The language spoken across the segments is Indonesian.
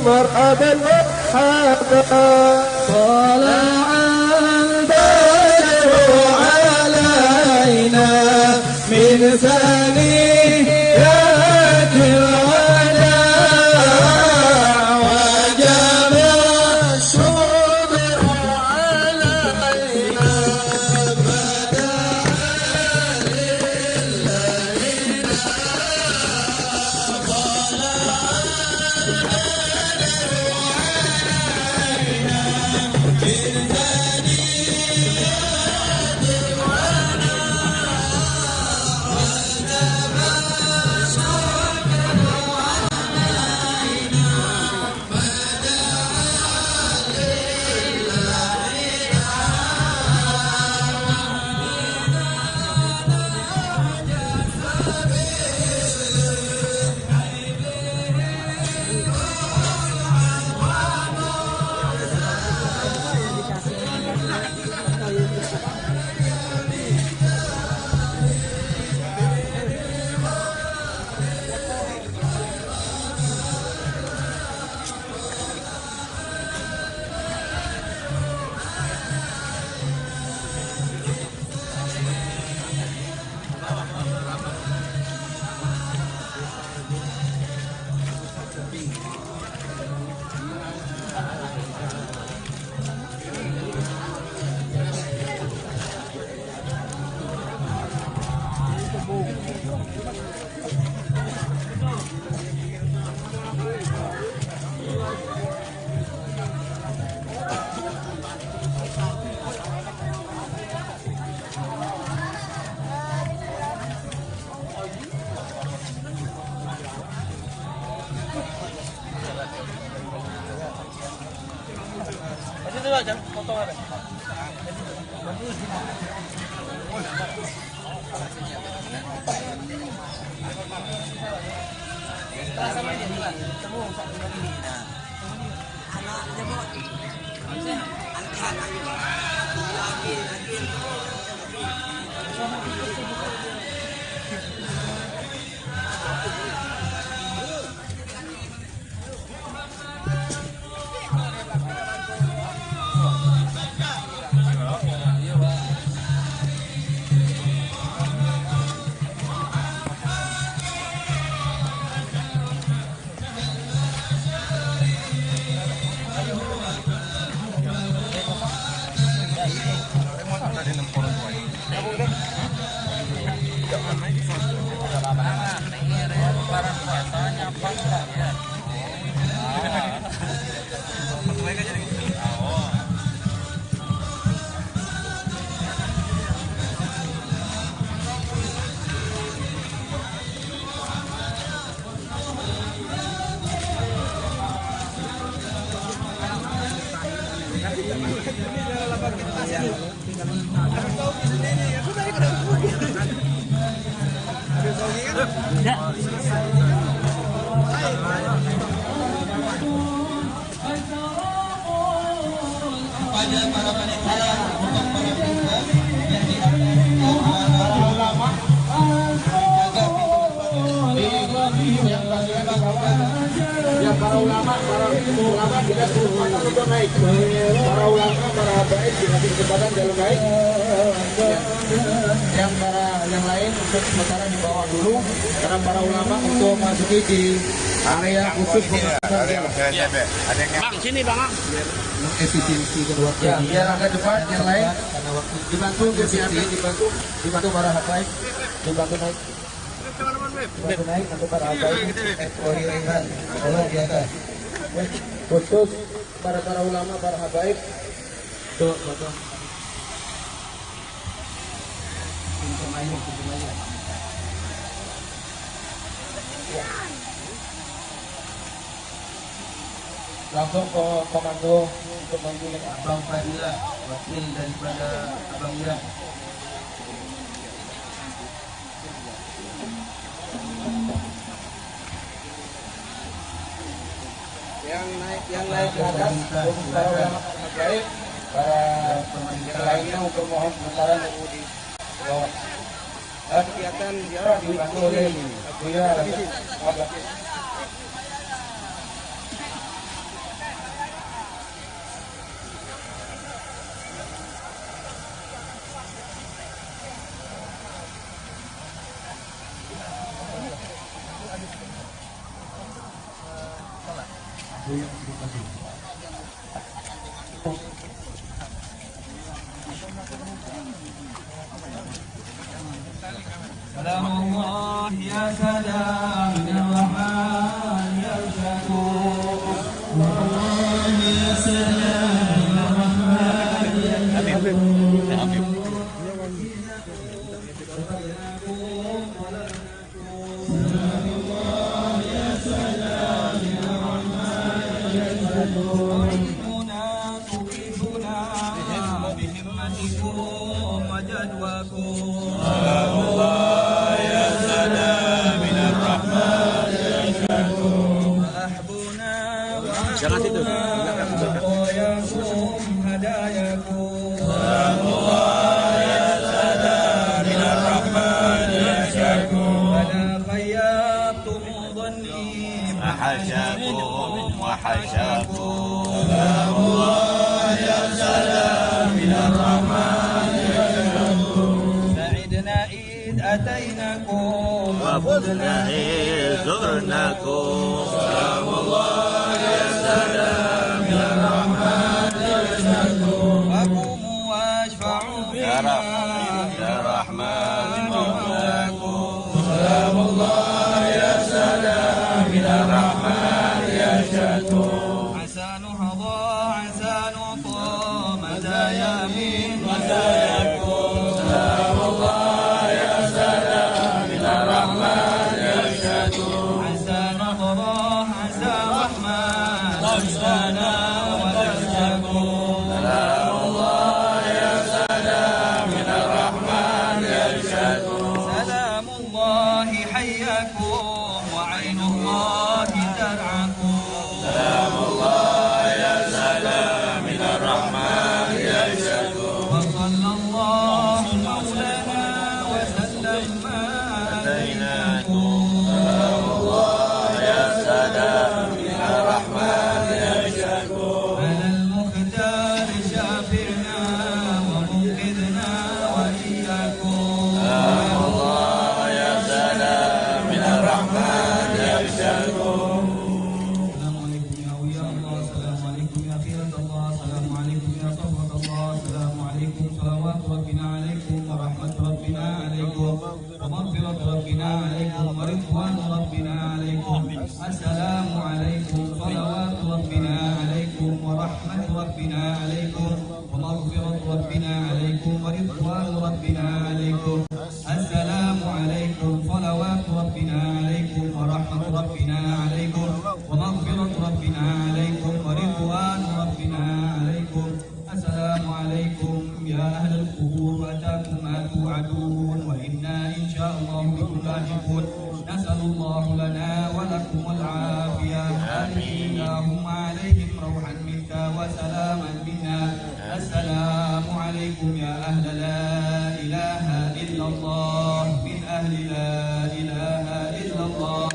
مرحبا مرحبا طلع البدر علينا من ثنيات الوداع وجب الشكر علينا بدا para ulama kita kesempatan untuk naik. Para ulama, para habaib dikasih kesempatan jalur naik. Yang lain untuk sementara di bawah dulu, karena para ulama untuk masuki di area khusus Bang, sini bang. Efisiensi kedua. Ya, biar agak cepat. Yang lain dibantu, dibantu para habaib, dibantu naik. Naik untuk para habaib, di atas. Khusus para ulama, para habaib. Tuh, betul. Langsung ke komando untuk memilih Abang Fadila, wakil daripada Abang Ira. yang naik ke atas untuk para ulama gaib, para yang lainnya untuk mohon sementara nunggu di bawah. Dan kegiatan ziarah dibantu oleh Buya Abah. سلام الله يا سلام يا رحمن يا شكور الله يا سلام يا رحمن يا شكور سلام الله يا سلام يا رحمن يا شكور تطيفنا بهمتكم وجدواكم سلام الله يا سلام من الرحمن يا شكور أحبنا وعطاياكم هداياكم سلام الله يا سلام من الرحمن يا شكور فلا خيبتم ظني فحشاكم وحشاكم سلام الله يا سلام من الرحمن يا شكور سعدنا إذ أتيناكم وفزنا إذ زرناكم سلام الله يا سلام يا رحمن يا شكور وقوموا واشفعوا فينا يا رحمن مولاكم سلام الله يا سلام من الرحمن يا شكور حسن هضى حسن طا مزايا من مزاياكم سلام الله يا سلام من الرحمن يا شكور حسن هضى حسن رحمن نفسنا ونفسكم سلام الله يا سلام من الرحمن يا شكور سلام الله حياكم وعين الله ترعاكم سلام الله يا سلام من الرحمن يا شكور وصلى الله مولانا وسلم ما أتيناكم سلام الله يا سلام من الرحمن يا شكور على المختار شافعنا ومنقذنا وإياكم سلام الله يا سلام من الرحمن يا شكور السلام عليكم يا أولياء الله السلام عليكم يا خيرة الله السلام عليكم يا صفوة الله السلام عليكم صلوات ربنا عليكم ورحمة ربنا عليكم ومغفرة ربنا عليكم ورضوان ربنا عليكم السلام عليكم صلوات ربنا عليكم ورحمة ربنا عليكم ومغفرة ربنا عليكم ورضوان ربنا عليكم السلام عليكم صلوات ربنا عليكم ورحمة ربنا عليكم ومغفرة ربنا عليكم ورضوان ربنا عليكم السلام عليكم يا أهل القبور أتاكم ما توعدون وإنا إن شاء الله بكم لاحقون نسأل الله لنا ولكم العافية آمين اللهم عليهم روحا منك وسلاما منا السلام عليكم يا أهل لا إله إلا الله من أهل لا إله إلا الله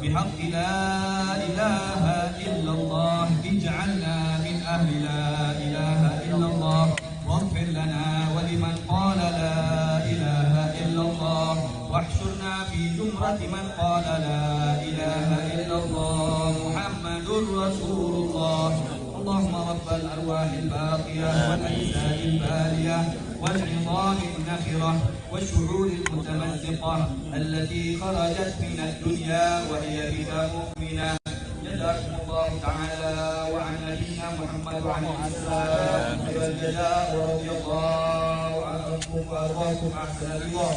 بحق لا إله إلا الله اجعلنا من أهل لا إله إلا الله واغفر لنا ولمن قال لا إله إلا الله واحشرنا في زمرة من قال لا إله إلا الله محمد رسول الله اللهم رب الأرواح الباقية والأجساد البالية والعظام النخرة والشعور المتمزقة التي خرجت من الدنيا وهي بها مؤمنة جزاكم الله تعالى وعن نبينا محمد عليه السلام خير الجزاء ورضي الله عنكم وأرضاكم أحسن الرضا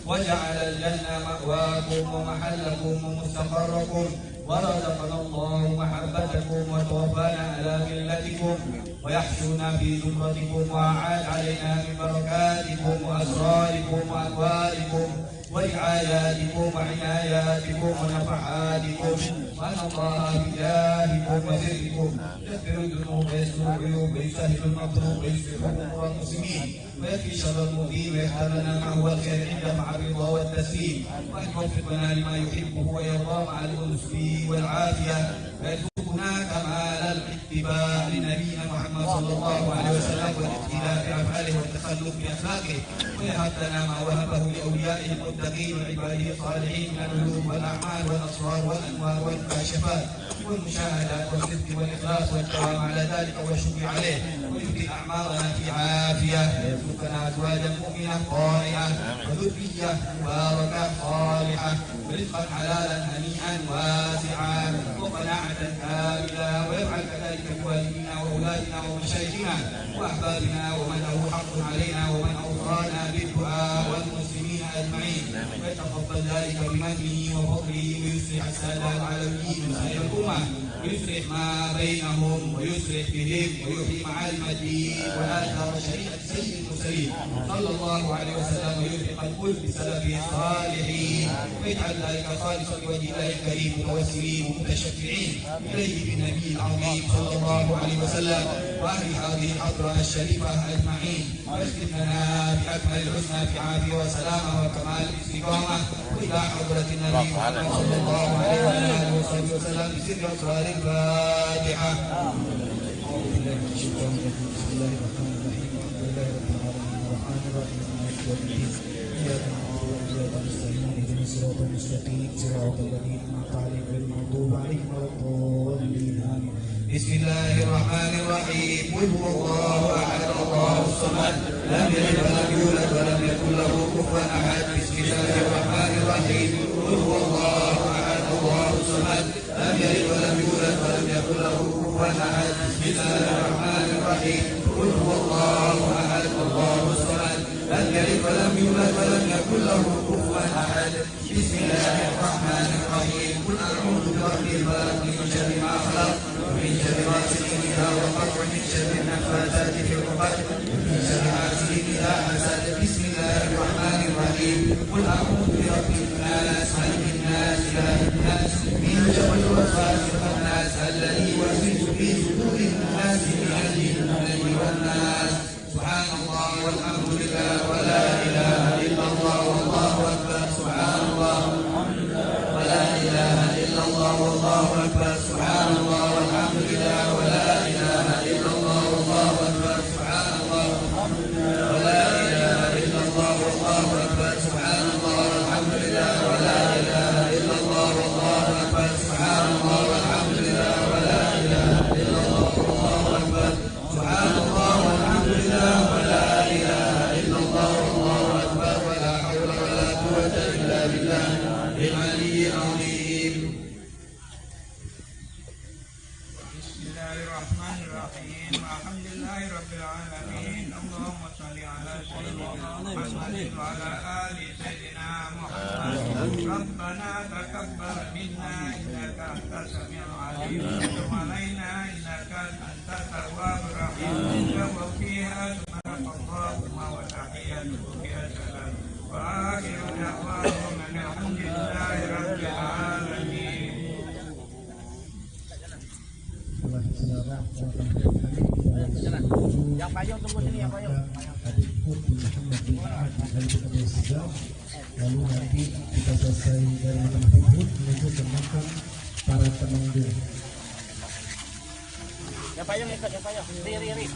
وجعل الجنة مأواكم ومحلكم ومستقركم ورزقنا الله محبتكم وتوفانا على ملتكم ويحشرنا في زمرتكم وأعاد علينا من بركاتكم وأسراركم وأكواركم ورعاياتكم وعناياتكم ونفحاتكم، وأن الله بجاهكم وسركم يغفر الذنوب ويستر العيوب ويسهل المطلوب ويصلح أمور المسلمين ويكفي شر المؤذين ويختار لنا ما هو الخير عنده مع الرضا والتسليم، وأن يوفقنا لما يحبه ويرضى مع الأنس والعافية، ويرزقنا كمال الاتباع لنبينا محمد صلى الله عليه وسلم والاقتداء بأفعاله والتخلق بأخلاقه، ويهب لنا ما وهبه لأوليائه المتقين وعباده الصالحين من العلوم والأعمال والأسرار والأنوار والكاشفات والمشاهدات والصدق والإخلاص والدوام على ذلك والشكر عليه، ويبقي أعمارنا في عافية، ويرزقنا أزواجا مؤمنة طائعة وذرية مباركة صالحة ورزقا حلالا هنيئا واسعا وقناعة كاملة، ويفعل كذلك بوالدينا وأولادنا ومشايخنا وأحبابنا ومن له حق علينا ومن أوصانا بالدعاء والمسلمين أجمعين، ويتقبل ذلك بمنه وفضله، ويصلح السادة العالمين وسائر الأمة، ويصلح ما بينهم ويصلح بهم، ويحيي معالم الدين وآثار شريعة سيد المرسلين صلى الله عليه وسلم، ويلحق القلب بسلفه الصالحين، ويجعل ذلك خالصا لوجه الله الكريم، متوسلين متشفعين إليه بالنبي العظيم صلى الله عليه وسلم وأهل هذه الحضرة الشريفة أجمعين، ويختم لنا بأكمل الحسنى في عافية وسلامة وكمال الاستقامة، وإلى حضرة النبي محمد صلى الله عليه وآله وصحبه وسلم بسر أسرار الفاتحة. أعوذ بالله من الشيطان الرجيم. بسم الله الرحمن الرحيم. الحمد لله رب العالمين الرحمن الرحيم مالك يوم الدين. إياك نعبد وإياك نستعين اهدنا الصراط المستقيم صراط الذين أنعمت عليهم غير المغضوب عليهم ولا الضالين آمين. بسم الله الرحمن الرحيم. قل هو الله أحد الله الصمد لم يلد ولم يولد ولم يكن له كفوا أحد. بسم الله الرحمن الرحيم. قل هو الله أحد الله الصمد لم يلد ولم يولد ولم يكن له كفوا أحد. بسم الله الرحمن الرحيم. قل هو الله أحد الله الصمد لم يلد ولم يولد ولم يكن له كفوا أحد. بسم الله الرحمن الرحيم. قل أعوذ برب الفلق من شر ما خلق ومن شر غاسق إذا وقب ومن شر النفاثات في العقد ومن شر حاسد إذا حسد. بسم الله الرحمن الرحيم. قل أعوذ برب الناس ملك الناس إله الناس من شر الوسواس الخناس الذي يوسوس في صدور الناس من الجنة والناس. سبحان الله والحمد لله ولا إله إلا الله والله أكبر. سبحان الله ولا إله إلا الله والله أكبر. سبحان الله والحمد لله ولا إله إلا الله والله أكبر. سبحان الله ولا إله إلا الله والله أكبر. سبحان الله والحمد لله ولا إله إلا الله والله أكبر. سبحان الله والحمد لله ولا إله إلا الله والله أكبر. سبحان الله والحمد لله ولا إله إلا الله والله أكبر. ولا حول ولا قوة إلا بالله العلي العظيم. بسم الله الرحمن الرحيم. الحمد لله رب العالمين. اللهم صل على سيدنا محمد وعلى آل سيدنا محمد. ربنا تقبل منا إنك أنت السميع العليم وتب علينا إنك أنت التواب الرحيم. وفيها سبحانك اللهم وتحياتك فيها سلام وآخر دعواهم أن الحمد لله رب العالمين. Yang payung tunggu sini ya payung. Lalu nanti kita selesai dari Mahfud menuju ke makam para penunggu. Ya payung ikut ya payung. Riri.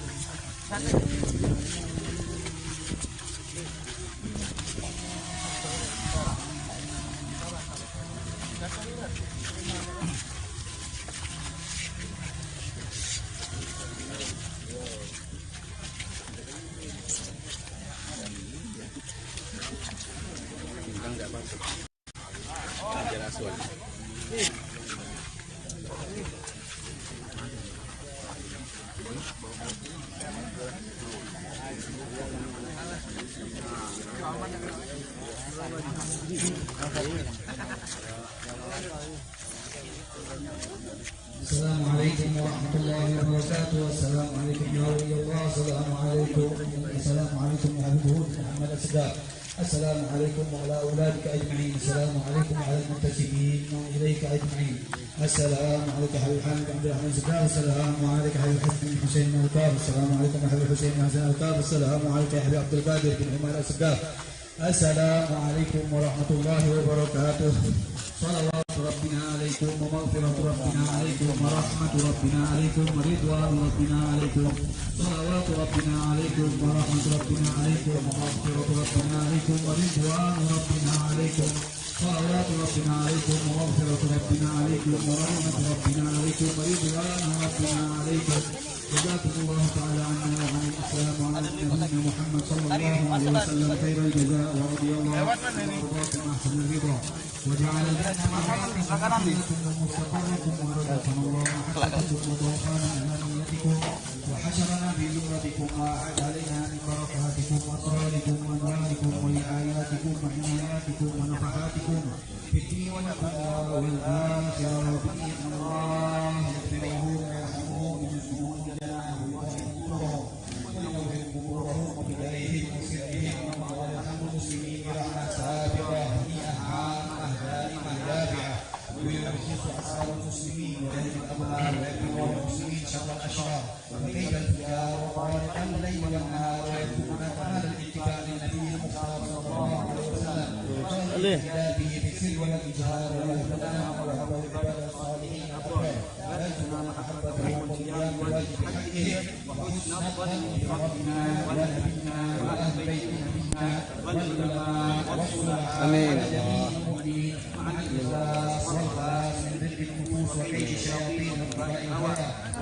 Assalamualaikum warahmatullahi wabarakatuh. Assalamualaikum ya Allah. Assalamualaikum. Assalamualaikum ya Habibur Muhammad Asgaf. السلام عليكم وعلى أولادك أجمعين. السلام عليكم وعلى المنتسبين إليك أجمعين. السلام عليك يا حبيب حامد عبد الرحمن الزكار. السلام عليك يا حبيب حسن حسين الكاف. السلام عليكم يا حبيب حسين حسن الكاف. السلام عليك يا حبيب عبد القادر بن عمر الزكار. السلام عليكم ورحمة الله وبركاته. صلوات ربنا عليكم ومغفرة ربنا عليكم ورحمة ربنا عليكم ورضوان ربنا عليكم. صلوات ربنا عليكم ورحمة ربنا عليكم ومغفرة ربنا عليكم ورضوان ربنا عليكم. صلوات ربنا عليكم ومغفرة ربنا عليكم ورحمة ربنا عليكم ورضوان ربنا عليكم. جزاكم الله تعالى عنا وعن الإسلام وعن نبينا محمد صلى الله عليه وسلم خير الجزاء ورضي الله وأرضاكم أحسن الرضا وجعل الجنة معكم ومستقركم ورزقنا الله محبتكم وتوفانا على نيتكم وحشرنا في زمرتكم وأعاد علينا من بركاتكم وأسراركم وأنواركم ورعاياتكم وحماياتكم ونفحاتكم في الدين والدنيا والآخرة بإذن الله. يغفر له ويرحمه من الذنوب جناحه ويغفره وينور قبورهم وبدائهم وسرهم ويرحم المسلمين برحمة سابقة هنيئة عامة دائمة دافعة ويرخص أسرار المسلمين ويهدي الأبرار ويكفر المسلمين شر الأشرار وكيد الفجار وطارق الليل والنهار ويكون كمال الاتباع للنبي المختار صلى الله عليه وسلم به بالسر والإجهار ويهدنا ويهب العباد الصالحين أبرار ويرزقنا محبته والقيام بواجب حقه وحسن الظن بربنا ونبينا وأهل بيت نبينا والعلماء والصلحاء وجميع المؤمنين مع الإخلاص والخلاص من ذل النفوس وكيد الشياطين واتباع الهوى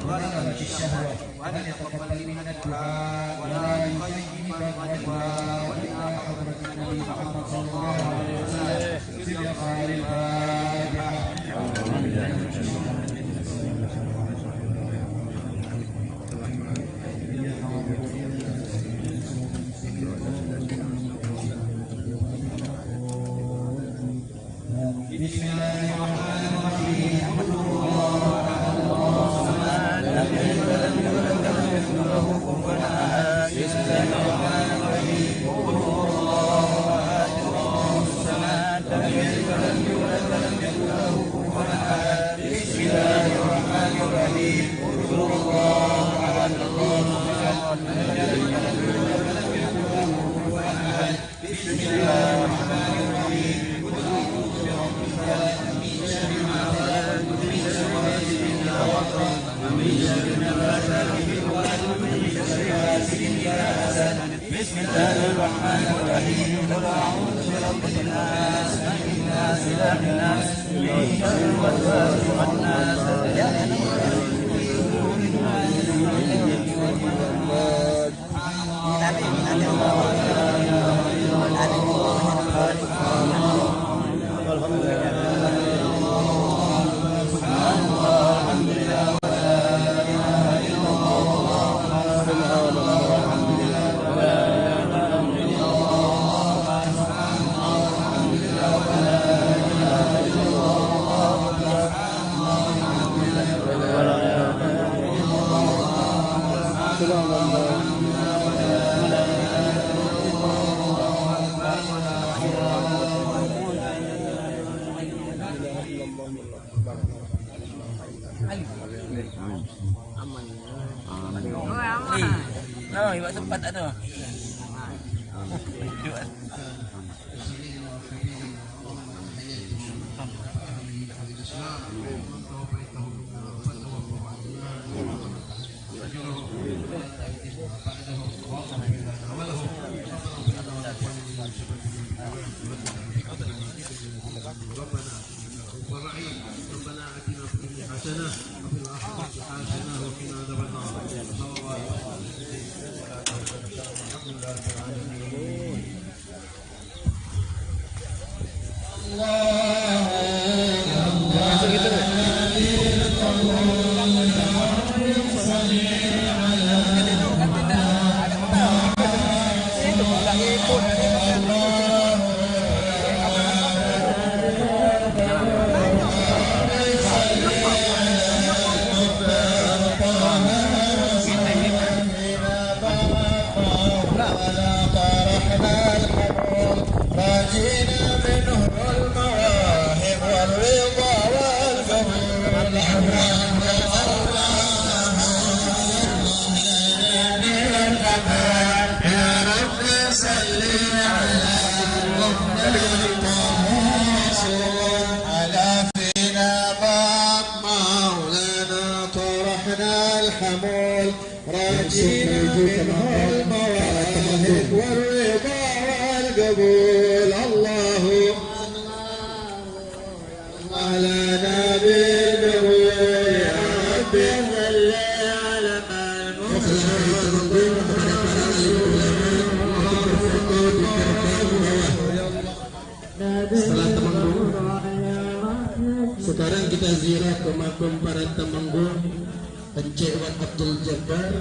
وغلبة الشهوة وأن يتقبل منا الدعاء ولا يخيب الدعاء وإلى حضرة النبي محمد صلى الله عليه وسلم سر قال الفاتحة. بسم الله الرحمن الرحيم. قل هو الله احد الله الصمد لم يلد ولم يولد ولم يكن له كفوا احد. بسم الله الرحمن الرحيم. قل هو الله احد الله الصمد لم يلد ولم يولد ولم يكن له كفوا احد. بسم الله الرحمن الرحيم. قل هو الله احد الله الصمد لم يلد ولم يولد ولم يكن له كفوا احد. بسم الله الرحمن الرحيم. من شر ما خلق ومن شر غاسق إذا وقب ومن شر النفاثات في العقد ومن شر حاسد إذا حسد. بسم الله الرحمن الرحيم. قل أعوذ برب الناس ملك الناس إله الناس من شر الوسواس الخناس الذي يوسوس في صدور الناس من الجن والناس. No, iba tempat ano. ولا فرحنا الحمود والتحامل راجين منه المواهب والرضا والقبول اللهم على نبي البرور يا ربي صل على Setelah Temanggung, sekarang kita ziarah ke makam para Temanggung. Encik Wan Abdul Jabbar,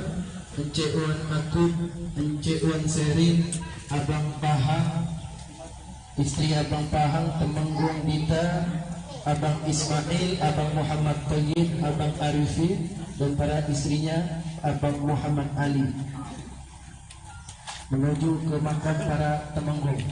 Encik Wan Akub, Encik Wan Serin, Abang Pahang, istri Abang Pahang, Temanggung Dita, Abang Ismail, Abang Muhammad Tayyib, Abang Arifin, dan para istrinya Abang Muhammad Ali menuju ke makam para Temanggung.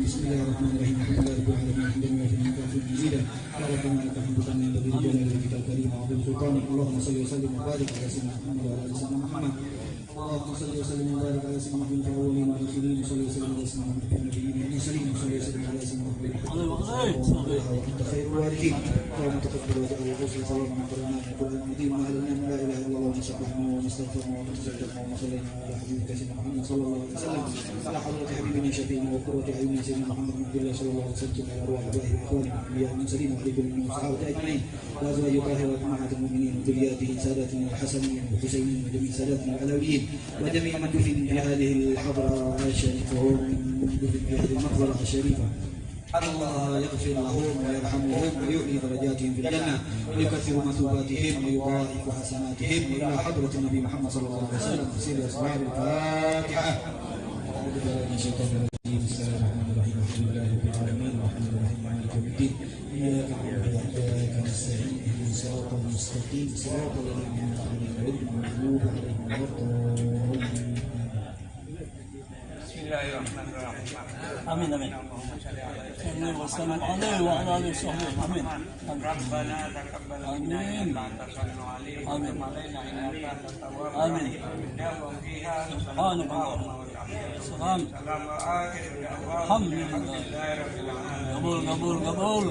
Bismillahirrahmanirrahim. Allahumma salli wa sallim wa barik ala sayyidina Muhammad wa ala ali sayyidina Muhammad. Allahumma salli wa sallim wa barik ala sayyidina Muhammad wa ala ali sayyidina Muhammad. Salli wa sallim ala sayyidina Muhammad wa ala ali sayyidina Muhammad. Salli wa sallim ala sayyidina Muhammad wa anta khairul warithin. Allahumma taqabbal wa ta'ala wa sallallahu alaihi wa sallam ala Qur'an al-Karim wa ala la ilaha illallah wa nasabbahna wa nastaghfiruhu wa nastaghfiruhu wa sallallahu ala habibika sayyidina Muhammad sallallahu alaihi wasallam ala hadrati habibina syafi'ina wa qurrati a'yunina sayyidina Muhammad bin Abdullah sallallahu alaihi wasallam ala arwah aba'ihi wa ikhwanina anbiya'i wa mursalin wa alikum min sahabati ajma'in wa azwaji tahirat ummahatil mu'minin wa dhurriyyatihi sadatina al-hasanin wa husainin wa jami' sadatina al-alawiyyin wa jami' man dufin fi hadhihi al-hadra al-sharifah min dufin fi hadhihi al-maqbara al-sharifah. Allah yaghfir lahum wa yarhamhum wa yu'li darajatihim fil jannah wa yukaththiru mathubatihim wa yudha'ifu hasanatihim ila hadratin Nabi Muhammad sallallahu alaihi wasallam. Sirri asma'il Fatihah. A'udzu billahi minasyaitonir rajim. Bismillahirrahmanirrahim. Alhamdulillahirabbil alamin. Arrahmanirrahim. Maliki yaumiddin. Iyyaka na'budu wa iyyaka nasta'in. Ihdinas siratal mustaqim. Siratal ladzina an'amta 'alaihim ghairil maghdubi 'alaihim waladdallin. Bismillahirrahmanirrahim. Amin amin. Wassalamualaikum warahmatullahi wabarakatuh. Amin. Rabbana taqabbal minna innaka antas samiul alim. Amin. Wa alaina innaka antat tawwabur Amin. rahim. Ya Allah fiha Amin. Salam. Salamu akhiru da'wana. Alhamdulillah. Alhamdulillahirabbil alamin. Kabul kabul kabul.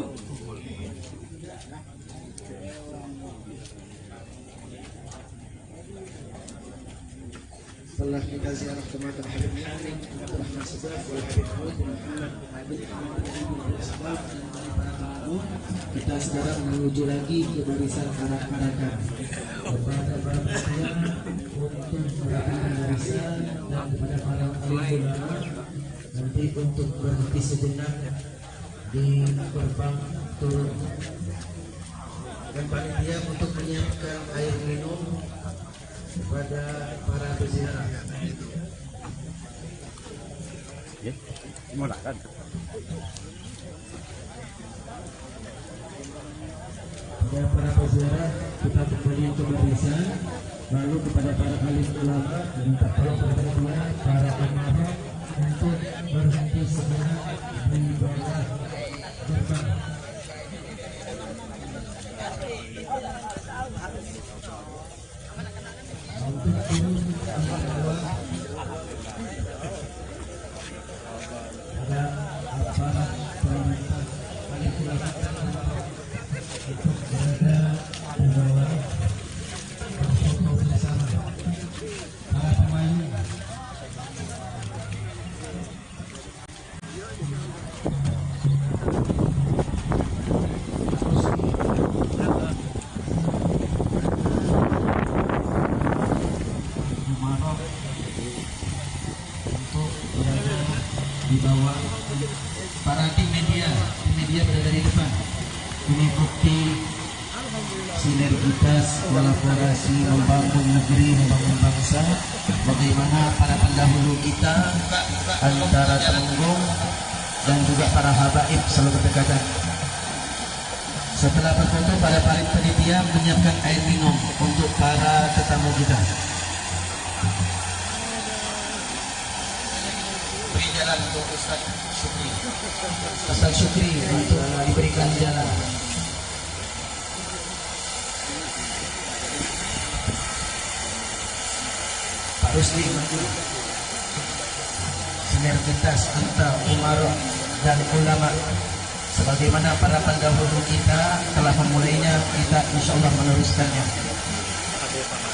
Setelah kita ziarah ke makam Habib Yahya, Rahman Sedaf, wal Habib Hud, Muhammad Habib Sebab, kita sekarang menuju lagi ke barisan anak-anakan. Kepada para pihak untuk merapikan barisan dan kepada para alim ulama nanti untuk berhenti sejenak di gerbang turun. Dan panitia untuk menyiapkan air minum kepada para peziarah. Kepada para peziarah kita kembali ke barisan, lalu kepada para alim ulama minta tolong kepada para imam untuk berhenti sejenak di bawah gerbang. Untuk turun ke bawah ada aparat pemerintah paling ulama untuk berada di bawah berfoto bersama para pemain. ada dari depan. Ini bukti sinergitas kolaborasi membangun negeri, membangun bangsa. Bagaimana para pendahulu kita antara Temenggung dan juga para habaib selalu berdekatan. Setelah berfoto, para panitia menyiapkan air minum untuk para tetamu kita. Beri jalan untuk Ustaz Syukri. Ustaz Syukri untuk diberikan jalan. Pak Rusli maju. Sinergitas antara umarok dan ulama. Sebagaimana para pendahulu kita telah memulainya, kita insyaallah meneruskannya.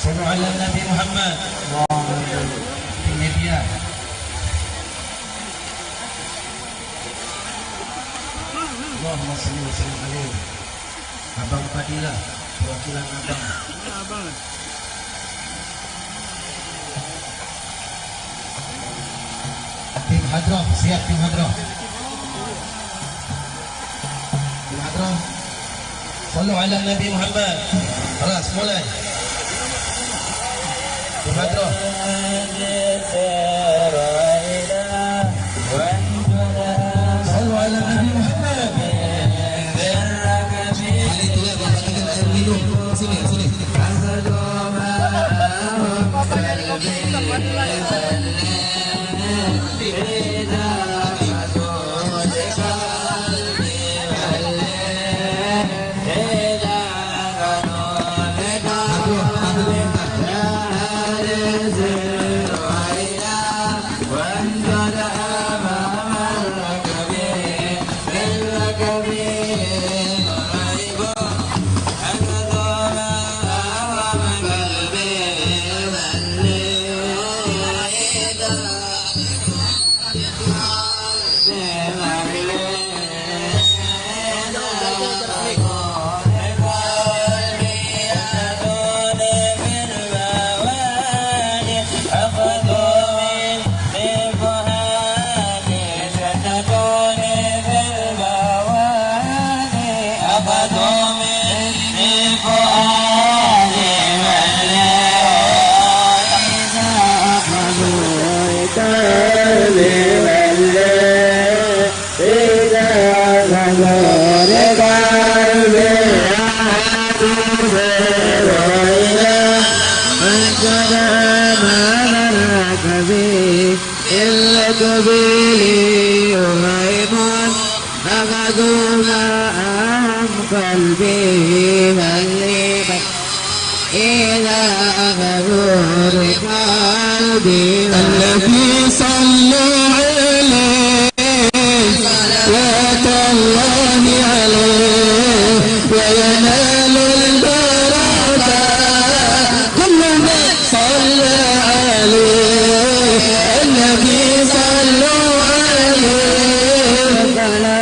Sallu ala Nabi Muhammad. Ini dia. Allahumma salli wa sallim alaihi. Abang Fadilah, perwakilan abang. Tim Hadroh, siap tim Hadroh. Tim Hadroh. Sallu ala Nabi Muhammad. Kelas, mulai. Tim Hadroh. Sallu ala Nabi Muhammad. Panitia membagikan air minum. Sini, sini. الذي صلوا عليه صلاة الله عليه وينال البركة كل من صلى عليه الذي صلوا عليه صلوات الله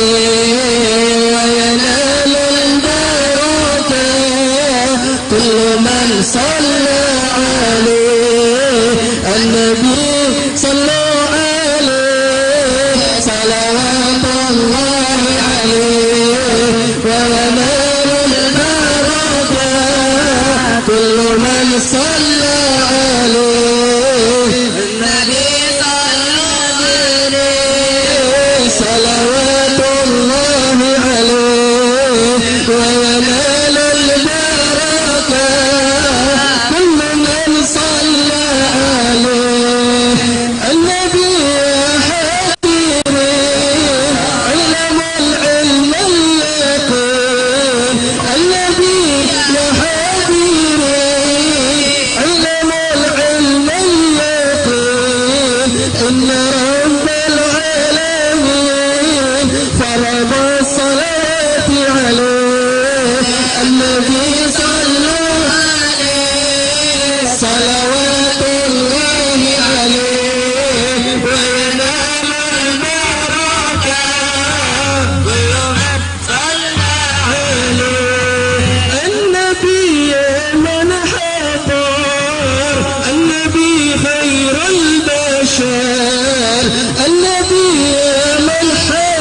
عليه وينال البركة كل من صلى النبي صلوا عليه صلوات الله عليه وينال البركة كل من صلى عليه النبي صلوا عليه صلوات الله عليه وينال البركة كل من صلى النبي حبيبي علم العلم اليقين النبي يا حبيبي علم العلم اليقين إن رب العالمين فرض الصلاة عليه النبي صلوا عليه صلوات الله عليه وينال البركة كل من صلى عليه النبي من حضر النبي خير البشر النبي من حضر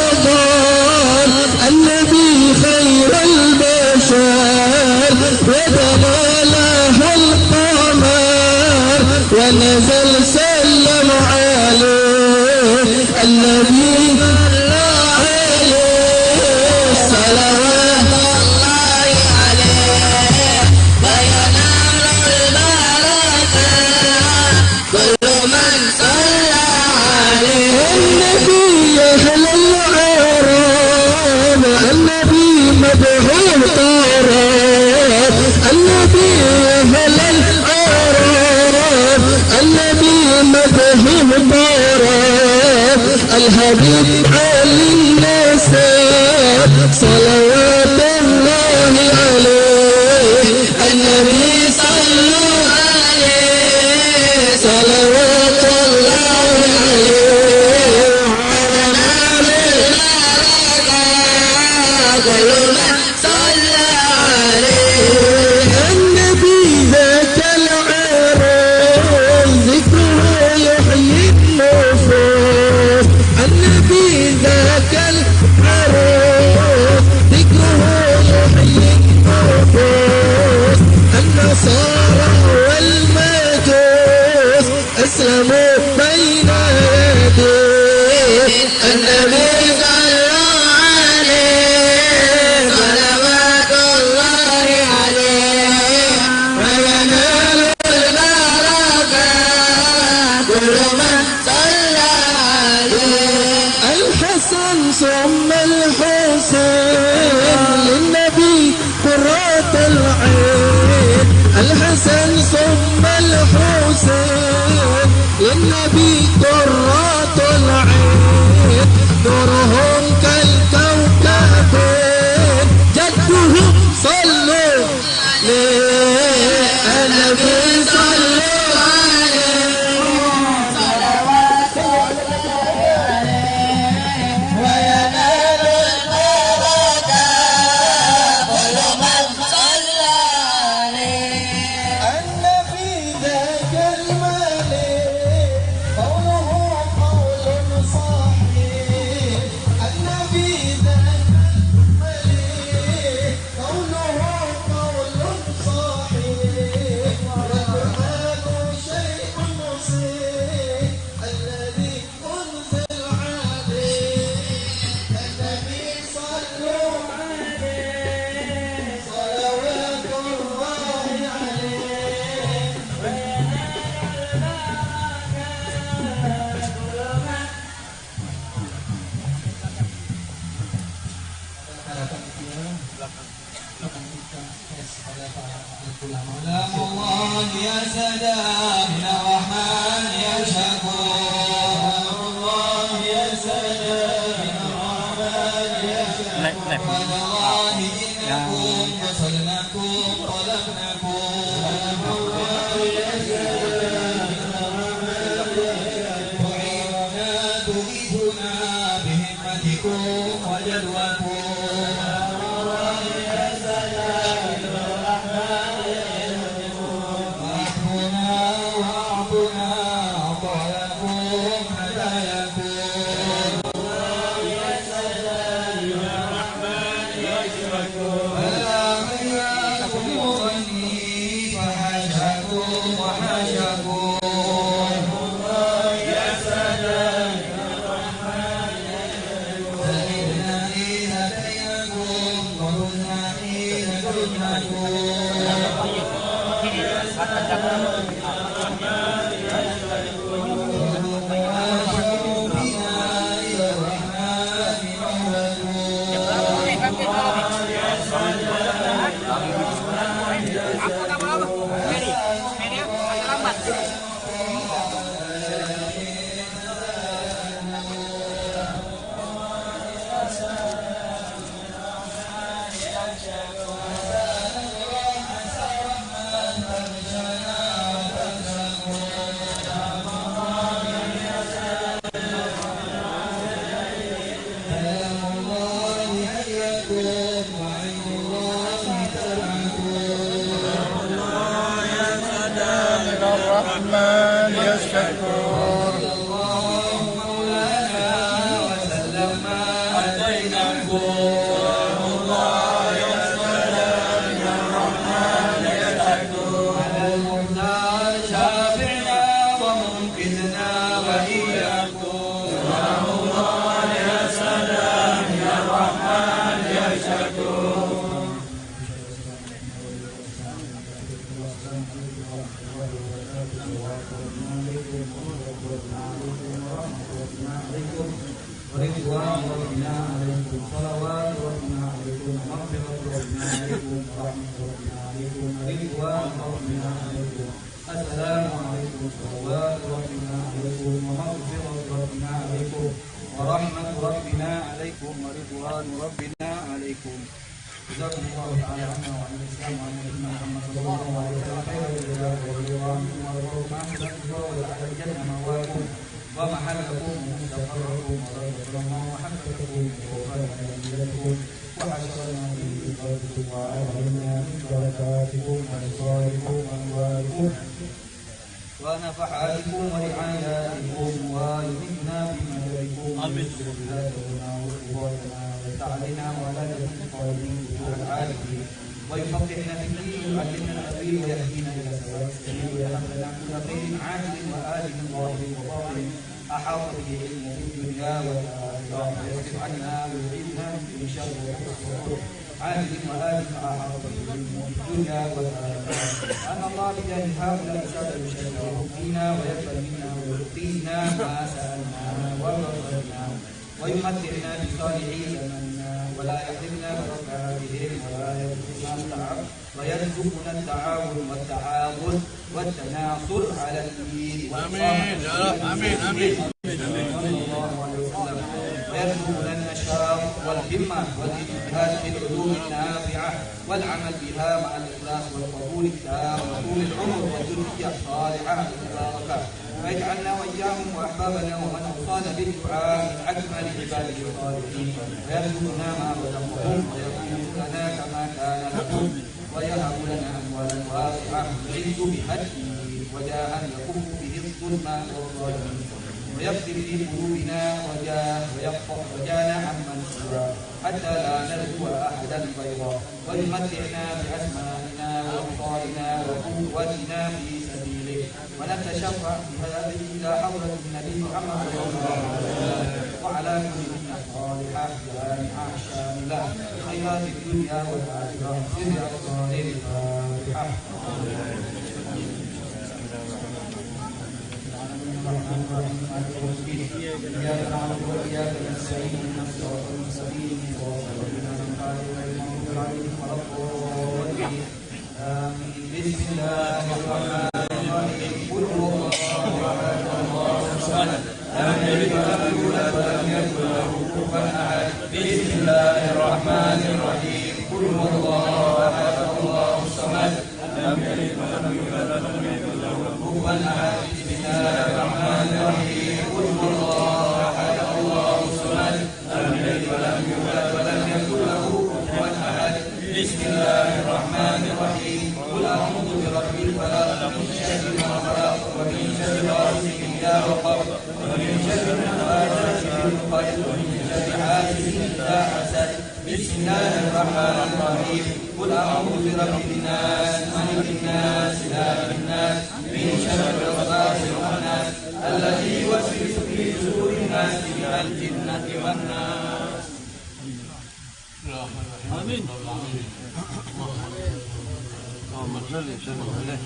صلوات الله عليه النبي صلوا عليه صلوات الله عليه على نار البركة كل من صلى عليه النبي ذاك العرس ذكره يحيي النفوس النبي ذاك العرس ذكره يحيي النفوس النصارى والمجوس أسلموا بين يديه النبي صلوا عليه صلوات الله عليه وينال البركة كل من صلى عليه الحسن ثم الحسين للنبي قرة العين الحسن ثم الحسين للنبي قرة العين نورهم كالكوكبين جدهم صلوا للنبي صلوا عليه صلوات وينال البركة كل من صلى عليه النبي ذاك الملك قوله قول صحيح النبي ذاك الملك قوله قول صحيح والقرآن شيء مصيح الذي أنزل عليه النبي صلوا عليه صلوات الله عليه كلام الله يا سلام يا رحمن يا شكور الله يا سلام يا رحمن يا شكور والله إنكم وصلناكم طلبناكم الله يا سلام يا رحمن يا شكور تعيننا تغيثنا بهمتكم وجدوكم الله يا سلام يا رحمن واعطنا واعطنا عطاياكم هداياكم الله يا سلام يا رحمن يا شكور ألا حياكم مغني فحاشاكم وحاشاكم الله يا سلام يا رحمن يا شكور سعدنا إذ أتيناكم وهدنا حين جئناكم الرحمن يا شكور Assalamualaikum warahmatullahi wabarakatuh. ورحمة ربنا عليكم ورضوان ربنا عليكم. جزاكم الله تعالى عنا وعن الإسلام وعن نبينا محمد صلى الله عليه وسلم خير الجزاء والرضوان ورضوكم عن وجعل الجنة مأواكم ومحلكم ومستقركم ورزقكم وحفظكم وغفرنا منزلتكم وحشرنا في عبادكم وأعلمنا من بركاتكم وأبصاركم وأموالكم ونفحاتكم ورعاياتكم ويمنا بمددكم ويسر بلادنا وقواتنا ويتعلنا ولا نجد قائلين بطول العالمين ويفقهنا في الدين ويعلمنا التأويل ويهدينا إلى سواء السبيل ويهب لنا كل خير عاجل وآجل ظاهر وباطن أحاط به علمه في الدنيا والآخرة ويصرف عنا ويعيذنا من كل شر وسوء عاجل وآجل أحاط به علمه في الدنيا والآخرة. أن الله بجاه هؤلاء السادة يشرفهم فينا ويقبل منا ويعطينا ما سألنا ويرزقنا ويمتعنا بصالحين منا ولا يحرمنا بركاتهم ويرزقنا التعاون والتعاون والتناصر على الدين آمين يا رب آمين آمين. ويرزقنا النشاط والهمة والاجتهاد في العلوم النافعة والعمل بها مع الإخلاص والقبول التام وطول العمر والذرية الصالحة المباركة ويجعلنا وإياهم وأحبابنا ومن أوصانا بالدعاء من أجمل عباده الصالحين ويرزقنا ما رزقهم ويكون لنا كما كان لهم ويهب لنا أموالا واسعة نعز بهديه وجاها يكف به الظلم والظالمين ويكتب في قلوبنا وجانا عمن سواه حتى لا نرجو أحدا غيره ويمتعنا بأسمائنا وأبصارنا وقوتنا في سبيله ونتشفع بهذه إلى حضرة النبي محمد صلى الله عليه وسلم وعلى كل منا صالحة جامعة شاملة خيرات الدنيا والآخرة سر أسرار الفاتحة. إياك نعبد وإياك نستعين اهدنا الصراط المستقيم صراط الذين أنعمت عليهم غير المغضوب عليهم ولا الضالين آمين. بسم الله الرحمن الرحيم قل هو الله أحد الله الصمد لم يلد ولم يولد ولم يكن له كفوا أحد. بسم الله الرحمن الرحيم قل هو الله أحد الله الصمد لم يلد ولم يولد ولم يكن له كفوا أحد. بسم الله الرحمن الرحيم قل هو الله أحد الله الصمد لم يلد ولم يولد ولم يكن له كفوا أحد. بسم الله الرحمن الرحيم قل أعوذ برب الفلق من شر ما خلق ومن شر غاسق إذا وقب ومن شر النفاثات في العقد ومن شر حاسد إذا حسد. بسم الله الرحمن الرحيم قل أعوذ برب الناس ملك الناس إله الناس من شر الوسواس الخناس الذي يوسوس في صدور الناس من الجنة والناس. آمين. اللهم صل وسلم عليه.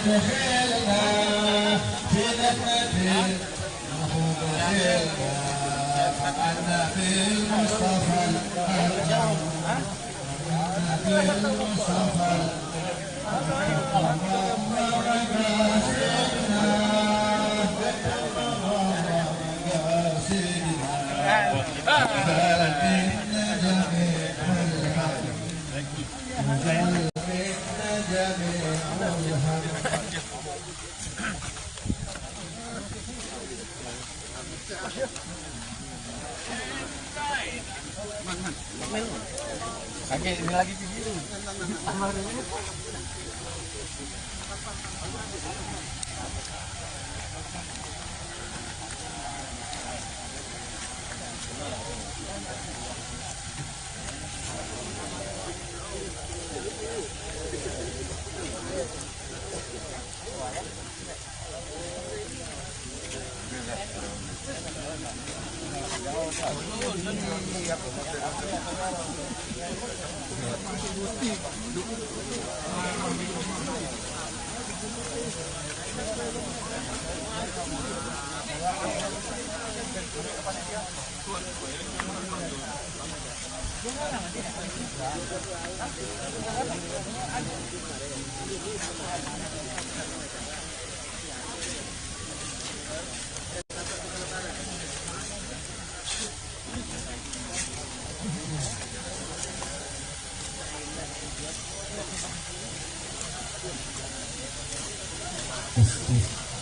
دخلنا في جنة Kakek ini lagi video.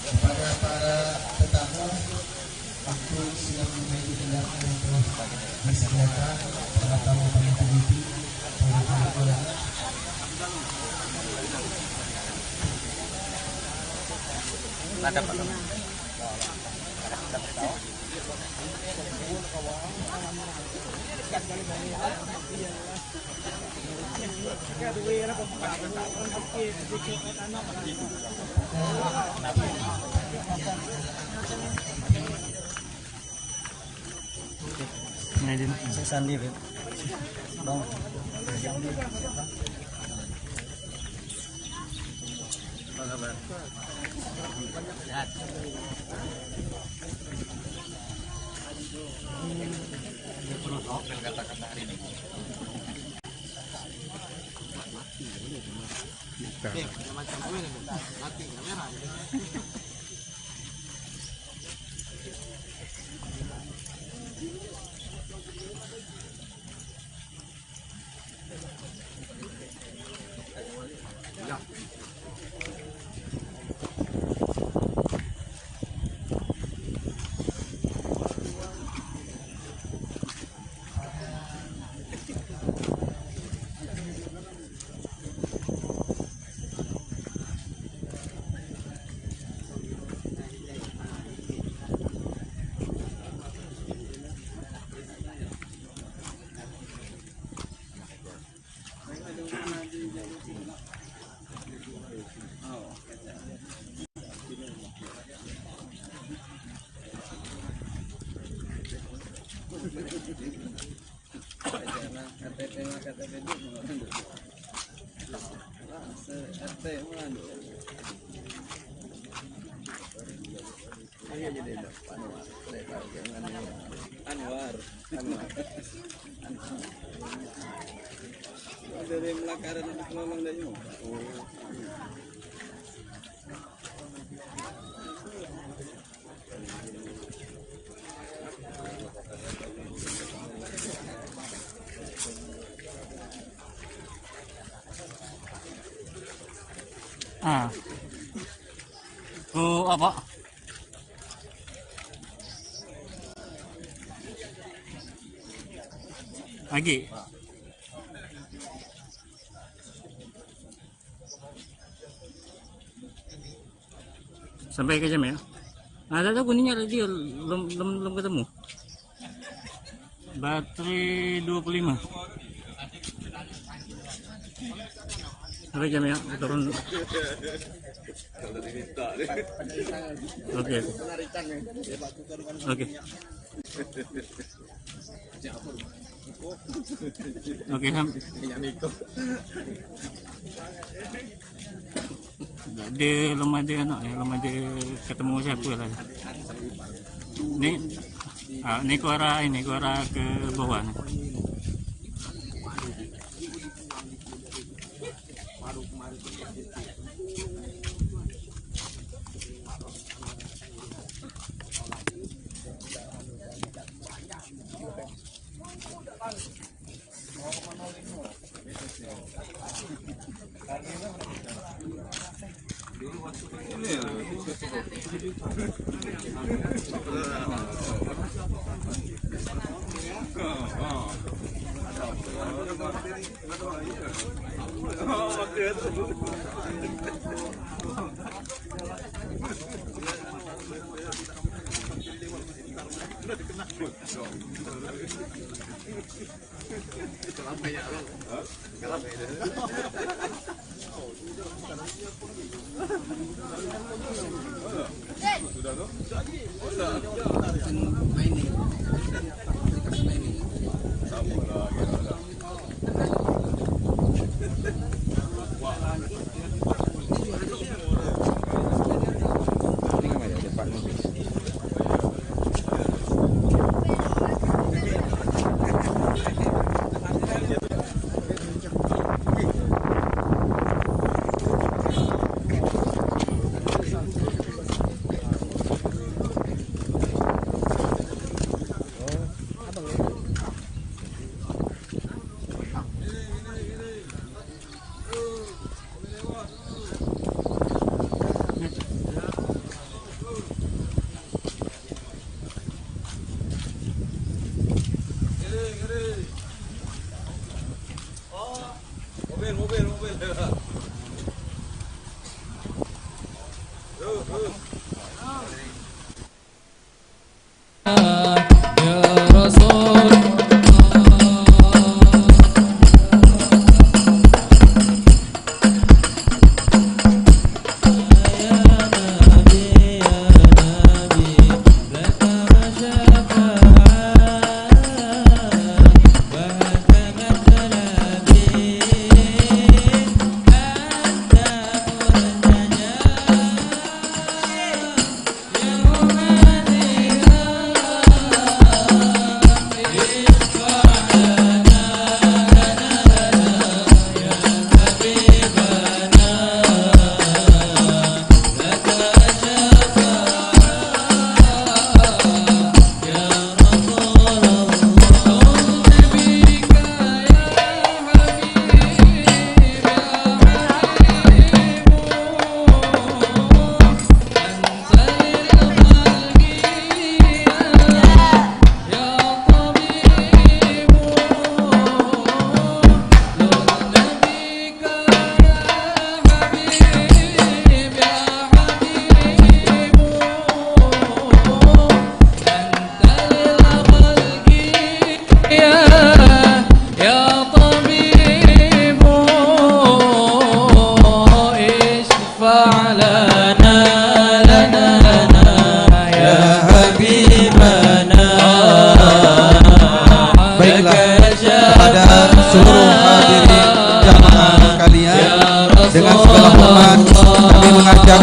Kepada para tetamu untuk siap memiliki kendaraan yang telah disediakan, para tamu panitia para ulama. Ada Pak. Ini din sa Sandy rin. Bang. Anwar. Dari melakaran anak lolong dan yuk. Apa? Lagi. Sampai ke jam ya? Ada kuningnya dia belum ketemu. Baterai 25. Sampai jam ya? Turun. Oke. Oke. Oke, dia lemah dia anak ya, lemah dia ketemu siapa lah. Ini Ini ke arah ke bawah nih.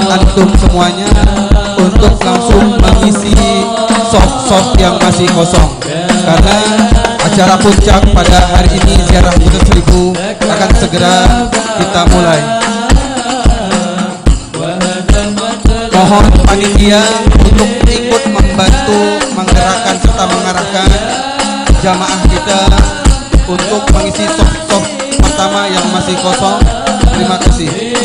Antum semuanya untuk langsung mengisi soft yang masih kosong, karena acara puncak pada hari ini ziarah Butuh Seribu akan segera kita mulai. Mohon panitia untuk ikut membantu menggerakkan serta mengarahkan jamaah kita untuk mengisi soft pertama yang masih kosong. Terima kasih.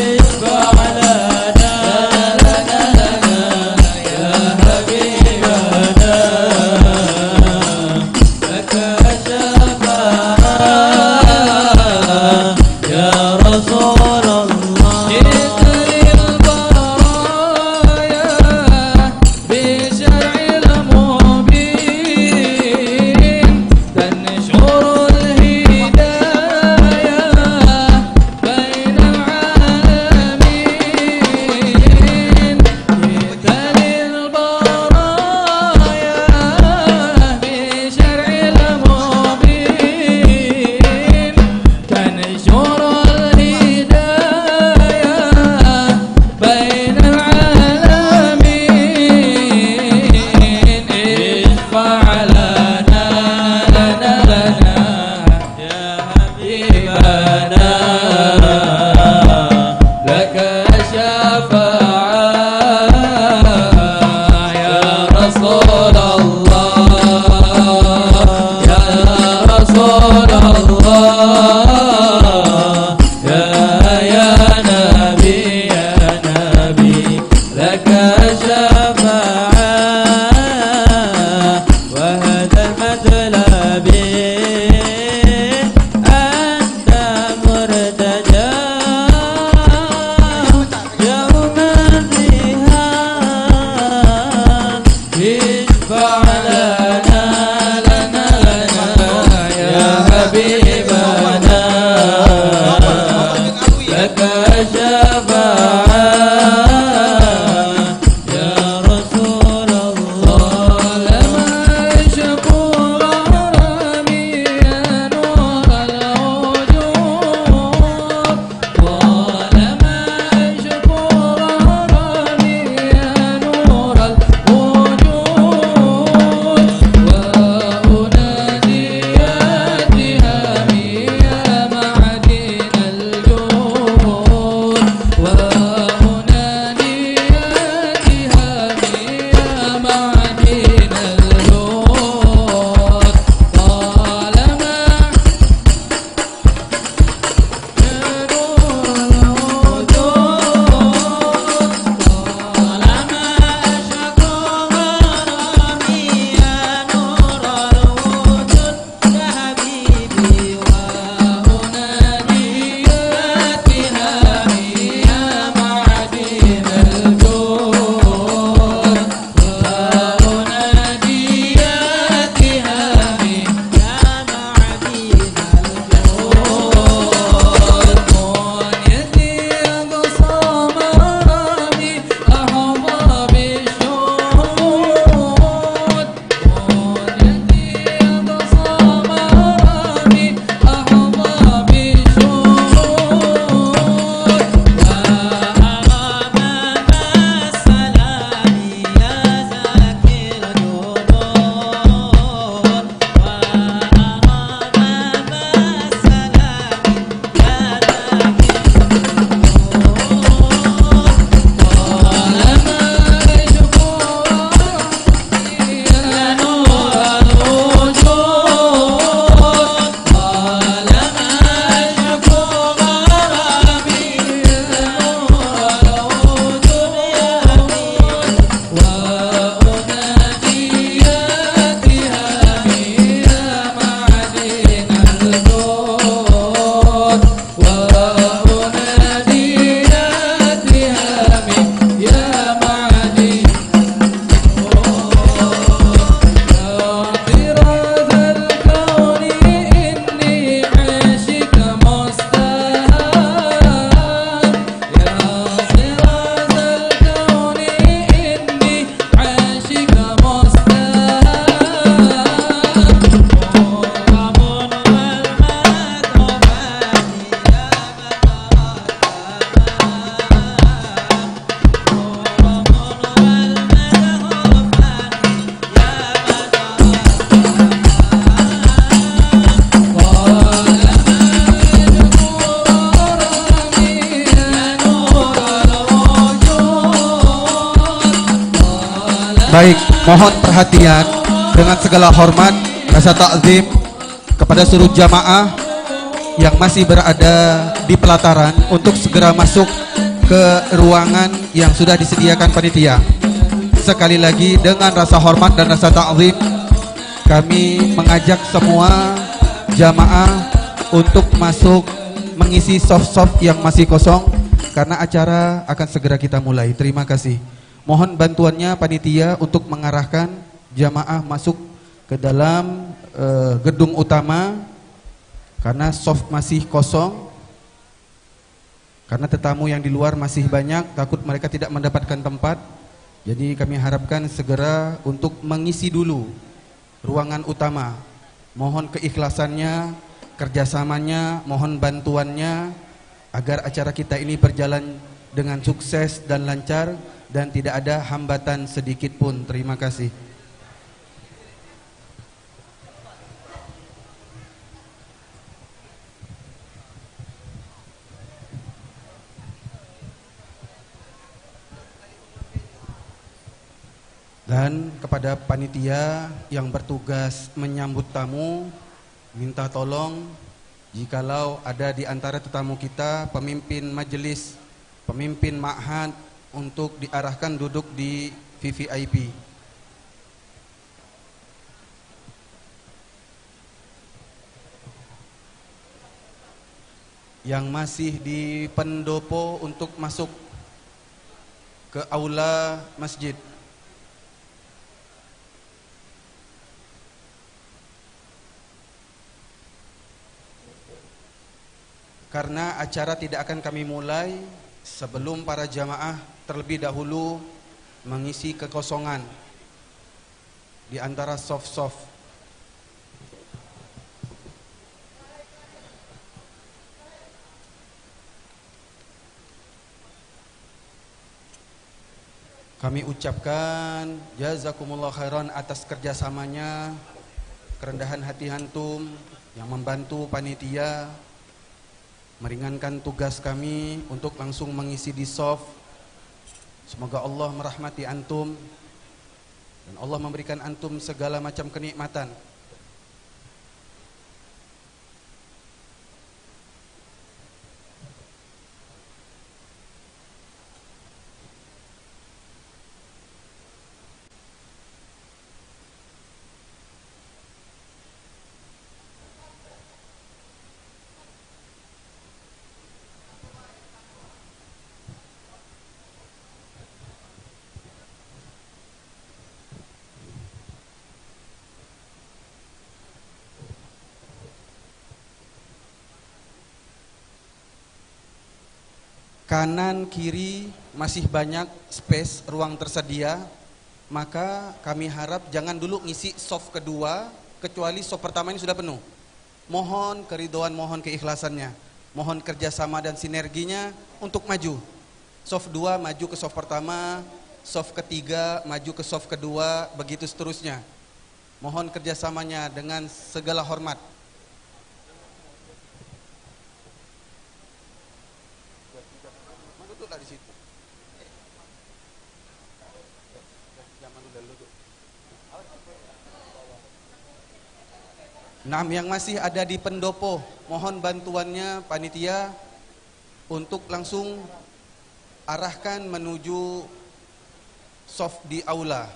الهداية بين Baik, mohon perhatian dengan segala hormat, rasa takzim kepada seluruh jamaah yang masih berada di pelataran untuk segera masuk ke ruangan yang sudah disediakan panitia. Sekali lagi dengan rasa hormat dan rasa takzim, kami mengajak semua jamaah untuk masuk mengisi soft-soft yang masih kosong karena acara akan segera kita mulai. Terima kasih. Mohon bantuannya panitia untuk mengarahkan jamaah masuk ke dalam gedung utama karena soft masih kosong, karena tetamu yang di luar masih banyak, takut mereka tidak mendapatkan tempat. Jadi kami harapkan segera untuk mengisi dulu ruangan utama. Mohon keikhlasannya, kerjasamanya, mohon bantuannya agar acara kita ini berjalan dengan sukses dan lancar dan tidak ada hambatan sedikit pun. Terima kasih. Dan kepada panitia yang bertugas menyambut tamu, minta tolong jikalau ada di antara tetamu kita pemimpin majelis, pemimpin ma'had, untuk diarahkan duduk di VVIP. Yang masih di pendopo untuk masuk ke aula masjid. Karena acara tidak akan kami mulai sebelum para jamaah terlebih dahulu mengisi kekosongan di antara soft-soft. Kami ucapkan jazakumullah khairan atas kerjasamanya, kerendahan hati antum yang membantu panitia meringankan tugas kami untuk langsung mengisi di soft. Semoga Allah merahmati antum dan Allah memberikan antum segala macam kenikmatan. Kanan kiri masih banyak space, ruang tersedia. Maka kami harap jangan dulu ngisi soft kedua kecuali soft pertama ini sudah penuh. Mohon keridhaan, mohon keikhlasannya, mohon kerjasama dan sinerginya untuk maju. Soft 2 maju ke soft pertama, soft ketiga maju ke soft kedua, begitu seterusnya. Mohon kerjasamanya dengan segala hormat. Di situ. Nah, yang masih ada di pendopo, mohon bantuannya panitia untuk langsung arahkan menuju soft di aula.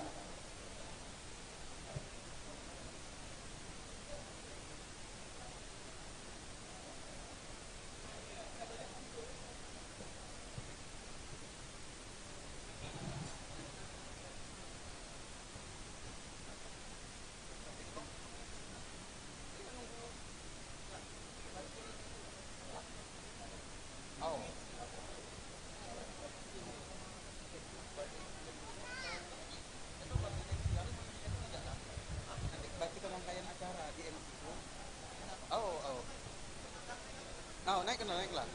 Naiklah.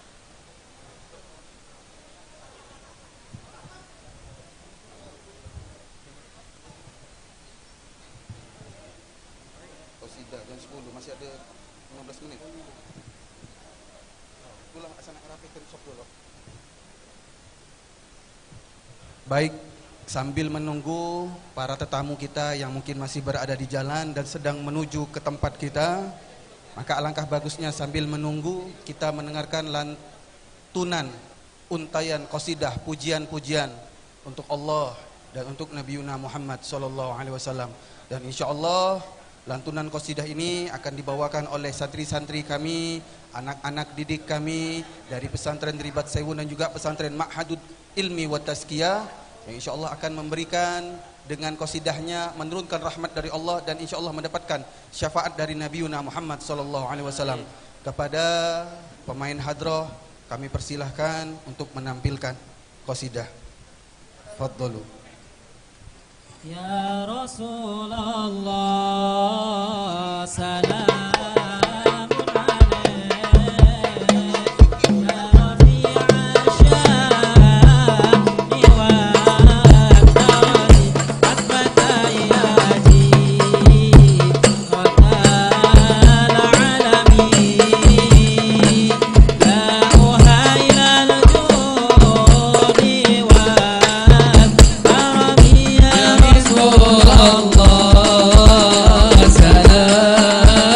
Qasidah jam 10, masih ada 15 menit. Pulang ke sana rapikan sok dulu. Baik, sambil menunggu para tetamu kita yang mungkin masih berada di jalan dan sedang menuju ke tempat kita, maka alangkah bagusnya sambil menunggu kita mendengarkan lantunan untayan qasidah pujian-pujian untuk Allah dan untuk Nabi Muhammad SAW. Dan insyaallah lantunan qasidah ini akan dibawakan oleh santri-santri kami, anak-anak didik kami dari pesantren Ribat Sewu dan juga pesantren Ma'hadud Ilmi wa Tazkiyah, yang insyaallah akan memberikan dengan qasidahnya menurunkan rahmat dari Allah dan insyaallah mendapatkan syafaat dari Nabi Muhammad SAW. Kepada pemain hadrah kami persilahkan untuk menampilkan qasidah. Fadhalu. Ya Rasulullah salam Allah salam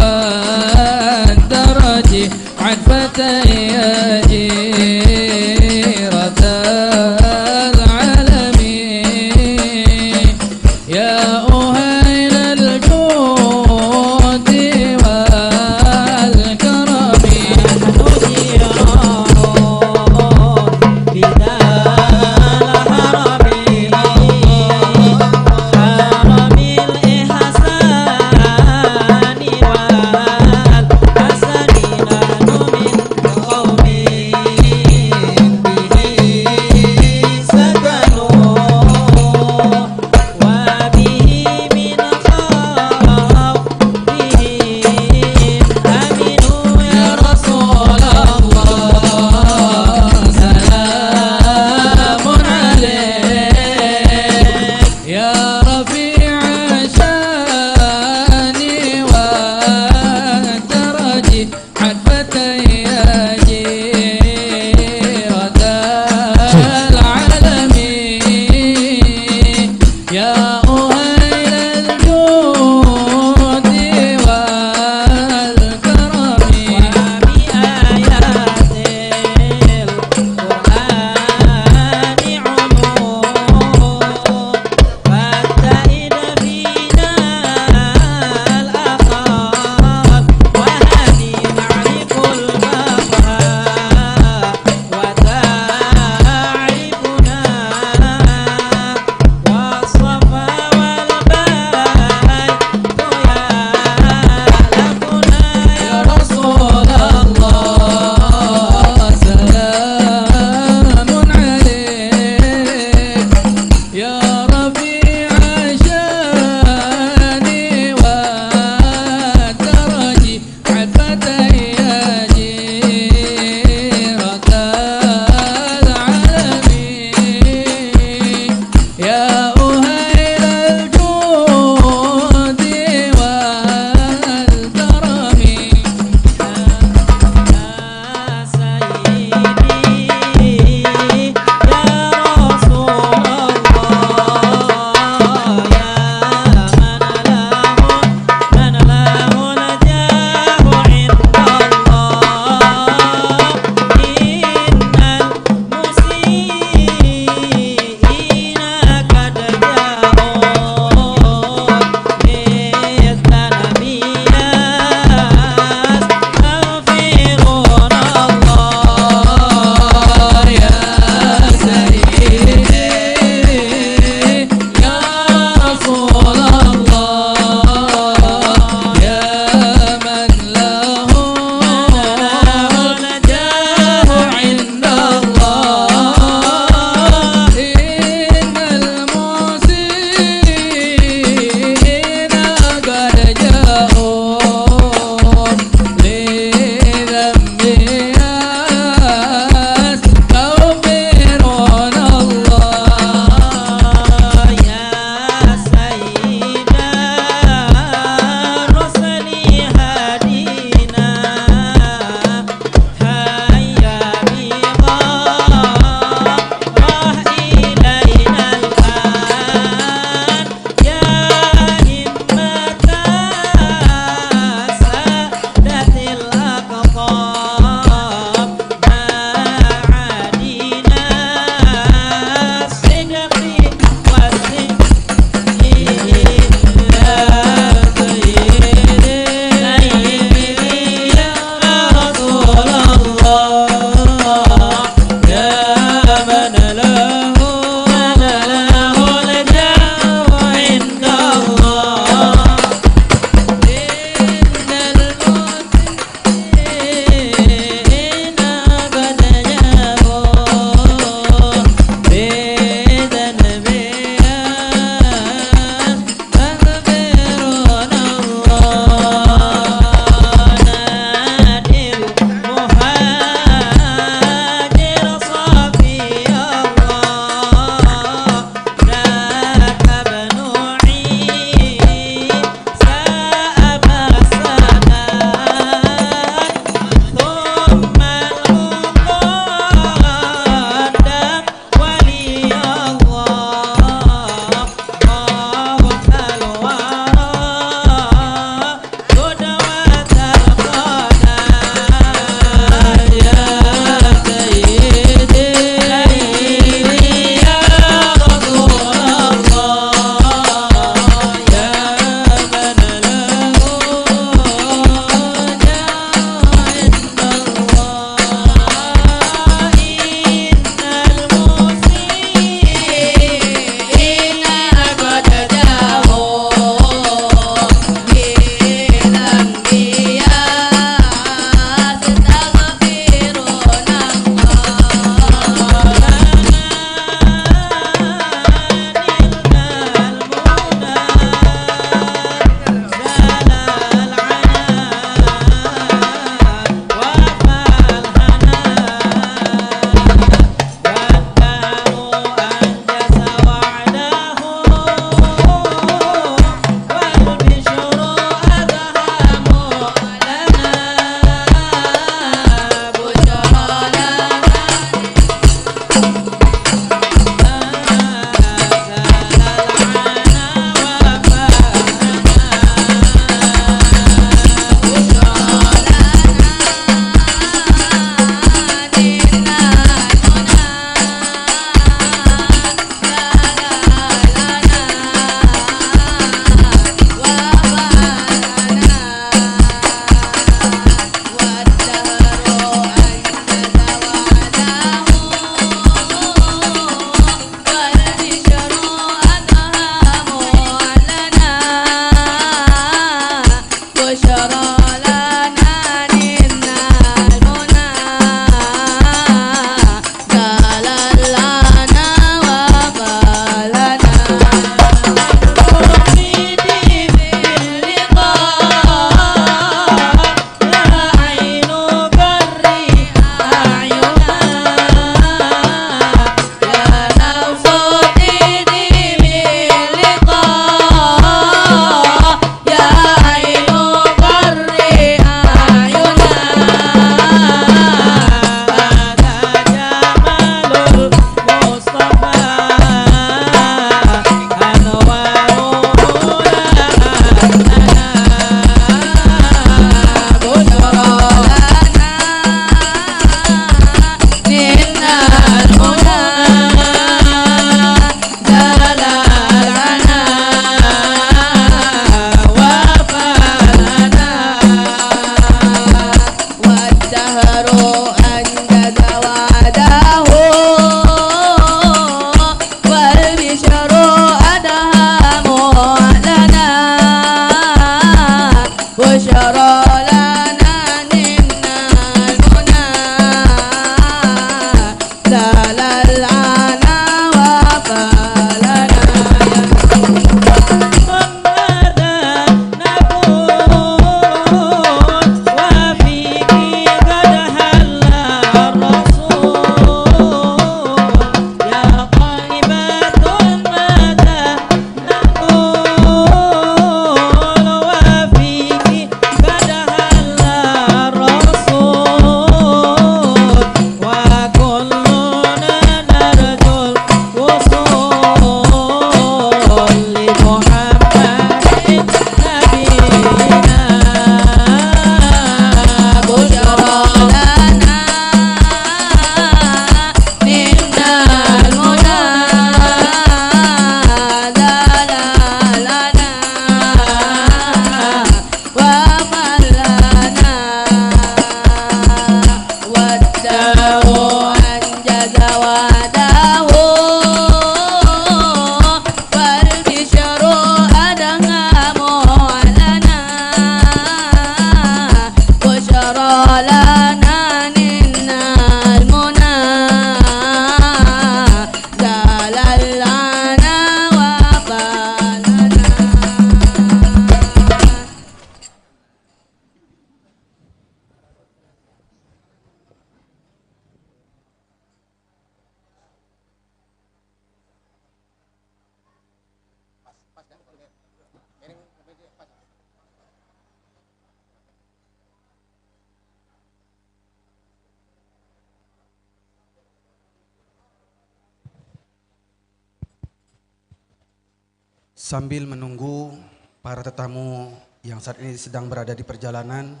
Sambil menunggu para tetamu yang saat ini sedang berada di perjalanan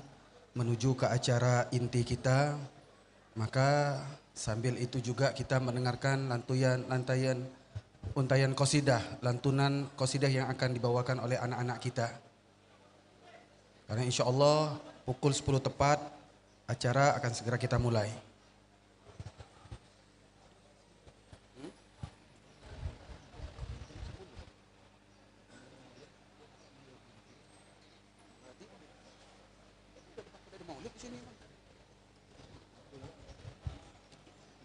menuju ke acara inti kita, maka sambil itu juga kita mendengarkan untayan qasidah, lantunan qasidah yang akan dibawakan oleh anak-anak kita. Karena insya Allah pukul 10 tepat acara akan segera kita mulai.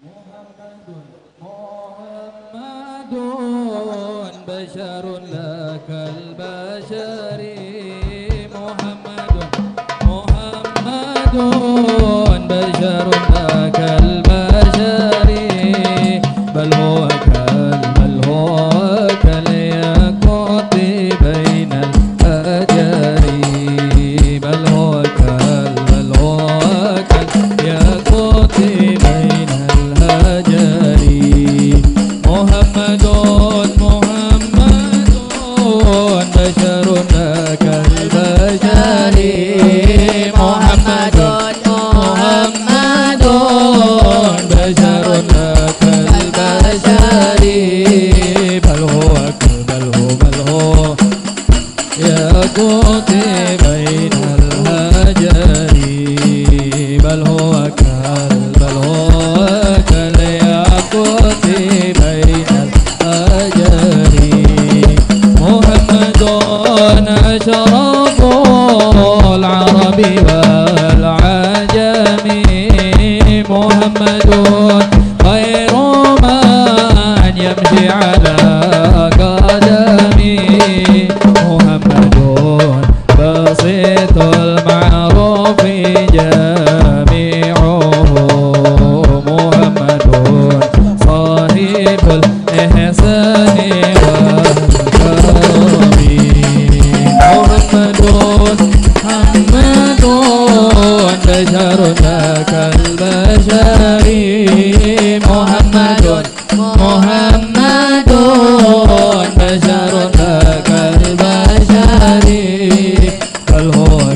Muhammadun basharun lakal bashari Muhammadun basharun lakal bashari bal huwa kal yaquti bainal ajari bal huwa kal yaquti bainal ajari Muhammadun basharun lakal bashari Muhammadun basharun lakal bashari bal huwa yaquti bainal hajari bal huwa kal yaquti bainal hajari Muhammadun ashraful arabi wal ajami Muhammadun khairu man yamshi ala qadami Muhammadun basitul ma'rufi jami'uhu Muhammadun sahibul ihsani wal karami Muhammadun basharun lakal bashari Muhammadun basharun lakal bashari bal huwa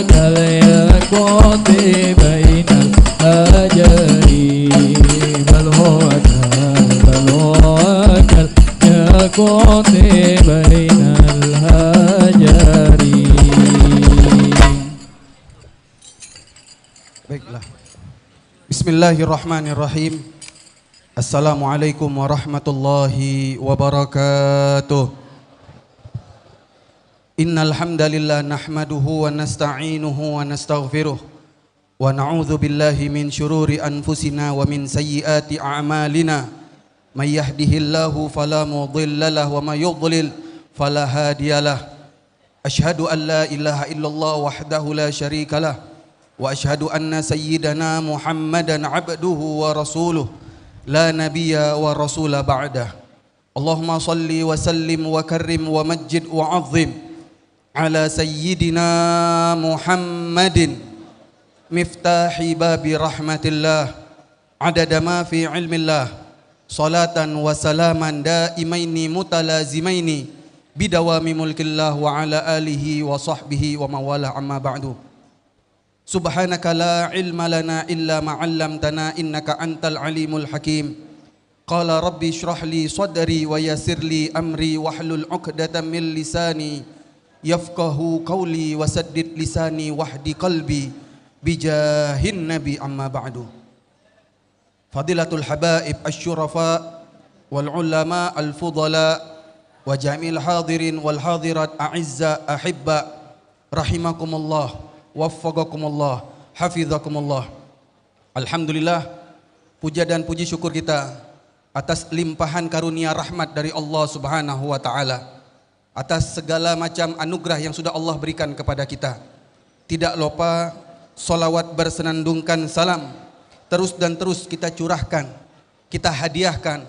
kal yaquti bainal hajari bal huwa kal yaquti bainal hajari. Baiklah. Bismillahirrahmanirrahim. Assalamualaikum warahmatullahi wabarakatuh. Innal hamdalillah nahmaduhu wa nasta'inuhu wa nastaghfiruh wa na'udzu billahi min syururi anfusina wa min sayyiati a'malina. May yahdihillahu fala mudhillalah wa may yudlil fala hadiyalah. Asyhadu an la ilaha illallah wahdahu la syarikalah wa asyhadu anna sayyidana Muhammadan abduhu wa rasuluh la nabiyya wa rasula ba'dah. Allahumma salli wa sallim wa karrim wa majjid wa azim ala sayyidina Muhammadin miftahi babi rahmatillah adada ma fi ilmillah salatan wa salaman daimaini mutalazimaini bidawami mulkillah wa ala alihi wa sahbihi wa mawala amma ba'du. Subhanaka la ilma lana illa ma 'allamtana innaka antal alimul hakim. Qala rabbi shrah li sadri wa yassir li amri wahlul 'uqdatam min lisani yafqahu qawli wa saddid lisani wahdi qalbi bijahin nabi amma ba'du. Fadilatul habaib asy-syurafa wal ulama al fudala wa jami'il hadirin wal hadirat a'izza ahibba rahimakumullah waffaqakumullah hafizakumullah. Alhamdulillah, puja dan puji syukur kita atas limpahan karunia rahmat dari Allah Subhanahu wa taala, atas segala macam anugerah yang sudah Allah berikan kepada kita. Tidak lupa salawat bersenandungkan salam terus dan terus kita curahkan, kita hadiahkan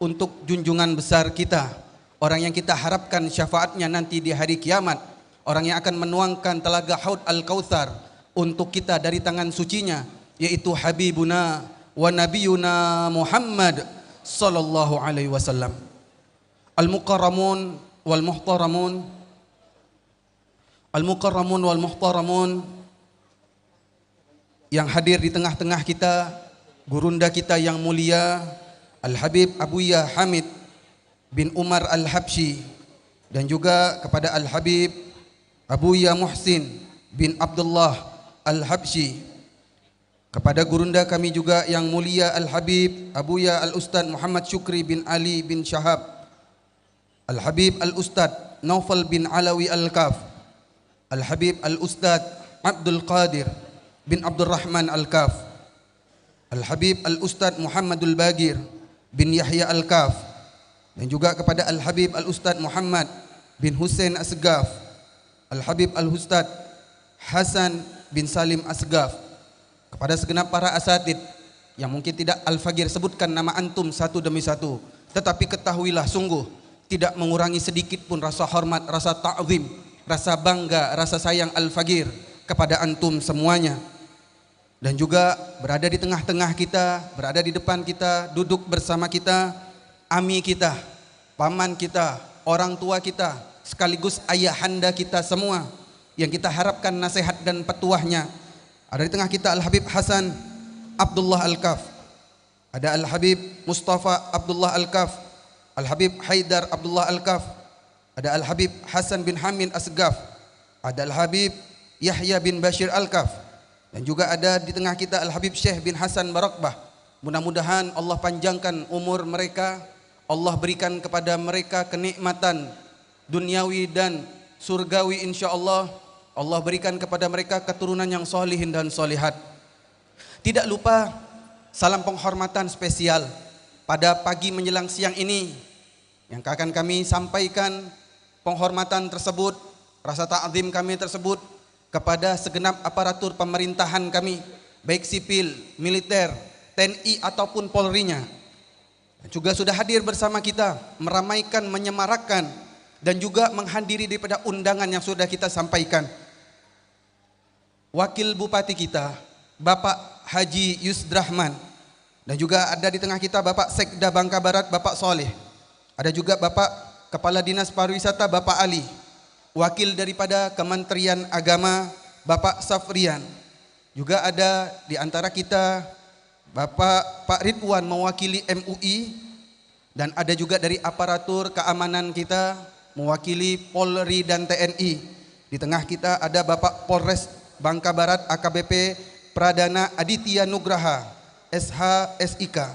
untuk junjungan besar kita, orang yang kita harapkan syafaatnya nanti di hari kiamat, orang yang akan menuangkan telaga Haud Al-Kautsar untuk kita dari tangan sucinya, yaitu Habibuna wa Nabiyuna Muhammad sallallahu alaihi wasallam. Al-mukarramun wal muhtaramun, al-mukarramun wal muhtaramun yang hadir di tengah-tengah kita, gurunda kita yang mulia Al-Habib Abuya Hamid bin Umar Al-Habsyi, dan juga kepada Al-Habib Abuya Muhsin bin Abdullah Al-Habsyi, kepada gurunda kami juga yang mulia Al-Habib Abuya Al-Ustad Muhammad Syukri bin Ali bin Syahab, Al-Habib Al-Ustad Naufal bin Alawi Al-Kaf, Al-Habib Al-Ustad Abdul Qadir bin Abdul Rahman Al-Kaf, Al-Habib Al-Ustad Muhammadul Bagir bin Yahya Al-Kaf, dan juga kepada Al-Habib Al-Ustad Muhammad bin Hussein Asgaf, Al-Habib Al-Ustad Hasan bin Salim Asgaf, kepada segenap para asatid yang mungkin tidak Al-Fagir sebutkan nama antum satu demi satu, tetapi ketahuilah sungguh tidak mengurangi sedikit pun rasa hormat, rasa ta'zim, rasa bangga, rasa sayang Al-Fagir kepada antum semuanya. Dan juga berada di tengah-tengah kita, berada di depan kita, duduk bersama kita, ami kita, paman kita, orang tua kita, sekaligus ayahanda kita semua yang kita harapkan nasihat dan petuahnya. Ada di tengah kita Al-Habib Hasan Abdullah Al-Kaf, ada Al-Habib Mustafa Abdullah Al-Kaf, Al-Habib Haidar Abdullah Al-Kaf, ada Al-Habib Hasan bin Hamid Asgaf, ada Al-Habib Yahya bin Bashir Al-Kaf, dan juga ada di tengah kita Al-Habib Syekh bin Hasan Barakbah. Mudah-mudahan Allah panjangkan umur mereka, Allah berikan kepada mereka kenikmatan duniawi dan surgawi insyaallah. Allah berikan kepada mereka keturunan yang solihin dan solihat. Tidak lupa salam penghormatan spesial pada pagi menjelang siang ini yang akan kami sampaikan penghormatan tersebut, rasa ta'zim kami tersebut kepada segenap aparatur pemerintahan kami, baik sipil, militer, TNI ataupun Polri-nya. Juga sudah hadir bersama kita, meramaikan, menyemarakkan, dan juga menghadiri daripada undangan yang sudah kita sampaikan. Wakil Bupati kita, Bapak Haji Yusdrahman, dan juga ada di tengah kita Bapak Sekda Bangka Barat, Bapak Soleh. Ada juga Bapak Kepala Dinas Pariwisata, Bapak Ali. Wakil daripada Kementerian Agama, Bapak Safrian. Juga ada di antara kita Pak Ridwan mewakili MUI, dan ada juga dari aparatur keamanan kita mewakili Polri dan TNI. Di tengah kita ada Bapak Polres Bangka Barat AKBP Pradana Aditya Nugraha SH SIK,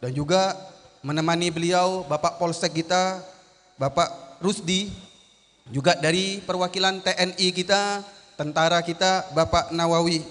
dan juga menemani beliau Bapak Polsek kita Bapak Rusdi, juga dari perwakilan TNI kita, tentara kita Bapak Nawawi,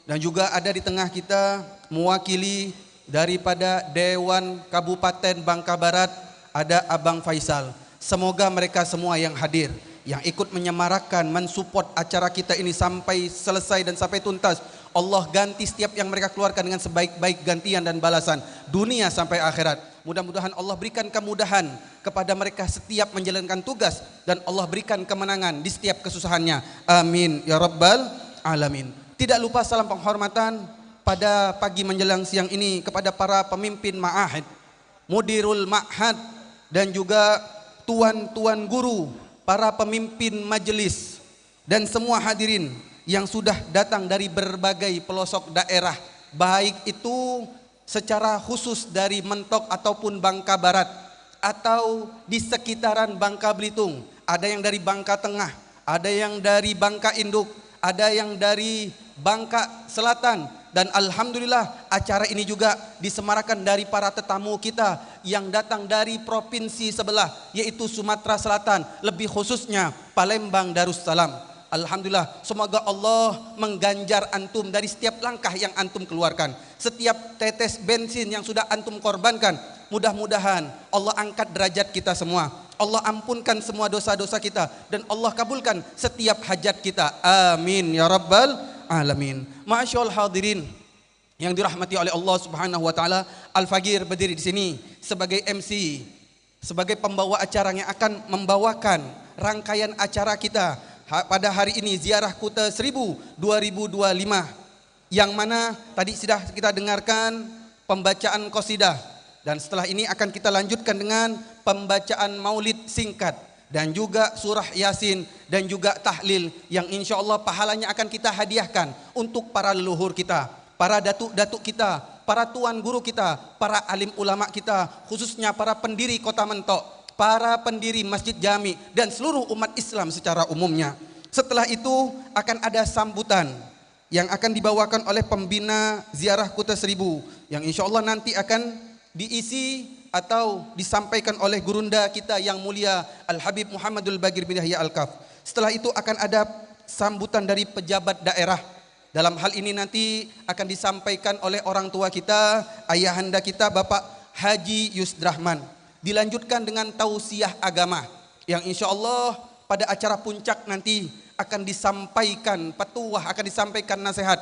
dan juga ada di tengah kita mewakili daripada Dewan Kabupaten Bangka Barat ada Abang Faisal. Semoga mereka semua yang hadir, yang ikut menyemarakkan, mensupport acara kita ini sampai selesai dan sampai tuntas, Allah ganti setiap yang mereka keluarkan dengan sebaik-baik gantian dan balasan dunia sampai akhirat. Mudah-mudahan Allah berikan kemudahan kepada mereka setiap menjalankan tugas, dan Allah berikan kemenangan di setiap kesusahannya. Amin ya rabbal alamin. Tidak lupa salam penghormatan pada pagi menjelang siang ini kepada para pemimpin ma'ahid, mudirul ma'had, dan juga tuan-tuan guru, para pemimpin majelis, dan semua hadirin yang sudah datang dari berbagai pelosok daerah, baik itu secara khusus dari Mentok ataupun Bangka Barat, atau di sekitaran Bangka Belitung. Ada yang dari Bangka Tengah, ada yang dari Bangka Induk, ada yang dari Bangka Selatan, dan alhamdulillah acara ini juga disemarakan dari para tetamu kita yang datang dari provinsi sebelah, yaitu Sumatera Selatan, lebih khususnya Palembang Darussalam. Alhamdulillah, semoga Allah mengganjar antum dari setiap langkah yang antum keluarkan, setiap tetes bensin yang sudah antum korbankan. Mudah-mudahan Allah angkat derajat kita semua, Allah ampunkan semua dosa-dosa kita, dan Allah kabulkan setiap hajat kita. Amin ya rabbal alamin. Ma'asyal hadirin yang dirahmati oleh Allah Subhanahu wa taala, Al-Fagir berdiri di sini sebagai MC, sebagai pembawa acara yang akan membawakan rangkaian acara kita pada hari ini, Ziarah Kuta 1000 2025, yang mana tadi sudah kita dengarkan pembacaan qasidah Dan setelah ini akan kita lanjutkan dengan pembacaan maulid singkat dan juga surah Yasin dan juga tahlil yang insya Allah pahalanya akan kita hadiahkan untuk para leluhur kita, para datuk-datuk kita, para tuan guru kita, para alim ulama kita, khususnya para pendiri Kota Mentok, para pendiri Masjid Jami dan seluruh umat Islam secara umumnya. Setelah itu akan ada sambutan yang akan dibawakan oleh pembina ziarah Kuta Seribu yang insya Allah nanti akan diisi atau disampaikan oleh gurunda kita yang mulia Al-Habib Muhammadul Bagir bin Yahya Al-Kaf. Setelah itu akan ada sambutan dari pejabat daerah. Dalam hal ini nanti akan disampaikan oleh orang tua kita, ayahanda kita Bapak Haji Yusdrahman. Dilanjutkan dengan tausiah agama yang insya Allah pada acara puncak nanti akan disampaikan petuah, akan disampaikan nasihat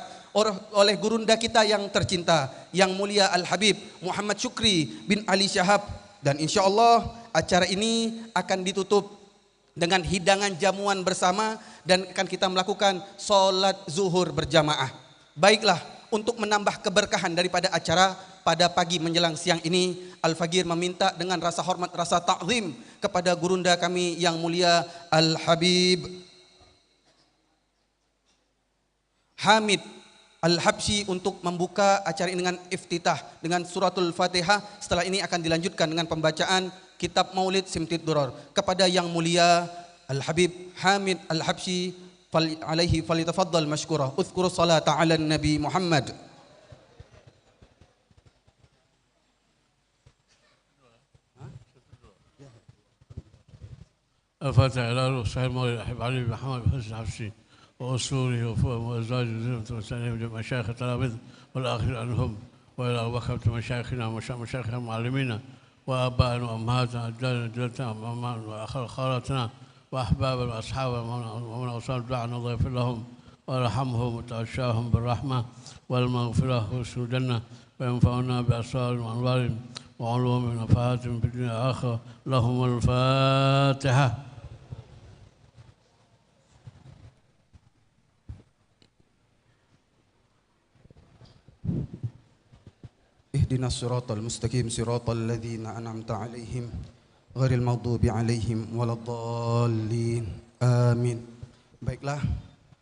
oleh gurunda kita yang tercinta, yang mulia Al-Habib Muhammad Syukri bin Ali Syahab. Dan insya Allah acara ini akan ditutup dengan hidangan jamuan bersama dan akan kita melakukan sholat zuhur berjamaah. Baiklah, untuk menambah keberkahan daripada acara pada pagi menjelang siang ini, Al-Fagir meminta dengan rasa hormat, rasa ta'zim kepada gurunda kami yang mulia Al-Habib Hamid Al-Habsyi untuk membuka acara ini dengan iftitah dengan suratul Fatihah. Setelah ini akan dilanjutkan dengan pembacaan kitab Maulid Simtid Duror kepada yang mulia Al-Habib Hamid Al-Habsyi alaihi falitafaddal mashkura. Uzkuru salata ala Nabi Muhammad. الفاتحة إلى روح سيد مولى الأحب علي بن محمد بن حسن الحبشي وأصوله وأزواجه وسلم مشايخ التلاميذ والآخر عنهم وإلى وكبة مشايخنا ومشايخنا المعلمين وآبائنا وأمهاتنا أجدادنا جدتنا وخالاتنا وأحبابنا وأصحابنا ومن أوصال دعنا الله يغفر لهم ويرحمهم وتغشاهم بالرحمة والمغفرة ويسر الجنة وينفعنا بأسرار وأنوار وعلوم ونفحاتهم في الدنيا والآخرة. لهم الفاتحة. Ihdinas siratal mustaqim siratal ladzina an'amta 'alaihim ghairil maghdubi 'alaihim waladdallin. Amin. Baiklah,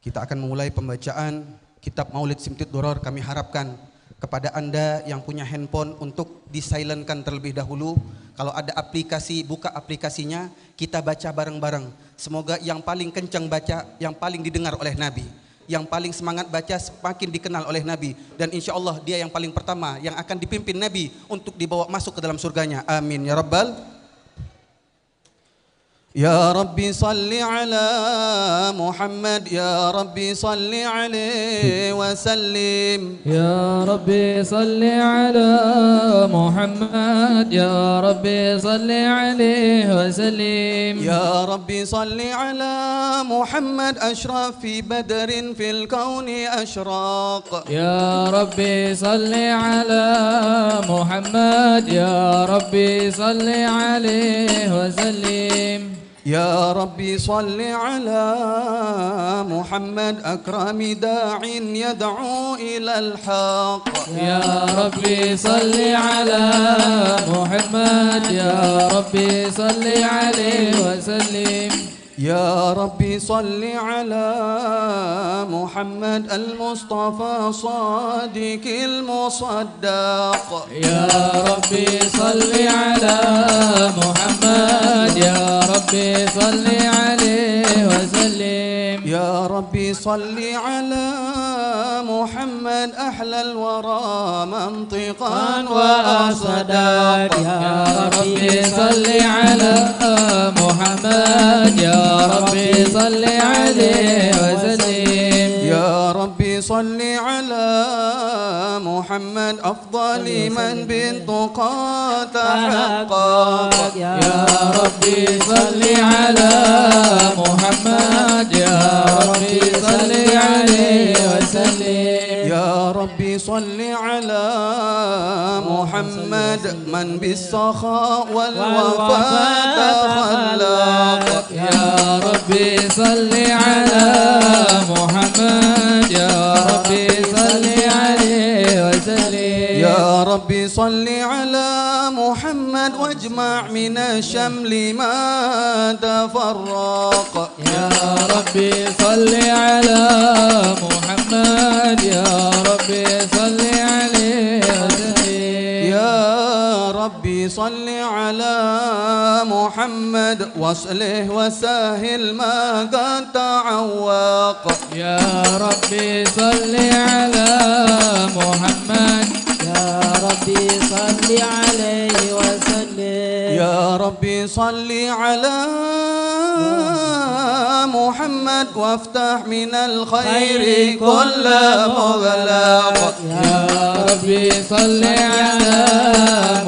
kita akan memulai pembacaan kitab Maulid Simtid Duror. Kami harapkan kepada Anda yang punya handphone untuk disilentkan terlebih dahulu. Kalau ada aplikasi, buka aplikasinya, kita baca bareng-bareng. Semoga yang paling kencang baca, yang paling didengar oleh Nabi, yang paling semangat baca semakin dikenal oleh Nabi, dan insya Allah dia yang paling pertama yang akan dipimpin Nabi untuk dibawa masuk ke dalam surganya. Amin ya Rabbal. Ya Rabbi salli ala Muhammad, Ya Rabbi salli alaihi wa sallim. Ya Rabbi salli ala Muhammad, Ya Rabbi salli alaihi wa sallim. Ya Rabbi salli ala Muhammad ashraf fi badrin fil kauni ashraq. Ya Rabbi salli ala Muhammad, Ya Rabbi salli alaihi wa sallim. يا ربي صل على محمد أكرم داع يدعو إلى الحق. يا ربي صل على محمد، يا ربي صل عليه وسلم. يا ربي صل على محمد المصطفى صادق المصدق. يا ربي صل على محمد، يا ربي صل عليه وسلم. يا ربي صل على محمد أحلى الورى منطقا وأصدق. يا ربي صل على محمد، يا ربي صل عليه وسلم. يا ربي صل على محمد أفضل من بالتقى تحقق. يا ربي صل على محمد، يا ربي صل عليه وسلم. يا ربي صل على محمد من بالسخاء والوفاء تخلق. يا ربي صل على محمد، يا ربي صل عليه وسلم. يا ربي صل على محمد واجمع من الشمل ما تفرق يا ربي صل على محمد يا ربي صل عليه وسلم يا ربي صل على محمد واصلح وسهل ما قد تعوق يا ربي صل على محمد يا ربي صل عليه وسلم يا ربي صل على محمد وافتح من الخير كل مغلق يا ربي صل على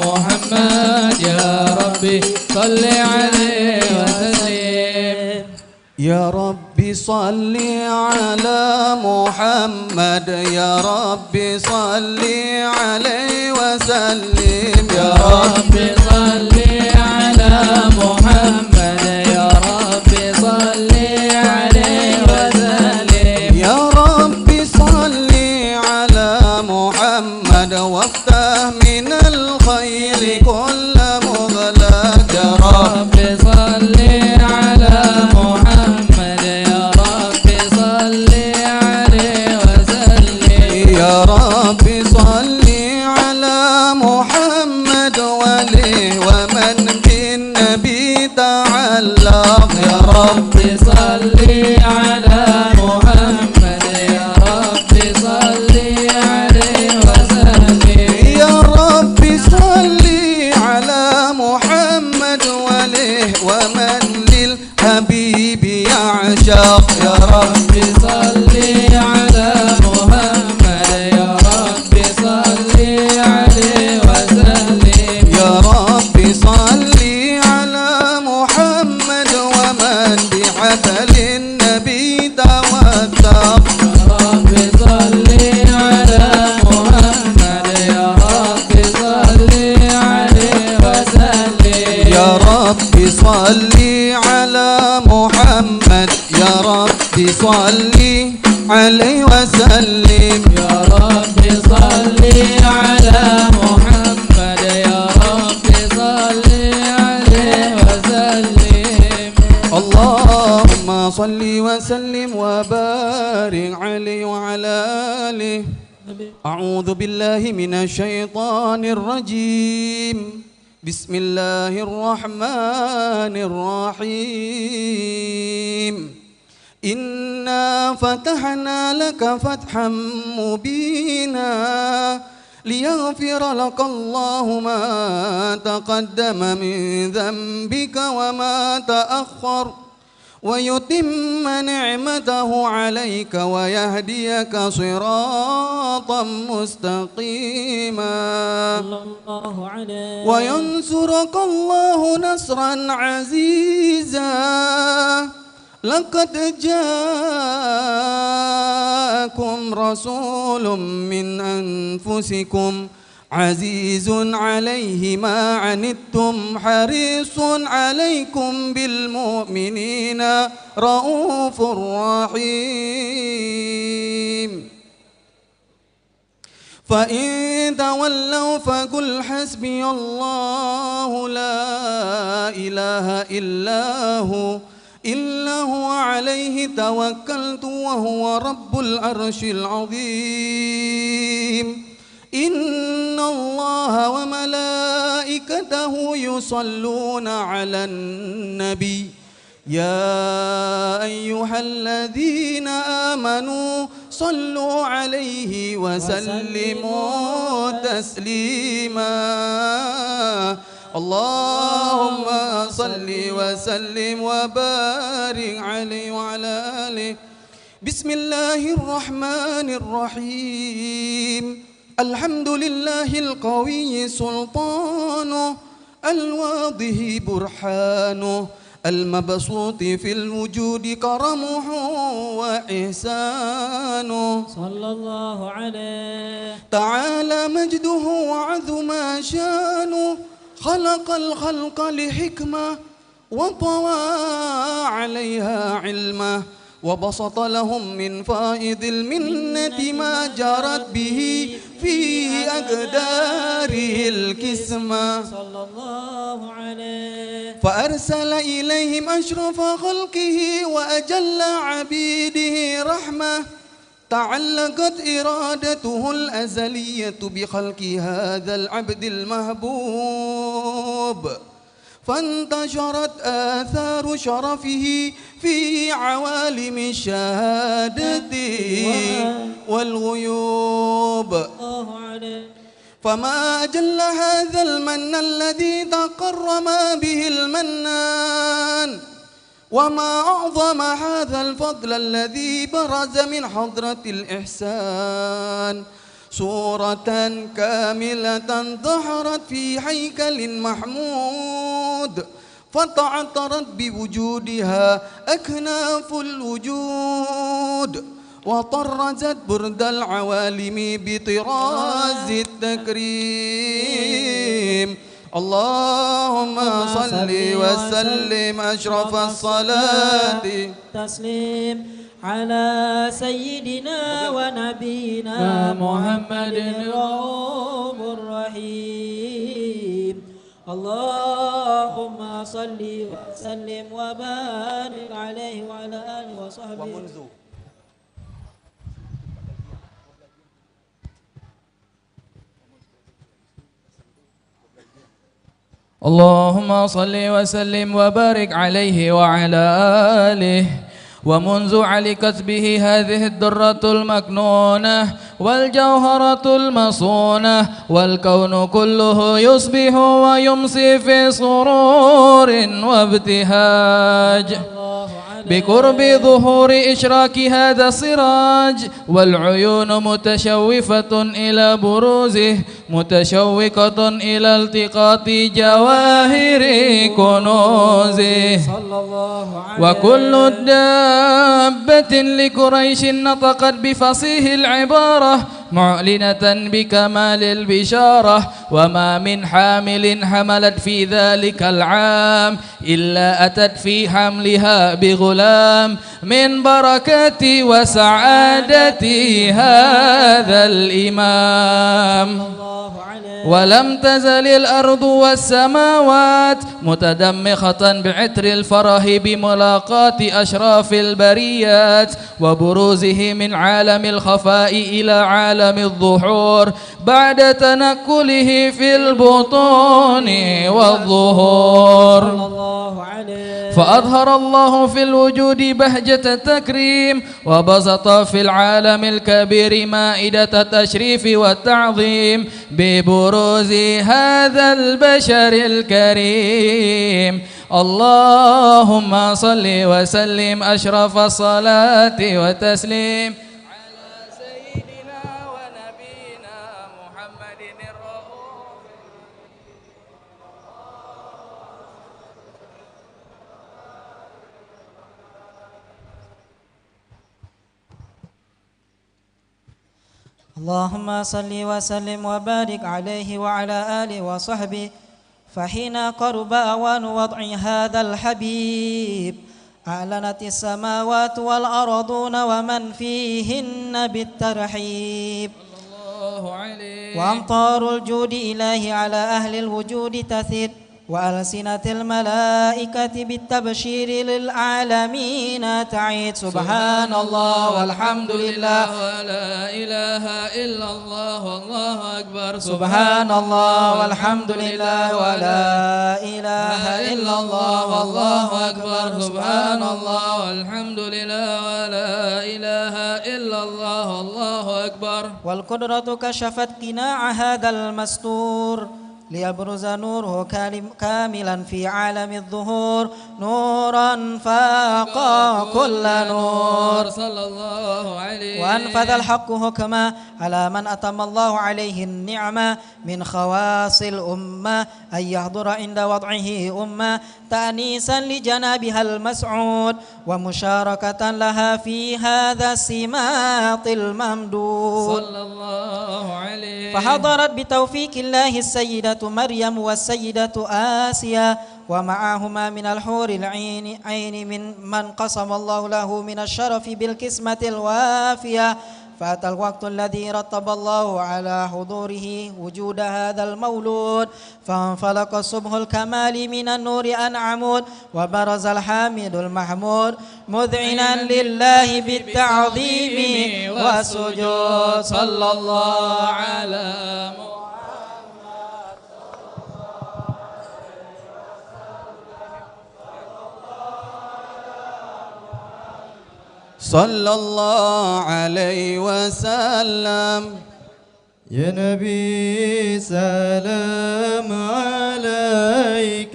محمد يا ربي صل عليه وسلم يا ربي صل على محمد يا ربي صل عليه وسلم يا ربي صل على محمد يا ربي صل عليه وسلم يا ربي صل على محمد وافتح من الخير كل مغلق يا ربي صل على محمد يا ربي صل عليه وسلم يا ربي صل على محمد وله ومن بالنبي تعلق يا ربي صل على محمد يا ربي صل عليه وسلم يا ربي صل على محمد وله ومن للحبيب يعشق يا ربي صل على محمد يا ربي صل عليه وسلم يا ربي صل على محمد ومن بحبل النبي توثق ربي صل على محمد يا ربي صل عليه وسلم يا ربي صل على محمد يا ربي صل عليه وسلم يا ربي صل على محمد يا ربي صل عليه وسلم اللهم صل وسلم وبارك عليه وعلى آله أعوذ بالله من الشيطان الرجيم بسم الله الرحمن الرحيم إنا فتحنا لك فتحا مبينا ليغفر لك الله ما تقدم من ذنبك وما تأخر ويتم نعمته عليك ويهديك صراطا مستقيما الله عليه وينصرك الله نصرا عزيزا لقد جاءكم رسول من أنفسكم عزيز عليه ما عنتم حريص عليكم بالمؤمنين رؤوف رحيم فإن تولوا فقل حسبي الله لا إله إلا هو عليه توكلت وهو رب العرش العظيم إن الله وملائكته يصلون على النبي يا أيها الذين آمنوا صلوا عليه وسلموا تسليما اللهم صل وسلم وبارك عليه وعلى آله بسم الله الرحمن الرحيم الحمد لله القوي سلطانه الواضح برهانه المبسوط في الوجود كرمه وإحسانه صلى الله عليه تعالى مجده وعظم شانه خلق الخلق لحكمة وطوى عليها علمه وبسط لهم من فائض المنة ما جرت به في أقداره الكسمة صلى الله عليه فأرسل إليهم أشرف خلقه وأجل عبيده رحمة تعلقت إرادته الأزلية بخلق هذا العبد المحبوب فانتشرت آثار شرفه في عوالم الشهادة والغيوب الله عليه فما أجل هذا المن الذي تقرم به المنان وما أعظم هذا الفضل الذي برز من حضرة الإحسان صورة كاملة ظهرت في هيكل محمود فتعطرت بوجودها أكناف الوجود وطرزت برد العوالم بطراز التكريم اللهم صل وسلم أشرف الصلاة تسليم على سيدنا ونبينا محمد الرؤوف الرحيم اللهم صل وسلم وبارك عليه وعلى آله وصحبه اللهم صل وسلم وبارك عليه وعلى آله ومنذ علقت به هذه الدرة المكنونة والجوهرة المصونة والكون كله يصبح ويمسي في سرور وابتهاج بقرب ظهور إشراك هذا السراج والعيون متشوفة إلى بروزه متشوقة إلى التقاط جواهر كنوزه وكل دابة لقريش نطقت بفصيح العبارة معلنة بكمال البشارة وما من حامل حملت في ذلك العام إلا أتت في حملها بغلام من بركة وسعادة هذا الإمام ولم تزل الأرض والسماوات متدمخة بعطر الفرح بملاقاة أشراف البريات وبروزه من عالم الخفاء إلى عالم الظهور بعد تنقله في البطون والظهور فأظهر الله في الوجود بهجة التكريم وبسط في العالم الكبير مائدة التشريف والتعظيم ببروز هذا البشر الكريم اللهم صل وسلم أشرف الصلاة وتسليم اللهم صل وسلم وبارك عليه وعلى آله وصحبه فحين قرب أوان وضع هذا الحبيب أعلنت السماوات والأرضون ومن فيهن بالترحيب وأمطار الجود إليه على أهل الوجود تثير وألسنة الملائكة بالتبشير للعالمين تعيد سبحان الله والحمد لله ولا إله إلا الله والله أكبر سبحان الله والحمد لله ولا إله إلا الله والله أكبر سبحان الله والحمد لله ولا إله إلا الله والله أكبر والقدرة كشفت قناع هذا المستور ليبرز نوره كاملا في عالم الظهور نورا فاق كل نور صلى الله عليه وأنفذ الحق حكما على من أتم الله عليه النعمة من خواص الأمة أن يحضر عند وضعه أمة تأنيسا لجنابها المسعود ومشاركة لها في هذا السماط الممدود صلى الله عليه فحضرت بتوفيق الله السيدة مريم والسيدة آسيا ومعهما من الحور العين من قسم الله له من الشرف بالقسمة الوافية. فأتى الوقت الذي رتب الله على حضوره وجود هذا المولود، فانفلق صبح الكمال من النور أنعمود، وبرز الحامد المحمود مذعنا لله بالتعظيم والسجود. صلى الله على صلى الله عليه وسلم. يا نبي سلام عليك،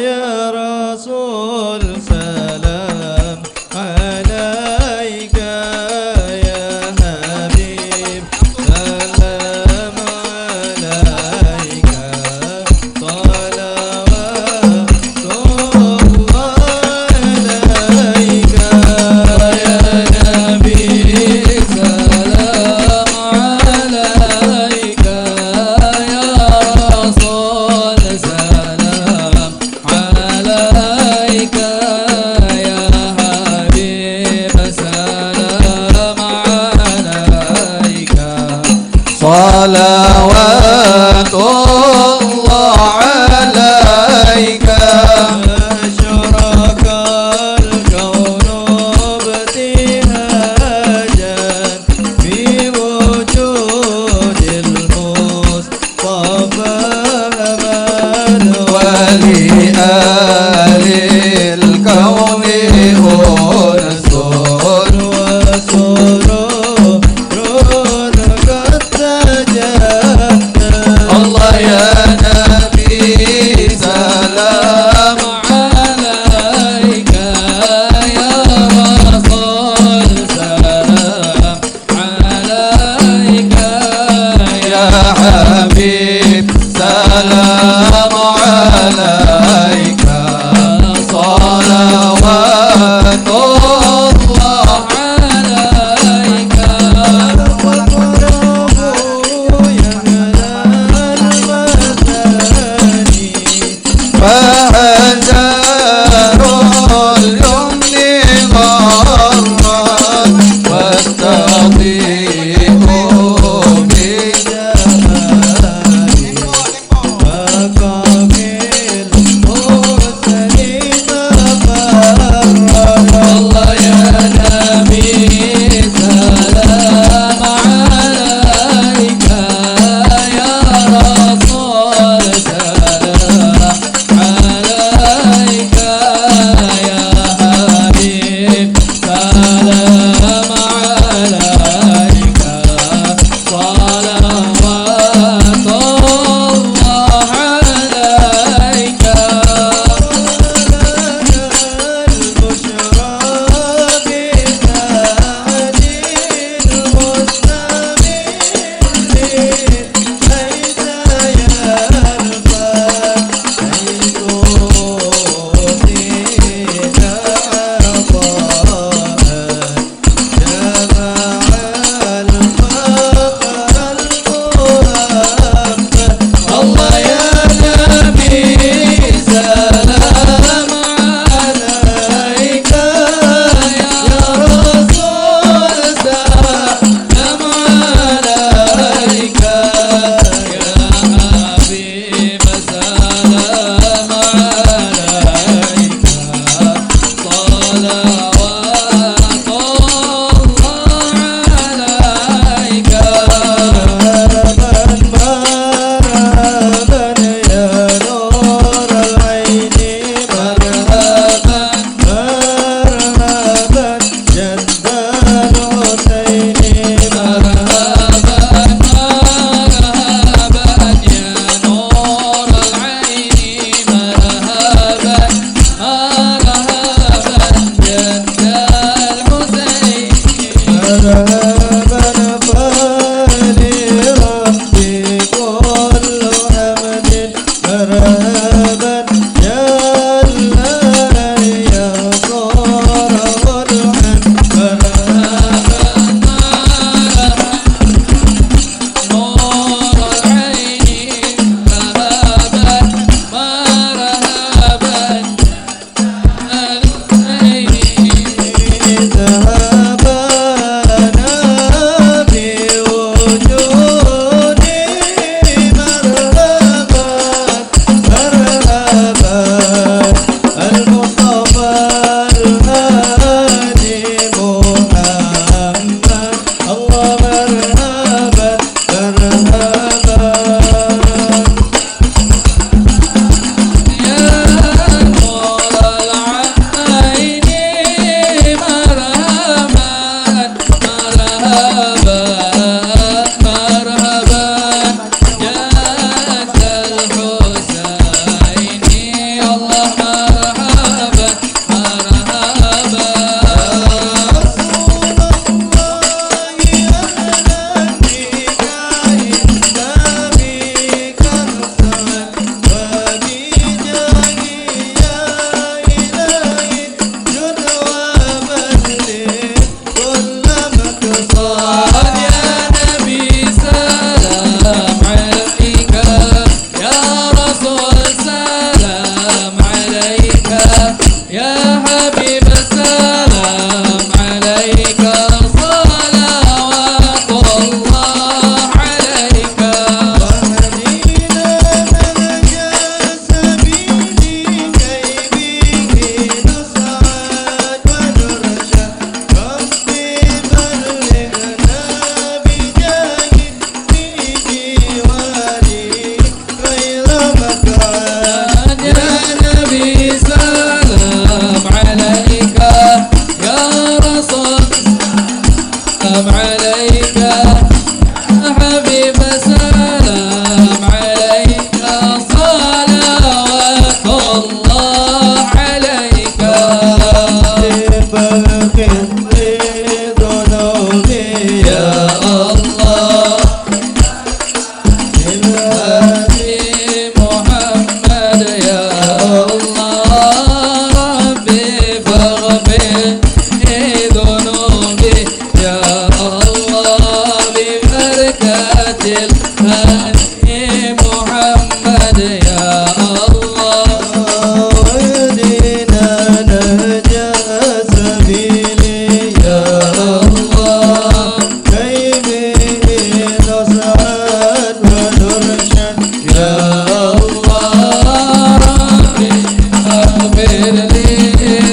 يا رسول سلام عليك، يا حبيب سلام عليك، صلوات الله عليك. صلوات الله عليك. أشرق الكون ابتهاجا بوجود المصطفى أمان، ولآل الكون أنس وسرور قد تجدد. الله يا نبي سلام عليك، يا رسول سلام عليك، يا حبيب سلام عليك، صلوات الله عليك. فهزار اليمن غرا واستطيع بجمالي، فقابل مرسلين فرا. الله يا نبي سلام عليك، يا رسول سلام عليك، يا حبيب سلام عليك، صلوات الله عليك. الله يا نبي سلام عليك، يا رسول سلام عليك، يا حبيب سلام عليك، صلوات الله عليك. مرحبا الله عليك فاغفر لي ذنوبي يا الله الهادي محمد يا الله ربي فاغفر لي ذنوبي يا الله ببركة الهادي محمد يا الله واهدنا نهج سبيلي يا الله كي به نسعد ونرشد يا الله ربي اغفر لي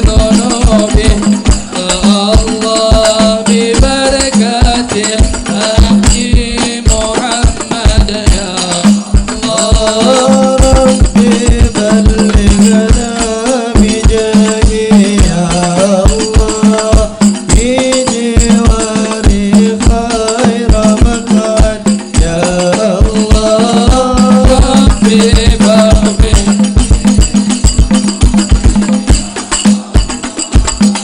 ذنوبي يا الله ببركة الهادي محمد يا الله ربي بلغنا بجاهي يا الله في جواري خير مقعد يا الله ربي فاغفر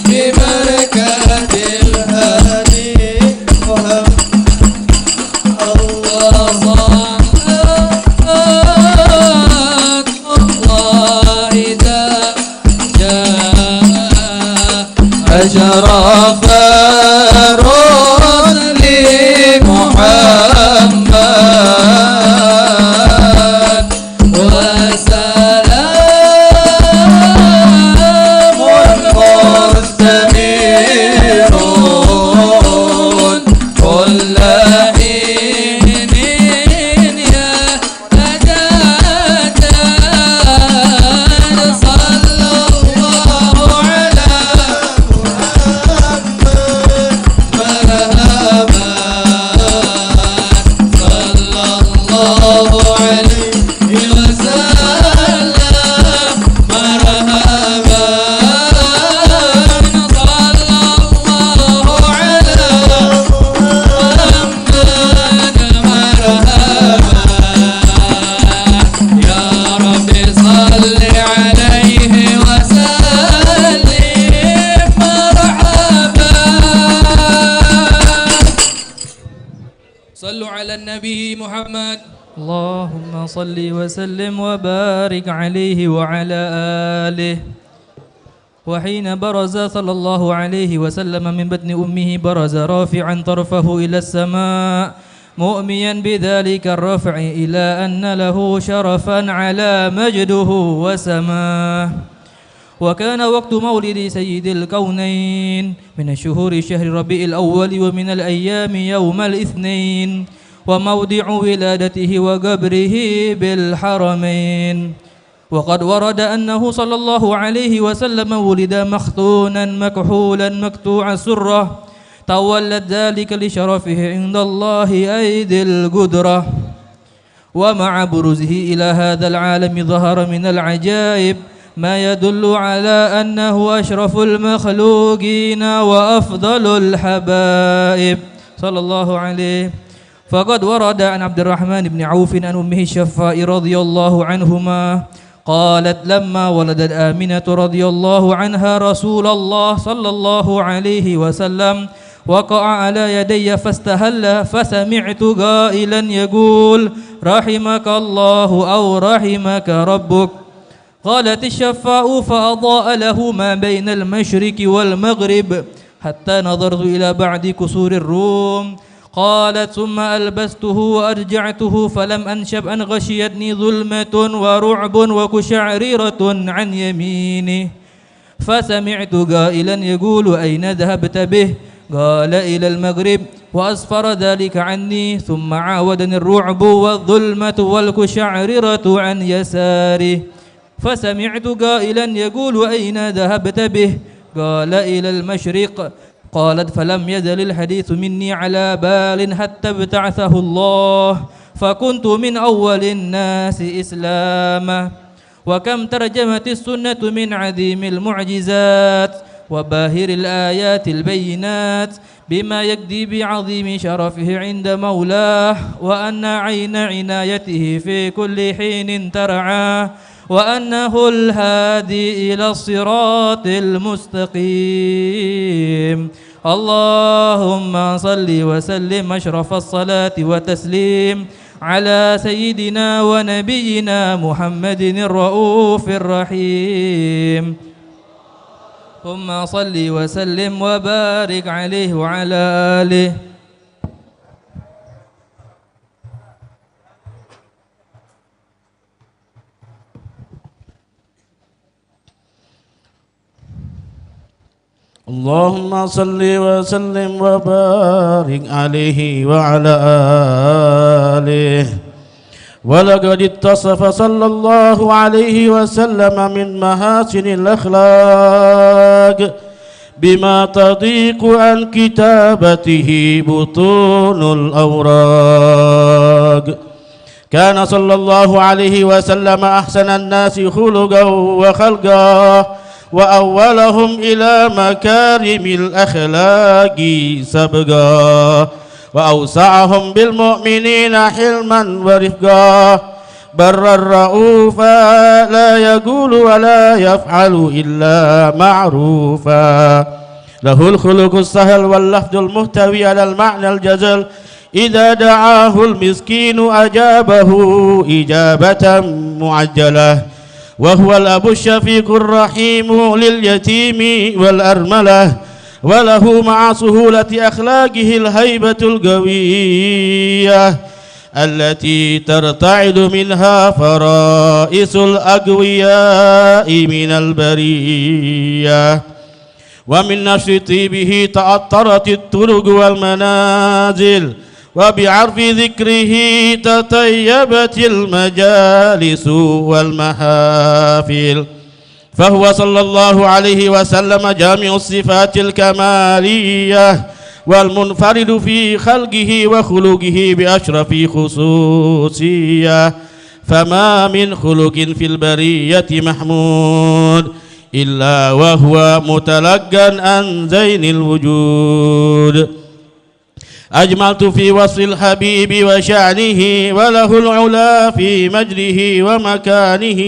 ببركة هادي محمد صلاة الله إذا جاء أشرف الرسل محمد وسلام مستنير كل حين يا أجداد صلى الله على مرحبا صلى الله عليه وسلم مرحبا صلى الله على محمد مرحبا يا رب صل عليه وسلم مرحبا صلوا على النبي محمد اللهم صل وسلم وبارك عليه وعلى آله. وحين برز صلى الله عليه وسلم من بطن أمه برز رافعا طرفه إلى السماء مؤميا بذلك الرفع إلى أن له شرفا على مجده وسماه. وكان وقت مولد سيد الكونين من الشهور شهر ربيع الأول ومن الأيام يوم الاثنين وموضع ولادته وقبره بالحرمين. وقد ورد أنه صلى الله عليه وسلم ولد مختونا مكحولا مقطوع السرة تولد ذلك لشرفه عند الله أيدي القدرة. ومع بروزه إلى هذا العالم ظهر من العجائب ما يدل على أنه أشرف المخلوقين وأفضل الحبائب صلى الله عليه. فقد ورد عن عبد الرحمن بن عوف عن أمه الشفاء رضي الله عنهما قالت لما ولدت آمنة رضي الله عنها رسول الله صلى الله عليه وسلم وقع على يدي فاستهل فسمعت قائلا يقول رحمك الله أو رحمك ربك. قالت الشفاء فأضاء له ما بين المشرق والمغرب حتى نظرت إلى بعد كسور الروم. قالت ثم ألبسته وأرجعته فلم أنشب أن غشيتني ظلمة ورعب وكشعريرة عن يمينه. فسمعت قائلا يقول أين ذهبت به؟ قال إلى المغرب وأسفر ذلك عني ثم عاودني الرعب والظلمة والكشعريرة عن يساره. فسمعت قائلا يقول أين ذهبت به؟ قال إلى المشرق. قالت فلم يزل الحديث مني على بال حتى ابتعثه الله فكنت من أول الناس إسلاما. وكم ترجمت السنة من عظيم المعجزات وباهر الآيات البينات بما يكدي بعظيم شرفه عند مولاه وأن عين عنايته في كل حين ترعاه وأنه الهادي إلى الصراط المستقيم. اللهم صل وسلم أشرف الصلاة وتسليم على سيدنا ونبينا محمد الرؤوف الرحيم. ثم صل وسلم وبارك عليه وعلى آله. اللهم صل وسلم وبارك عليه وعلى آله. ولقد اتصف صلى الله عليه وسلم من محاسن الأخلاق بما تضيق عن كتابته بطون الأوراق. كان صلى الله عليه وسلم أحسن الناس خلقا وخلقا وأولهم إلى مكارم الأخلاق سبقا وأوسعهم بالمؤمنين حلما ورفقا برا رؤوفا لا يقول ولا يفعل إلا معروفا له الخلق السهل واللفظ المحتوي على المعنى الجزل إذا دعاه المسكين أجابه إجابة معجلة وهو الأب الشفيق الرحيم لليتيم والأرملة وله مع سهولة أخلاقه الهيبة القوية التي ترتعد منها فرائس الأقوياء من البرية. ومن نشر طيبه تعطرت الطرق والمنازل وبعرف ذكره تطيبت المجالس والمحافل. فهو صلى الله عليه وسلم جامع الصفات الكمالية والمنفرد في خلقه وخلقه بأشرف خصوصية. فما من خلق في البرية محمود إلا وهو متلقا عن زين الوجود. أجملت في وصف الحبيب وشأنه وله العلا في مجده ومكانه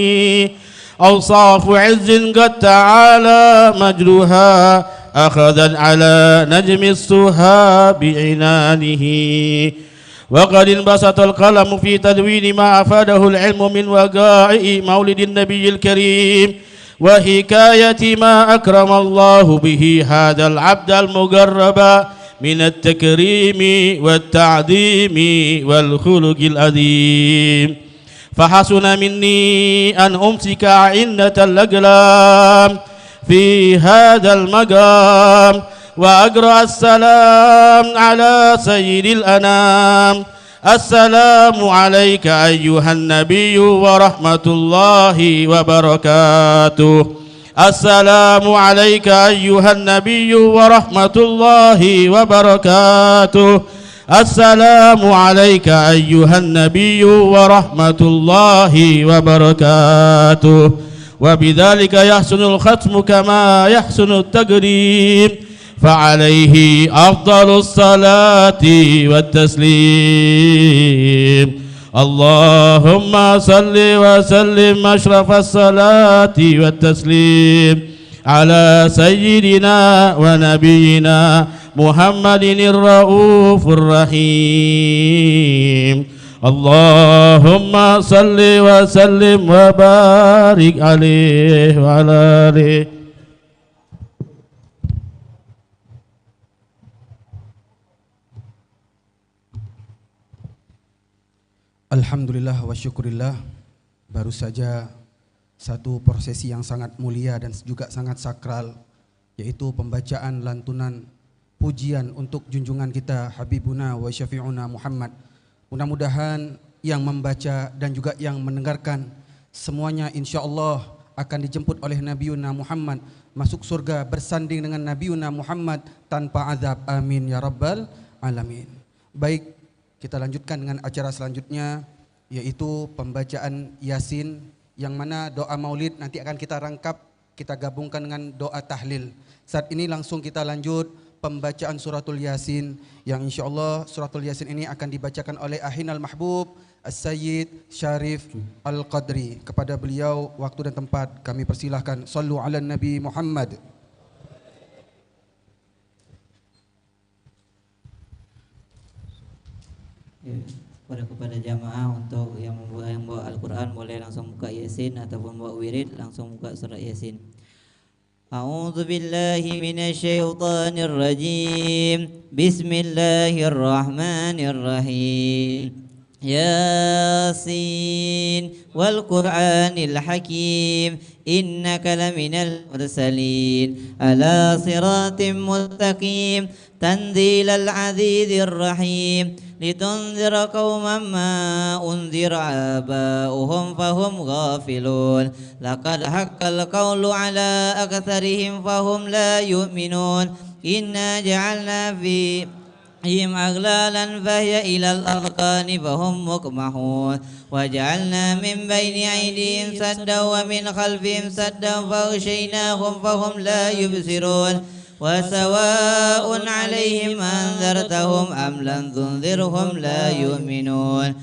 أوصاف عز قد تعالى مجدها أخذا على نجم السها بعنانه. وقد انبسط القلم في تدوين ما أفاده العلم من وقائع مولد النبي الكريم وحكاية ما أكرم الله به هذا العبد المقرب من التكريم والتعظيم والخلق العظيم. فحسن مني أن أمسك عنة الأقلام في هذا المقام وأقرأ السلام على سيد الأنام. السلام عليك أيها النبي ورحمة الله وبركاته. السلام عليك أيها النبي ورحمة الله وبركاته. السلام عليك أيها النبي ورحمة الله وبركاته. وبذلك يحسن الختم كما يحسن التقديم فعليه أفضل الصلاة والتسليم. اللهم صل وسلم أشرف الصلاة والتسليم على سيدنا ونبينا محمد الرؤوف الرحيم. اللهم صل وسلم وبارك عليه وعلى آله. Alhamdulillah wa syukurillah. Baru saja satu prosesi yang sangat mulia dan juga sangat sakral, yaitu pembacaan lantunan pujian untuk junjungan kita Habibuna wa Syafi'una Muhammad. Mudah-mudahan yang membaca dan juga yang mendengarkan semuanya insyaallah akan dijemput oleh Nabiuna Muhammad masuk surga bersanding dengan Nabiuna Muhammad tanpa azab. Amin ya rabbal alamin. Baik, kita lanjutkan dengan acara selanjutnya, yaitu pembacaan Yasin, yang mana doa maulid nanti akan kita rangkap, kita gabungkan dengan doa tahlil. Saat ini langsung kita lanjut pembacaan suratul Yasin, yang insyaallah suratul Yasin ini akan dibacakan oleh Ahinal Mahbub As-Sayyid Syarif Al-Qadri. Kepada beliau waktu dan tempat kami persilahkan. Sallu ala Nabi Muhammad. Kepada jamaah untuk yang membawa Al-Quran boleh langsung buka Yasin ataupun bawa wirid langsung buka surat Yasin. A'udzu billahi minasyaitonir rajim. Bismillahirrahmanirrahim. Yasin wal Qur'anil Hakim innaka laminal mursalin ala siratim mustaqim tanzilal azizir rahim litunzira qauman ma unzira aba'uhum fahum ghafilun laqad haqqal qawlu ala aktsarihim fahum la yu'minun inna ja'alna fi أغلالا فهي إلى الأذقان فهم مقمحون وجعلنا من بين أيديهم سدا ومن خلفهم سدا فأغشيناهم فهم لا يبصرون وسواء عليهم أنذرتهم أم لم تنذرهم لا يؤمنون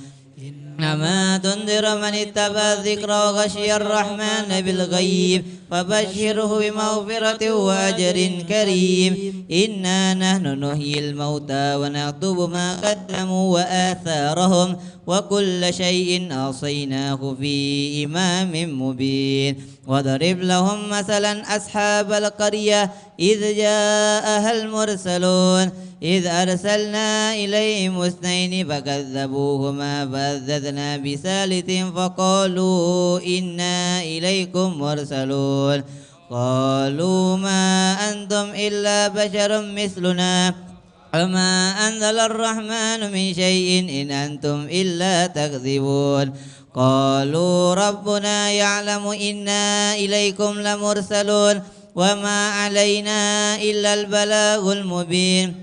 إنما تنذر من اتبع الذكر وغشي الرحمن بالغيب فبشره بمغفرة وأجر كريم إنا نحن نحيي الموتى ونكتب ما قدموا وآثارهم وكل شيء أحصيناه في إمام مبين وضرب لهم مثلا أصحاب القرية إذ جاءها المرسلون إذ أرسلنا إليهم اثنين فكذبوهما فعززنا بثالث فقالوا إنا إليكم مرسلون قالوا ما أنتم إلا بشر مثلنا وما أنزل الرحمن من شيء إن أنتم إلا تكذبون قالوا ربنا يعلم إنا إليكم لمرسلون وما علينا إلا البلاغ المبين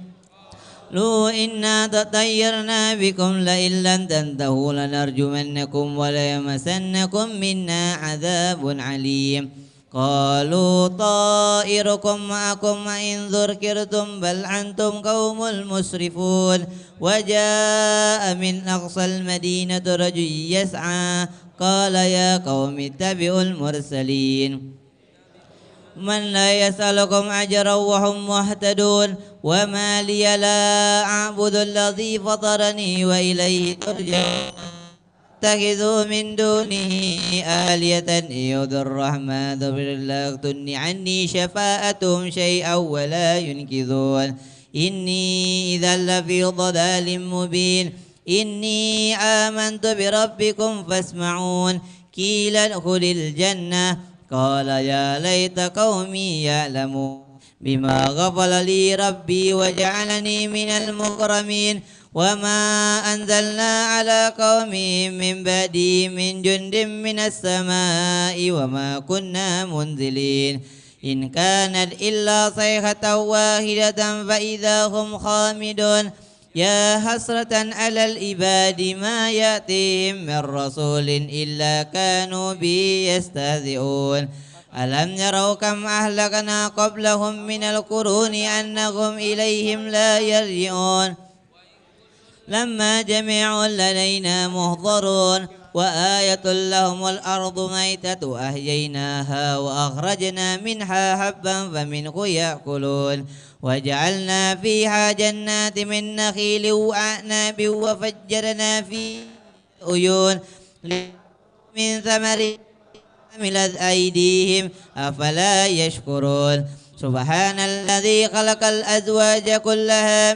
لو إنا تطيرنا بكم لئن لم تنتهوا لنرجمنكم وليمسنكم منا عذاب عليم قالوا طائركم معكم وإن ذكرتم بل أنتم قوم مسرفون وجاء من أقصى المدينة رجل يسعى قال يا قوم اتبعوا المرسلين من لا يسألكم أجرا وهم مهتدون وما لي لا أعبد الذي فطرني وإليه ترجعون اتخذوا من دونه آلية يود الرحمن بلغتني عني شفاءتهم شيئا ولا ينكذون إني إذا لفي ضلال مبين إني آمنت بربكم فاسمعون قيل ادخل الجنة قال يا ليت قومي يعلمون بما غفر لي ربي وجعلني من المكرمين وما أنزلنا على قومهم من بعده من جند من السماء وما كنا منزلين إن كانت إلا صيحة واحدة فإذا هم خامدون يا حسرة على العباد ما يأتيهم من رسول إلا كانوا به يستهزئون ألم يروا كم أهلكنا قبلهم من القرون أنهم إليهم لا يرجعون لما جميع لدينا محضرون وآية لهم الأرض ميتة أحييناها وأخرجنا منها حبا فمنه يأكلون وجعلنا فيها جنات من نخيل وأعناب وفجرنا فيها عيون من ثمر عملت أيديهم أفلا يشكرون سبحان الذي خلق الأزواج كلها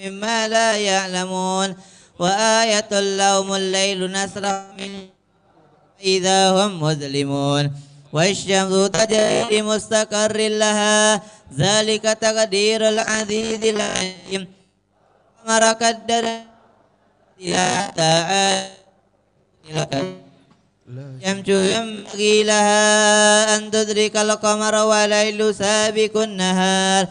مما لا يعلمون وآية لهم الليل نسرق منه إذا هم مظلمون والشمس تجري لمستقر لها ذلك تقدير العزيز العليم القمر قدر حتى الشمس ينبغي لها أن تدرك القمر والليل سابق النهار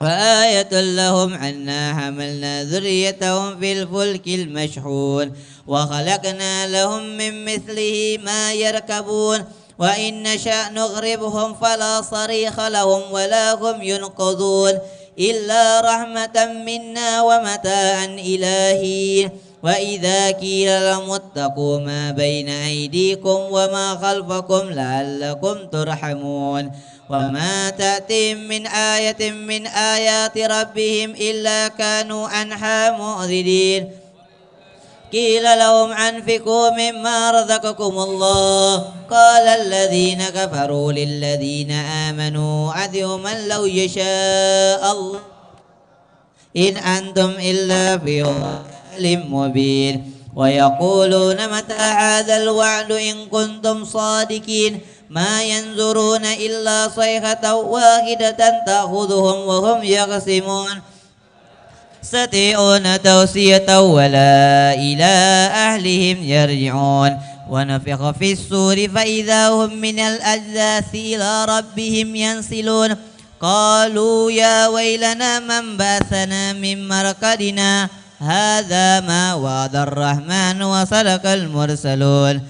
وآية لهم أنا حملنا ذريتهم في الفلك المشحون وخلقنا لهم من مثله ما يركبون وإن نشأ نغربهم فلا صريخ لهم ولا هم ينقذون إلا رحمة منا ومتاعا إلى حين وإذا قيل لهم اتقوا ما بين أيديكم وما خلفكم لعلكم ترحمون وما تأتيهم من آية من آيات ربهم إلا كانوا عنها معرضين قيل لهم أنفقوا مما رزقكم الله قال الذين كفروا للذين آمنوا أذيما لو يشاء الله إن أنتم إلا في ضلال مبين ويقولون متى هذا الوعد إن كنتم صادقين ما ينظرون إلا صيحة واحدة تأخذهم وهم يخصمون يستطيعون توصية ولا إلى أهلهم يرجعون ونفخ في الصور فإذا هم من الأجداث إلى ربهم ينسلون قالوا يا ويلنا من بعثنا من مرقدنا هذا ما وعد الرحمن وصدق المرسلون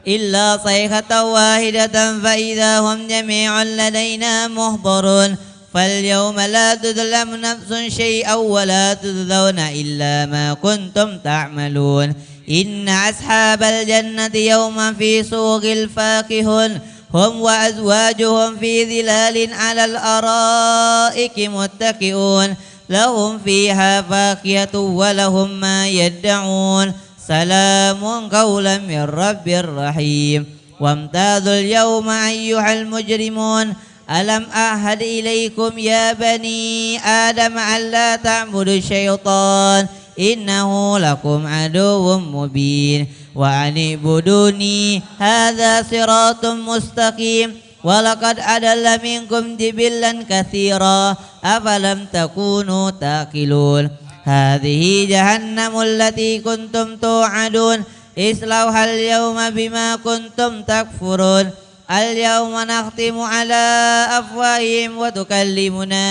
إلا صيحة واحدة فإذا هم جميع لدينا محضرون فاليوم لا تظلم نفس شيئا ولا تجزون إلا ما كنتم تعملون إن أصحاب الجنة يوما في سوق الفاكهون هم وأزواجهم في ظلال على الأرائك متكئون لهم فيها فاكهة ولهم ما يدعون سلام قولا من رب رحيم وامتازوا اليوم أيها المجرمون ألم أعهد إليكم يا بني آدم ألا تعبدوا الشيطان إنه لكم عدو مبين وأن اعبدوني هذا صراط مستقيم ولقد أضل منكم جبلا كثيرا أفلم تكونوا تعقلون هذه جهنم التي كنتم توعدون اصلوها اليوم بما كنتم تكفرون اليوم نختم على أفواههم وتكلمنا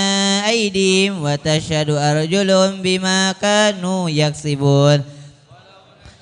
أيديهم وتشهد أرجلهم بما كانوا يكسبون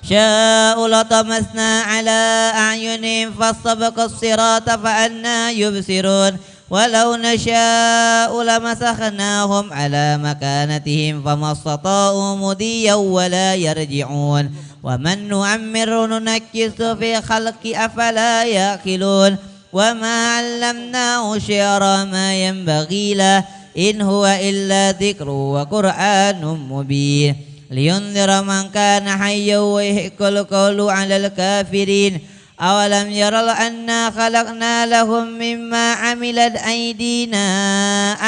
شاءوا لطمسنا على أعينهم فاستبقوا الصراط فأنى يبصرون ولو نشاء لمسخناهم على مكانتهم فما استطاعوا مضيا ولا يرجعون ومن نعمر ننكس في خلق أفلا يأكلون وما علمناه شعر ما ينبغي له إن هو إلا ذكر وقرآن مبين لينذر من كان حيا ويحق القول على الكافرين أولم يروا أنا خلقنا لهم مما عملت أيدينا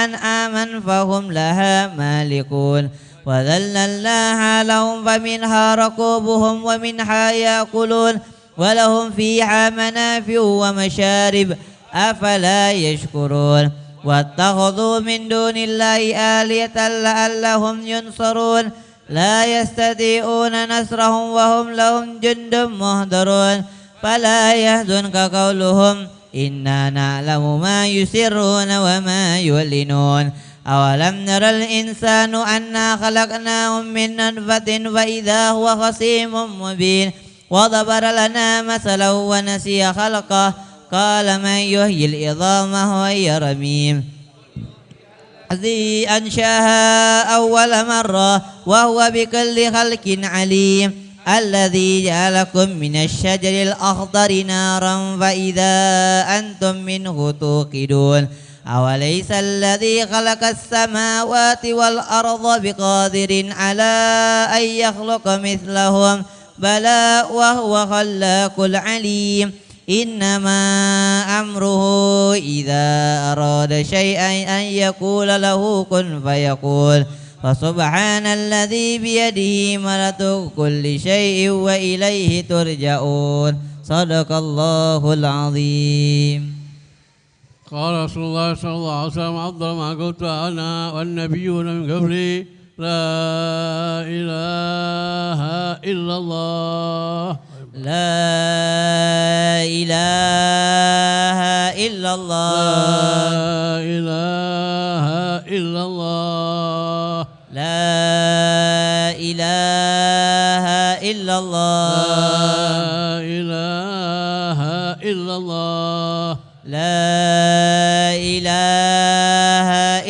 أنعاما فهم لها مالكون وذللناها لهم فمنها ركوبهم ومنها يأكلون ولهم فيها منافع ومشارب أفلا يشكرون واتخذوا من دون الله آلهة لعلهم ينصرون لا يستطيعون نصرهم وهم لهم جند مهدرون فلا يحزنك قولهم إنا نعلم ما يسرون وما يعلنون أولم نرى الإنسان أنا خلقناه من نطفة فإذا هو خصيم مبين وضرب لنا مثلا ونسي خلقه قال من يحيي العظام وهي رميم الذي أنشأها أول مرة وهو بكل خلق عليم الذي جعلكم من الشجر الأخضر نارا فإذا أنتم منه توقدون أوليس الذي خلق السماوات والأرض بقادر على أن يخلق مثلهم بلى وهو خلاق العليم إنما أمره إذا أراد شيئا أن يقول له كن فيقول فسبحان الذي بيده ملك كل شيء وإليه ترجعون صدق الله العظيم. قال رسول الله صلى الله عليه وسلم أفضل ما قلت أنا والنبيون من قبلي لا إله إلا الله لا إله إلا الله لا إله إلا الله لا إله إلا الله لا إله إلا الله لا إله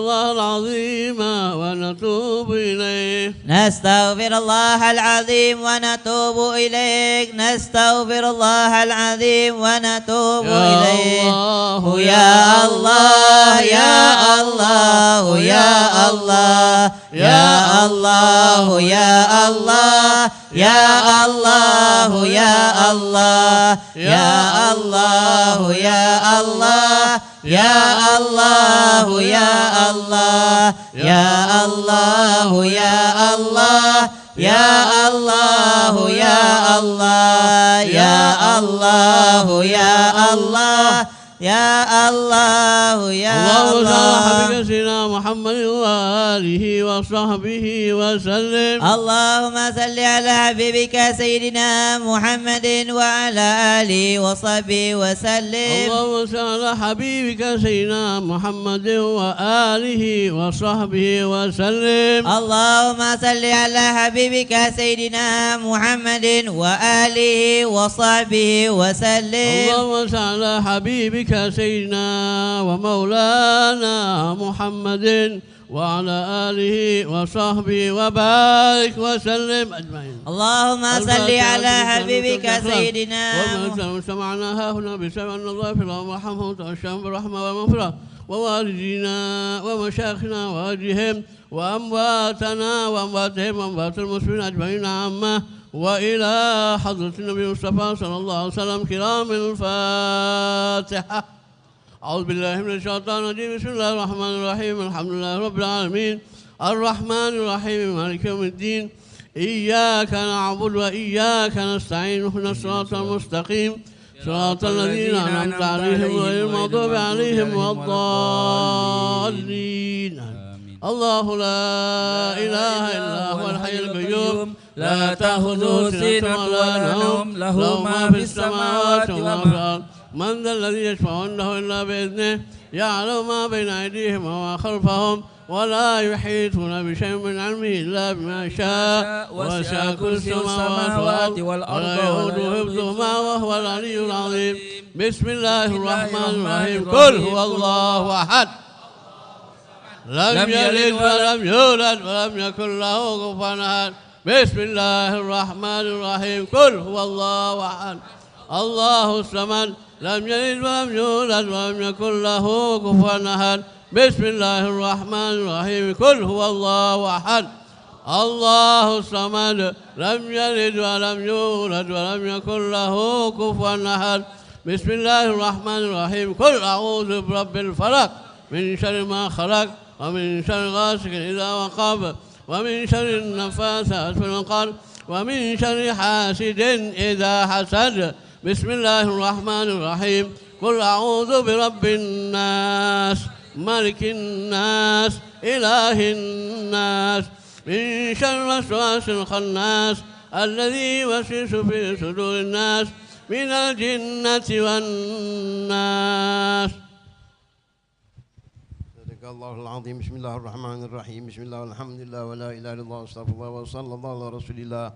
الله العظيم ونتوب إليه نستغفر الله العظيم ونتوب إليك نستغفر الله العظيم ونتوب إليه يا الله يا الله يا الله يا الله يا الله يا الله يا الله يا الله يا الله يا الله يا الله يا الله يا الله يا الله يا الله يا الله يا الله يا الله يا اللهم صل على الله حبيبك سيدنا محمد وآله وصحبه وسلم اللهم صل على حبيبك سيدنا محمد وعلى آله وصحبه وسلم اللهم صل على حبيبك سيدنا محمد وآله وصحبه وسلم اللهم صل على حبيبك سيدنا محمد وآله وصحبه وسلم اللهم صل على حبيبك سيدنا ومولانا محمد وعلى آله وصحبه وبارك وسلم أجمعين اللهم صل على حبيبك سيدنا وما سمعنا ها هنا بسبب أن الله في الله ورحمه وتغشاهم بالرحمة والمغفرة ووالدينا ومشايخنا ووالديهم وأمواتنا وأمواتهم وأموات المسلمين أجمعين عامة وإلى حضرة النبي المصطفى صلى الله عليه وسلم كرام الفاتحة. أعوذ بالله من الشيطان الرجيم. بسم الله الرحمن الرحيم. الحمد لله رب العالمين الرحمن الرحيم مالك يوم الدين إياك نعبد وإياك نستعين اهدنا الصراط المستقيم صراط الذين أنعمت عليهم غير المغضوب عليهم ولا الضالين. الله لا إله إلا هو الحي القيوم لا تأخذه سنة ولا نوم له ما في السماوات وما في الأرض من ذا الذي يشفع عنده إلا بإذنه يعلم ما بين أيديهم وما خلفهم ولا يحيطون بشيء من علمه إلا بما شاء وسع كرسي السماوات والأرض ولا يؤوده حفظهما وهو العلي العظيم. بسم الله الرحمن الرحيم. قل هو الله أحد لم يلد ولم يولد ولم يكن له كفوا أحد. بسم الله الرحمن الرحيم. قل هو الله أحد الله الصمد لم يلد ولم يولد ولم يكن له كفوا أحد. بسم الله الرحمن الرحيم. قل هو الله أحد الله الصمد لم يلد ولم يولد ولم يكن له كفوا أحد. بسم الله الرحمن الرحيم. قل أعوذ برب الفلق من شر ما خلق ومن شر غاسق إذا وقب ومن شر النفاثات في العقد ومن شر حاسد إذا حسد. بسم الله الرحمن الرحيم. قل أعوذ برب الناس ملك الناس إله الناس من شر الوسواس الخناس الذي يوسوس في صدور الناس من الجنة والناس. صدق الله العظيم. بسم الله الرحمن الرحيم. بسم الله والحمد لله ولا إله إلا الله واستغفر الله وصلى الله على رسول الله.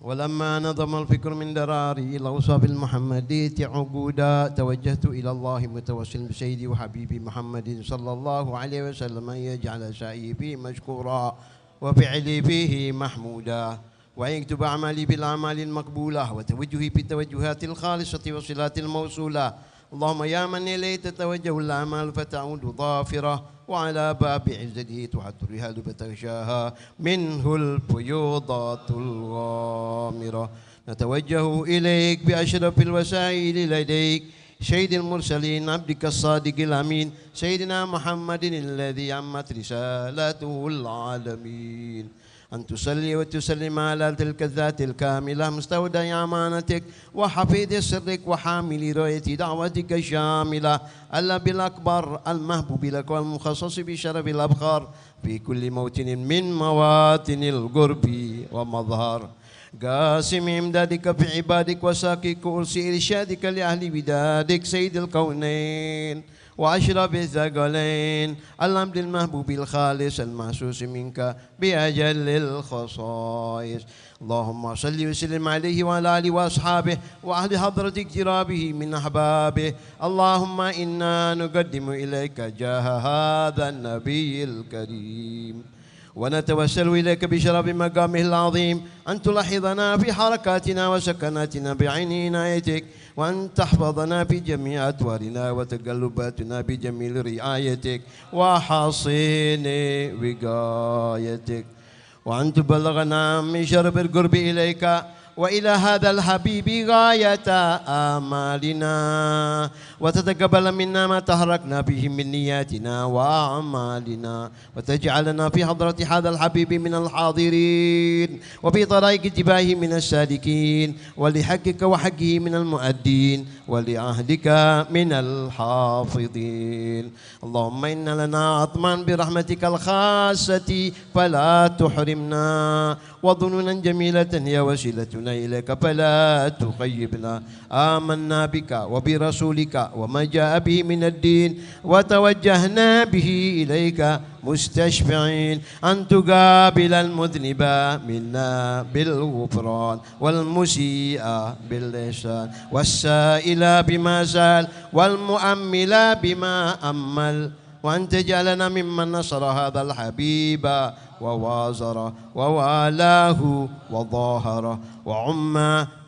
ولما نظم الفكر من دراري الأوصاف المحمدية عقودا توجهت إلى الله متوسل بسيدي وحبيبي محمد صلى الله عليه وسلم أن يجعل سعي فيه مشكورا وفعلي فيه محمودا وأن يكتب أعمالي بالأعمال المقبولة وتوجهي بالتوجهات الخالصة والصلات الموصولة. اللهم يا من إليه تتوجه الأعمال فتعود ظافرة وعلى باب عزته تحط الرهال فتغشاها منه الفيوضات الغامرة. نتوجه إليك بأشرف الوسائل لديك سيد المرسلين عبدك الصادق الأمين سيدنا محمد الذي عمت رسالته العالمين أن تصلي وتسلم على تلك الذات الكاملة مستودع أمانتك وحفيظ سرك وحامل راية دعوتك الشاملة الأب الأكبر المحبوب لك والمخصص بشرف الأبخار في كل موطن من مواطن القرب ومظهر. قاسم إمدادك في عبادك وساقي كرسي إرشادك لأهل بدادك سيد الكونين وأشرف الثقلين الحمد المحبوب الخالص المحسوس منك بأجل الخصائص اللهم صل وسلم عليه وعلى آله وأصحابه وأهل حضرة اقترابه من أحبابه اللهم إنا نقدم إليك جاه هذا النبي الكريم ونتوسل إليك بشرف مقامه العظيم أن تلاحظنا في حركاتنا وسكناتنا بعين عنايتك وأن تحفظنا في جميع أطوارنا وتقلباتنا بجميل رعايتك وحصين وقايتك وأن تبلغنا من شرب القرب إليك وإلى هذا الحبيب غاية آمالنا وتتقبل منا ما تحركنا به من نياتنا وأعمالنا وتجعلنا في حضرة هذا الحبيب من الحاضرين وفي طريق اتباعه من السالكين ولحقك وحقه من المؤدين ولعهدك من الحافظين اللهم إن لنا عطما برحمتك الخاصة فلا تحرمنا وظنونا جميلة هي وسيلتنا إليك فلا تخيبنا آمنا بك وبرسولك وما جاء به من الدين وتوجهنا به إليك مستشفعين أن تقابل المذنب منا بالغفران والمسيء بالإحسان والسائل بما سال والمؤمل بما أمل وأن تجعلنا ممن نصر هذا الحبيب ووازر ووالاه وظاهر وعم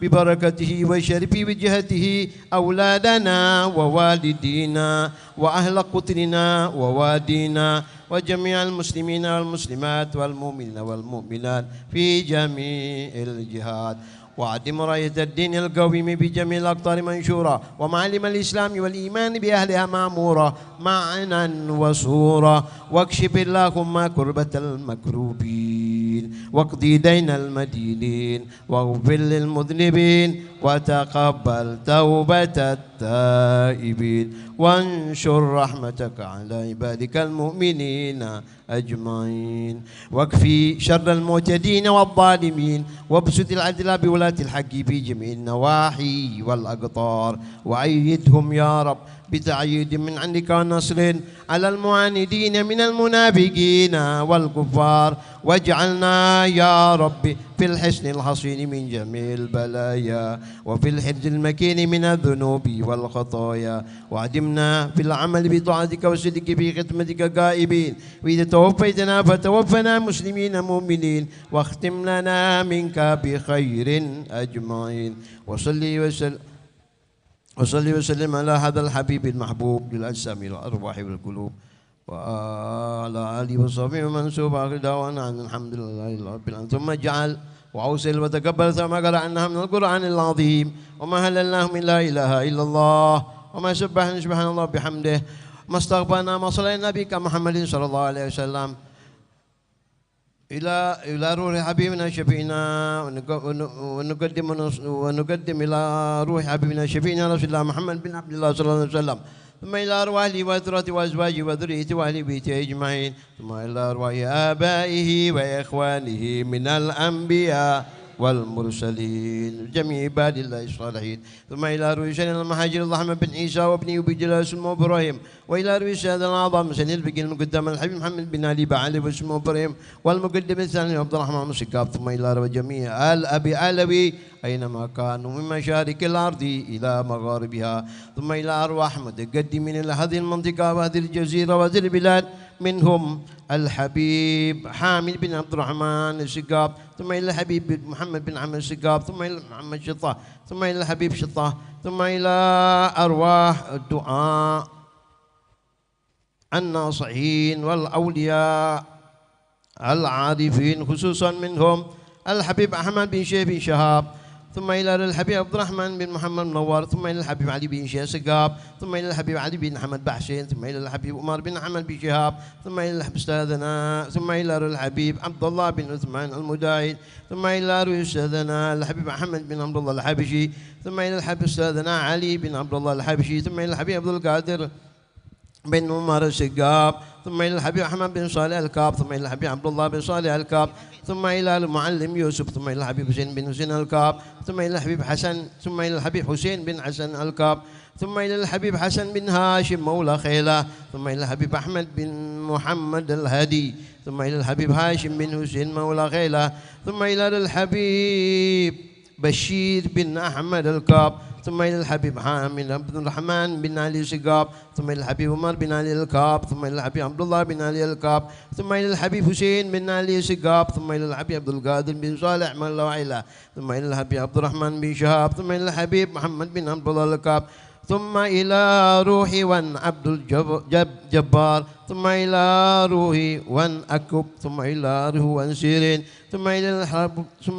ببركته وشرف وجهته أولادنا ووالدينا وأهل قطرنا ووادينا وجميع المسلمين والمسلمات والمؤمنين والمؤمنات في جميع الجهات وعدم راية الدين القويم بجميع الأقطار منشورة ومعلم الإسلام والإيمان بأهلها معمورة معنا وصورة واكشف اللهم كربة المكروبين واقضي دين المدينين واغفر للمذنبين وتقبل توبة التائبين وانشر رحمتك على عبادك المؤمنين أجمعين واكفي شر المعتدين والظالمين وابسط العدل بولاة الحق في جميع النواحي والأقطار وأيدهم يا رب بتعييد من عندك ونصر على المعاندين من المنافقين والكفار واجعلنا يا رب في الحسن الحصين من جميع البلايا وفي الحرز المكين من الذنوب والخطايا وعدمنا في العمل بطاعتك والصدق في خدمتك غائبين وإذا توفيتنا فتوفنا مسلمين مؤمنين واختم لنا منك بخير أجمعين وصلي وسلم على هذا الحبيب المحبوب للأجسام والأرواح والقلوب وعلى آله وصحبه ومن سوف آخر دعوانا عن الحمد لله رب العالمين ثم اجعل وأوصل وتقبل ثم قرأناها من القرآن العظيم وما هللناه من لا إله إلا الله وما سبحنا سبحان الله بحمده ما استغفرنا ما صلينا بك محمد صلى الله عليه وسلم إلى روح حبيبنا شفينا ونقدم إلى روح حبيبنا شفينا رسول الله محمد بن عبد الله صلى الله عليه وسلم ثم إلى أرواح وذرته وأزواجه وذريته وأهل بيته أجمعين ثم إلى أرواح آبائه وإخوانه من الأنبياء والمرسلين جميع عباد الله الصالحين ثم إلى روح سيدنا المهاجر الرحمة بن عيسى وابنه وبجلال اسمه إبراهيم وإلى روح سيدنا الأعظم سيدنا البقي المقدم الحبيب محمد بن علي بعلي واسمه إبراهيم والمقدم الثاني عبد الرحمن بن سكاب ثم إلى روح جميع آل أبي علوي أينما كانوا من مشارق الأرض إلى مغاربها ثم إلى أرواح متقدمين إلى هذه المنطقة وهذه الجزيرة وهذه البلاد منهم الحبيب حامد بن عبد الرحمن السقاب ثم إلى الحبيب محمد بن عمرو السقاب ثم إلى محمد شطاه ثم إلى الحبيب شطاه ثم إلى أرواح الدعاء الناصحين والأولياء العارفين خصوصا منهم الحبيب أحمد بن شيخ بن شهاب ثم إلى الحبيب عبد الرحمن بن محمد منور ثم إلى الحبيب علي بن شيخ سقاب ثم إلى الحبيب علي بن محمد بحسين ثم إلى الحبيب عمر بن أحمد بن شهاب ثم إلى الحبيب أستاذنا ثم إلى الحبيب عبد الله بن عثمان المجاهد ثم إلى أستاذنا الحبيب محمد بن عبد الله الحبشي ثم إلى الحبيب أستاذنا علي بن عبد الله الحبشي ثم إلى الحبيب عبد القادر بن عمر السقاب، ثم إلى الحبيب أحمد بن صالح الكاب، ثم إلى الحبيب عبد الله بن صالح الكاب، ثم إلى المعلم يوسف، ثم إلى الحبيب حسين بن حسين الكاب، ثم إلى الحبيب حسن، ثم إلى الحبيب حسين بن حسن الكاب، ثم إلى الحبيب حسن بن هاشم مولى خيلة، ثم إلى الحبيب أحمد بن محمد الهدي، ثم إلى الحبيب هاشم بن حسين مولى خيلة، ثم إلى الحبيب بشير بن أحمد الكاب، ثم إلى الحبيب حامد بن الرحمن بن علي السقاب، ثم إلى الحبيب عمر بن علي الكاب، ثم إلى الحبيب عبد الله بن علي الكاب، ثم إلى الحبيب حسين بن علي السقاب، ثم إلى الحبيب عبد القادر بن صالح من وعيلة، ثم إلى الحبيب عبد الرحمن بن شهاب، ثم إلى الحبيب محمد بن عبد الله الكاب، ثم إلى روحي وان عبد الجبار، ثم إلى روحي وان أكب، ثم إلى روحي وان سيرين، ثم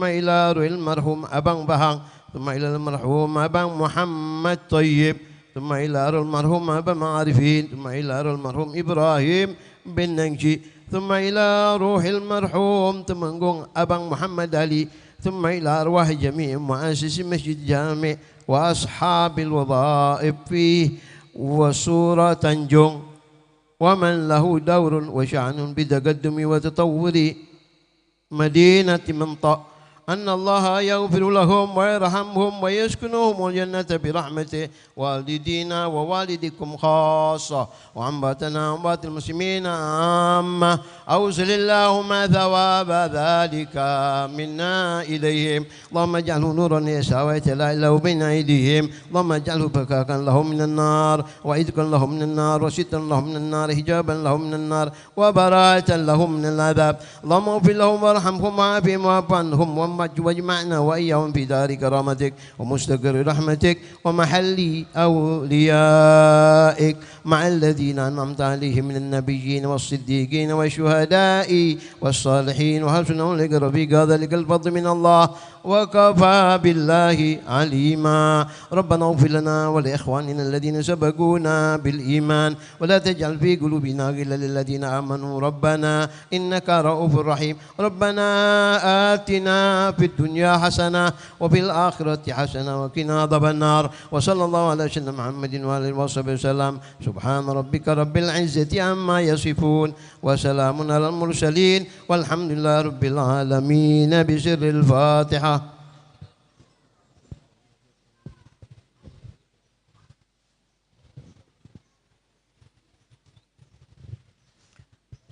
إلى روحي المرحوم أبان بهان، ثم إلى المرحوم أبا محمد طيب، ثم إلى المرحوم أبا معرفين، ثم إلى المرحوم إبراهيم بن ننجي، ثم إلى روح المرحوم تمنقون أبا محمد علي، ثم إلى أرواح جميع مؤسس مسجد جامع وأصحاب الوظائف فيه وسورة تنجون ومن له دور وشأن بتقدم وتطور مدينة منطق، أن الله يغفر لهم ويرحمهم ويسكنهم الجنة برحمته، والدينا ووالدكم خاصة، وعنباتنا وعنبات المسلمين عامة، أوصل اللهم ثواب ذلك منا إليهم، اللهم اجعله نورا يسعى ويتلأ له بين أيديهم، اللهم اجعله بكاكا لهم من النار وإذكا لهم من النار وسترا لهم من النار حجابا لهم من النار وبراءة لهم من العذاب، اللهم اغفر لهم وارحمهم وعافهم واعف عنهم واجمعنا وإياهم في دار كرامتك ومستقر رحمتك ومحل أوليائك مع الذين أنعمت عليهم من النبيين والصديقين والشهداء والصالحين وحسن أولئك رفيقا، ذلك الفضل من الله وكفى بالله عليما. ربنا اغفر لنا ولإخواننا الذين سبقونا بالإيمان ولا تجعل في قلوبنا غلا للذين آمنوا ربنا إنك رؤوف رحيم. ربنا آتنا في الدنيا حسنة وفي الآخرة حسنة وقنا عذاب النار. وصلى الله على سيدنا محمد وآله وصحبه وسلم. سبحان ربك رب العزة عما يصفون وسلام على المرسلين والحمد لله رب العالمين. بسر الفاتحة.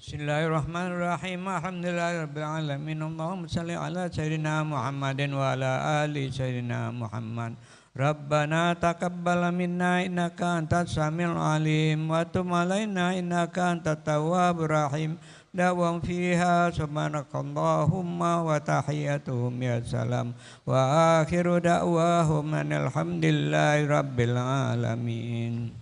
Bismillahirrahmanirrahim. Alhamdulillahirabbil alamin. Allahumma shalli ala sayyidina Muhammadin wa ala ali sayyidina Muhammad. Rabbana taqabbal minna innaka antas samiul alim wa tub alaina innaka antat tawwabur rahim. Dawam fiha subhanakallahumma wa tahiyyatuhum ya salam wa akhiru da'wahum alhamdulillahi rabbil alamin.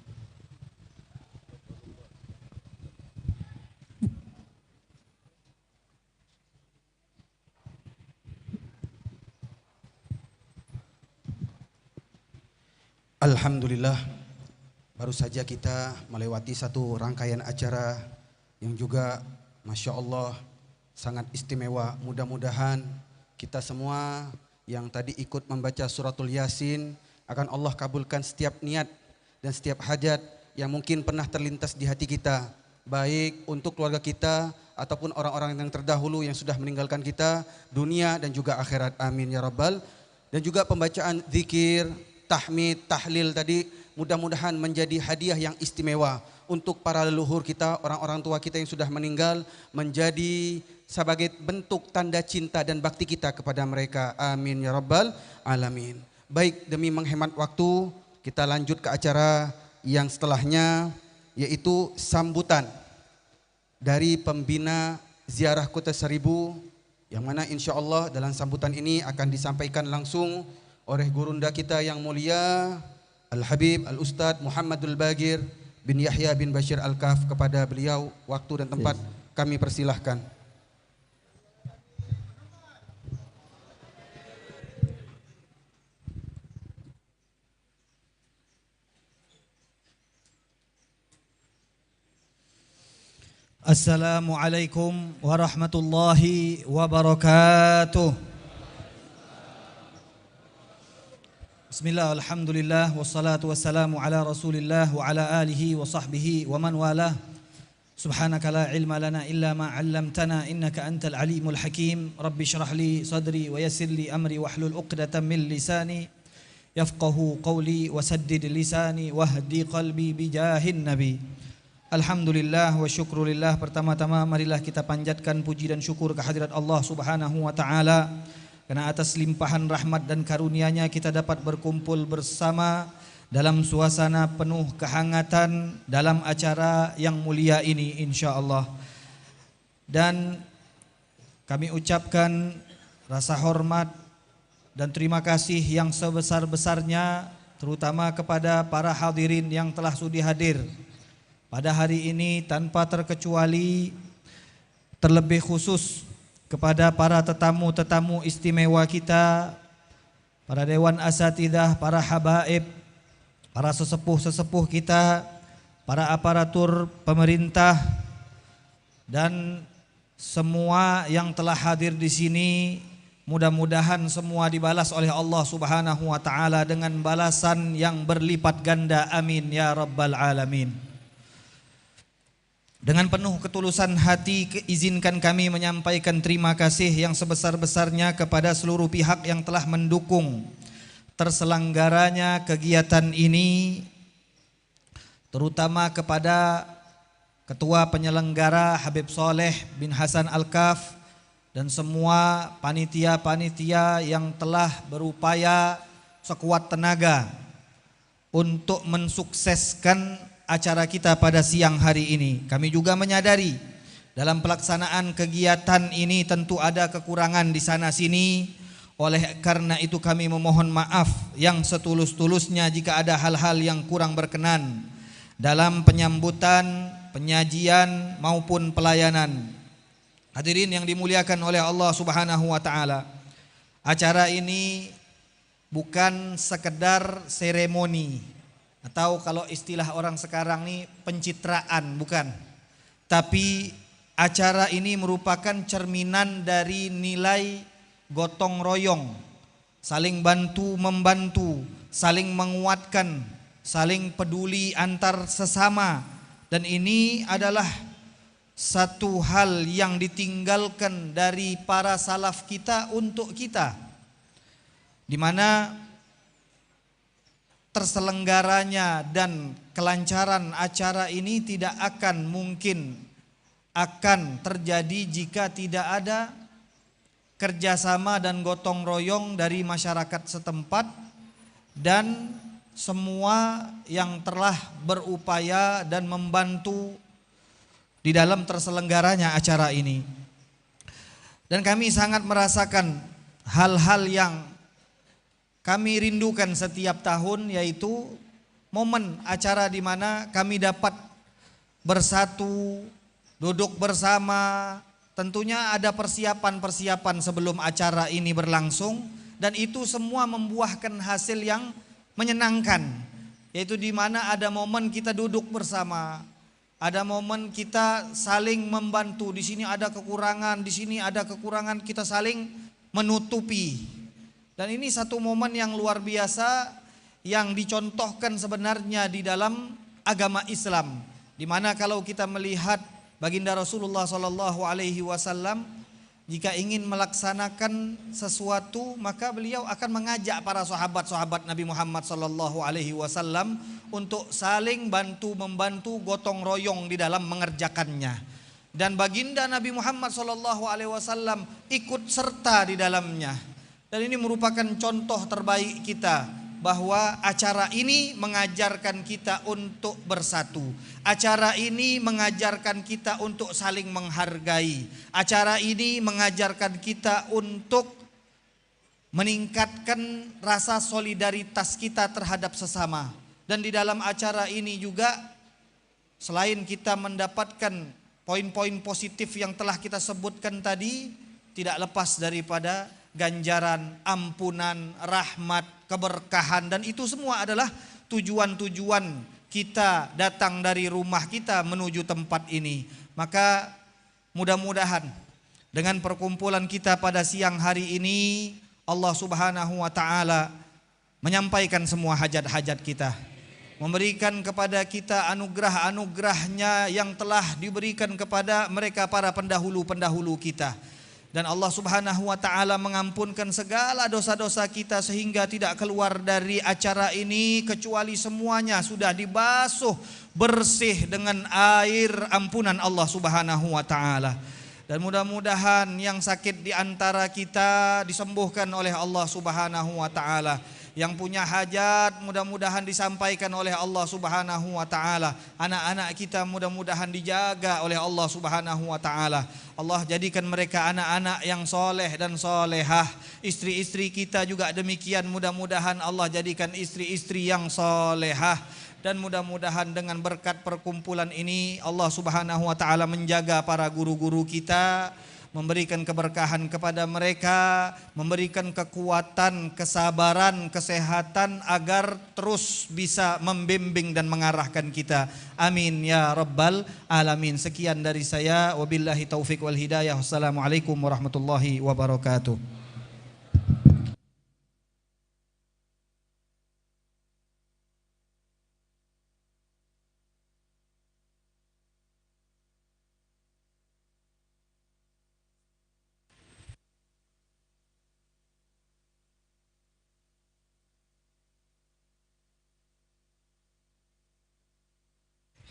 Alhamdulillah, baru saja kita melewati satu rangkaian acara yang juga Masya Allah sangat istimewa. Mudah-mudahan kita semua yang tadi ikut membaca suratul Yasin akan Allah kabulkan setiap niat dan setiap hajat yang mungkin pernah terlintas di hati kita, baik untuk keluarga kita ataupun orang-orang yang terdahulu yang sudah meninggalkan kita dunia dan juga akhirat. Amin ya Rabbal. Dan juga pembacaan zikir, tahmid, tahlil tadi mudah-mudahan menjadi hadiah yang istimewa untuk para leluhur kita, orang-orang tua kita yang sudah meninggal, menjadi sebagai bentuk tanda cinta dan bakti kita kepada mereka. Amin ya Rabbal alamin. Baik, demi menghemat waktu kita lanjut ke acara yang setelahnya, yaitu sambutan dari pembina Ziarah Kota Seribu, yang mana insya Allah dalam sambutan ini akan disampaikan langsung oleh gurunda kita yang mulia Al-Habib Al-Ustadz Muhammadul Bagir bin Yahya bin Bashir Al-Kaf. Kepada beliau waktu dan tempat kami persilahkan. Assalamualaikum warahmatullahi wabarakatuh. Bismillah, alhamdulillah, wassalatu wassalamu ala rasulillah wa ala alihi wa sahbihi wa man walah. Subhanaka la ilma lana illa ma 'allamtana innaka antal alimul hakim. Rabbi shrah li sadri wa yassir li amri wahlul 'uqdatam min lisani yafqahu qawli wa saddid lisani wahdi qalbi bijahin nabi. Alhamdulillah wa syukrulillah. Pertama-tama marilah kita panjatkan puji dan syukur kehadirat Allah Subhanahu wa taala. Karena atas limpahan rahmat dan karunia-Nya kita dapat berkumpul bersama dalam suasana penuh kehangatan dalam acara yang mulia ini insyaallah. Dan kami ucapkan rasa hormat dan terima kasih yang sebesar-besarnya terutama kepada para hadirin yang telah sudi hadir pada hari ini tanpa terkecuali, terlebih khusus kepada para tetamu-tetamu istimewa kita, para dewan asatidah, para habaib, para sesepuh-sesepuh kita, para aparatur pemerintah, dan semua yang telah hadir di sini. Mudah-mudahan semua dibalas oleh Allah Subhanahu wa taala dengan balasan yang berlipat ganda. Amin ya rabbal alamin. Dengan penuh ketulusan hati, izinkan kami menyampaikan terima kasih yang sebesar-besarnya kepada seluruh pihak yang telah mendukung terselenggaranya kegiatan ini, terutama kepada Ketua Penyelenggara Habib Soleh bin Hasan Al-Kaf dan semua panitia-panitia yang telah berupaya sekuat tenaga untuk mensukseskan acara kita pada siang hari ini. Kami juga menyadari dalam pelaksanaan kegiatan ini tentu ada kekurangan di sana sini. Oleh karena itu kami memohon maaf yang setulus-tulusnya jika ada hal-hal yang kurang berkenan dalam penyambutan, penyajian maupun pelayanan. Hadirin yang dimuliakan oleh Allah Subhanahu wa taala. Acara ini bukan sekedar seremoni atau kalau istilah orang sekarang nih pencitraan, bukan. Tapi acara ini merupakan cerminan dari nilai gotong royong, saling bantu membantu, saling menguatkan, saling peduli antar sesama. Dan ini adalah satu hal yang ditinggalkan dari para salaf kita untuk kita, di mana terselenggaranya dan kelancaran acara ini tidak akan mungkin akan terjadi jika tidak ada kerjasama dan gotong royong dari masyarakat setempat dan semua yang telah berupaya dan membantu di dalam terselenggaranya acara ini. Dan kami sangat merasakan hal-hal yang kami rindukan setiap tahun, yaitu momen acara di mana kami dapat bersatu, duduk bersama. Tentunya ada persiapan-persiapan sebelum acara ini berlangsung, dan itu semua membuahkan hasil yang menyenangkan, yaitu di mana ada momen kita duduk bersama, ada momen kita saling membantu. Di sini ada kekurangan, di sini ada kekurangan, kita saling menutupi. Dan ini satu momen yang luar biasa yang dicontohkan sebenarnya di dalam agama Islam, di mana kalau kita melihat baginda Rasulullah SAW, jika ingin melaksanakan sesuatu maka beliau akan mengajak para sahabat-sahabat Nabi Muhammad SAW untuk saling bantu membantu, gotong royong di dalam mengerjakannya. Dan baginda Nabi Muhammad SAW ikut serta di dalamnya. Dan ini merupakan contoh terbaik kita bahwa acara ini mengajarkan kita untuk bersatu. Acara ini mengajarkan kita untuk saling menghargai. Acara ini mengajarkan kita untuk meningkatkan rasa solidaritas kita terhadap sesama. Dan di dalam acara ini juga selain kita mendapatkan poin-poin positif yang telah kita sebutkan tadi, tidak lepas daripada ganjaran, ampunan, rahmat, keberkahan, dan itu semua adalah tujuan-tujuan kita datang dari rumah kita menuju tempat ini. Maka mudah-mudahan dengan perkumpulan kita pada siang hari ini Allah Subhanahu wa taala menyampaikan semua hajat-hajat kita, memberikan kepada kita anugerah-anugerahnya yang telah diberikan kepada mereka para pendahulu-pendahulu kita. Dan Allah Subhanahu wa ta'ala mengampunkan segala dosa-dosa kita sehingga tidak keluar dari acara ini kecuali semuanya sudah dibasuh bersih dengan air ampunan Allah Subhanahu wa ta'ala. Dan mudah-mudahan yang sakit di antara kita disembuhkan oleh Allah Subhanahu wa ta'ala. Yang punya hajat mudah-mudahan disampaikan oleh Allah Subhanahu wa ta'ala. Anak-anak kita mudah-mudahan dijaga oleh Allah Subhanahu wa ta'ala. Allah jadikan mereka anak-anak yang soleh dan solehah. Istri-istri kita juga demikian, mudah-mudahan Allah jadikan istri-istri yang solehah. Dan mudah-mudahan dengan berkat perkumpulan ini Allah Subhanahu wa ta'ala menjaga para guru-guru kita, memberikan keberkahan kepada mereka, memberikan kekuatan, kesabaran, kesehatan agar terus bisa membimbing dan mengarahkan kita. Amin ya rabbal alamin. Sekian dari saya, wabillahi taufik wal hidayah. Wassalamualaikum warahmatullahi wabarakatuh.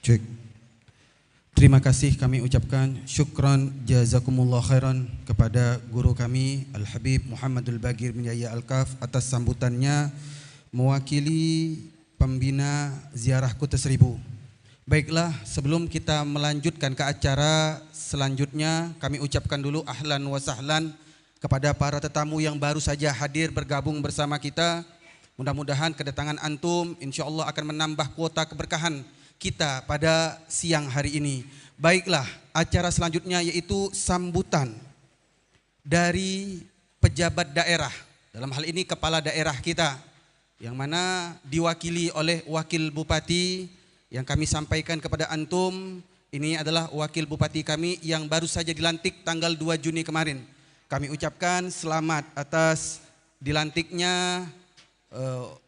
Cek. Terima kasih kami ucapkan syukran jazakumullah khairan kepada guru kami Al-Habib Muhammadul Bagir bin Yahya Al-Kaf atas sambutannya mewakili pembina ziarah Kuta Seribu. Baiklah, sebelum kita melanjutkan ke acara selanjutnya, kami ucapkan dulu ahlan wa sahlan kepada para tetamu yang baru saja hadir bergabung bersama kita. Mudah-mudahan kedatangan antum insyaallah akan menambah kuota keberkahan kita pada siang hari ini. Baiklah, acara selanjutnya yaitu sambutan dari pejabat daerah. Dalam hal ini kepala daerah kita, yang mana diwakili oleh wakil bupati yang kami sampaikan kepada antum. Ini adalah wakil bupati kami yang baru saja dilantik tanggal 2 Juni kemarin. Kami ucapkan selamat atas dilantiknya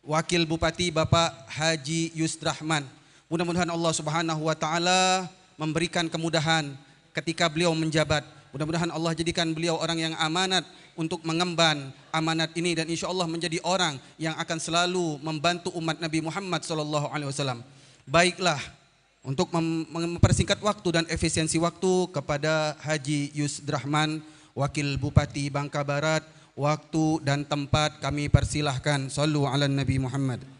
wakil bupati Bapak Haji Yusdrahman. Mudah-mudahan Allah Subhanahu wa ta'ala memberikan kemudahan ketika beliau menjabat. Mudah-mudahan Allah jadikan beliau orang yang amanat untuk mengemban amanat ini dan insya Allah menjadi orang yang akan selalu membantu umat Nabi Muhammad SAW. Baiklah, untuk mempersingkat waktu dan efisiensi waktu kepada Haji Yusdrahman, Wakil Bupati Bangka Barat, waktu dan tempat kami persilahkan. Sallu ala Nabi Muhammad.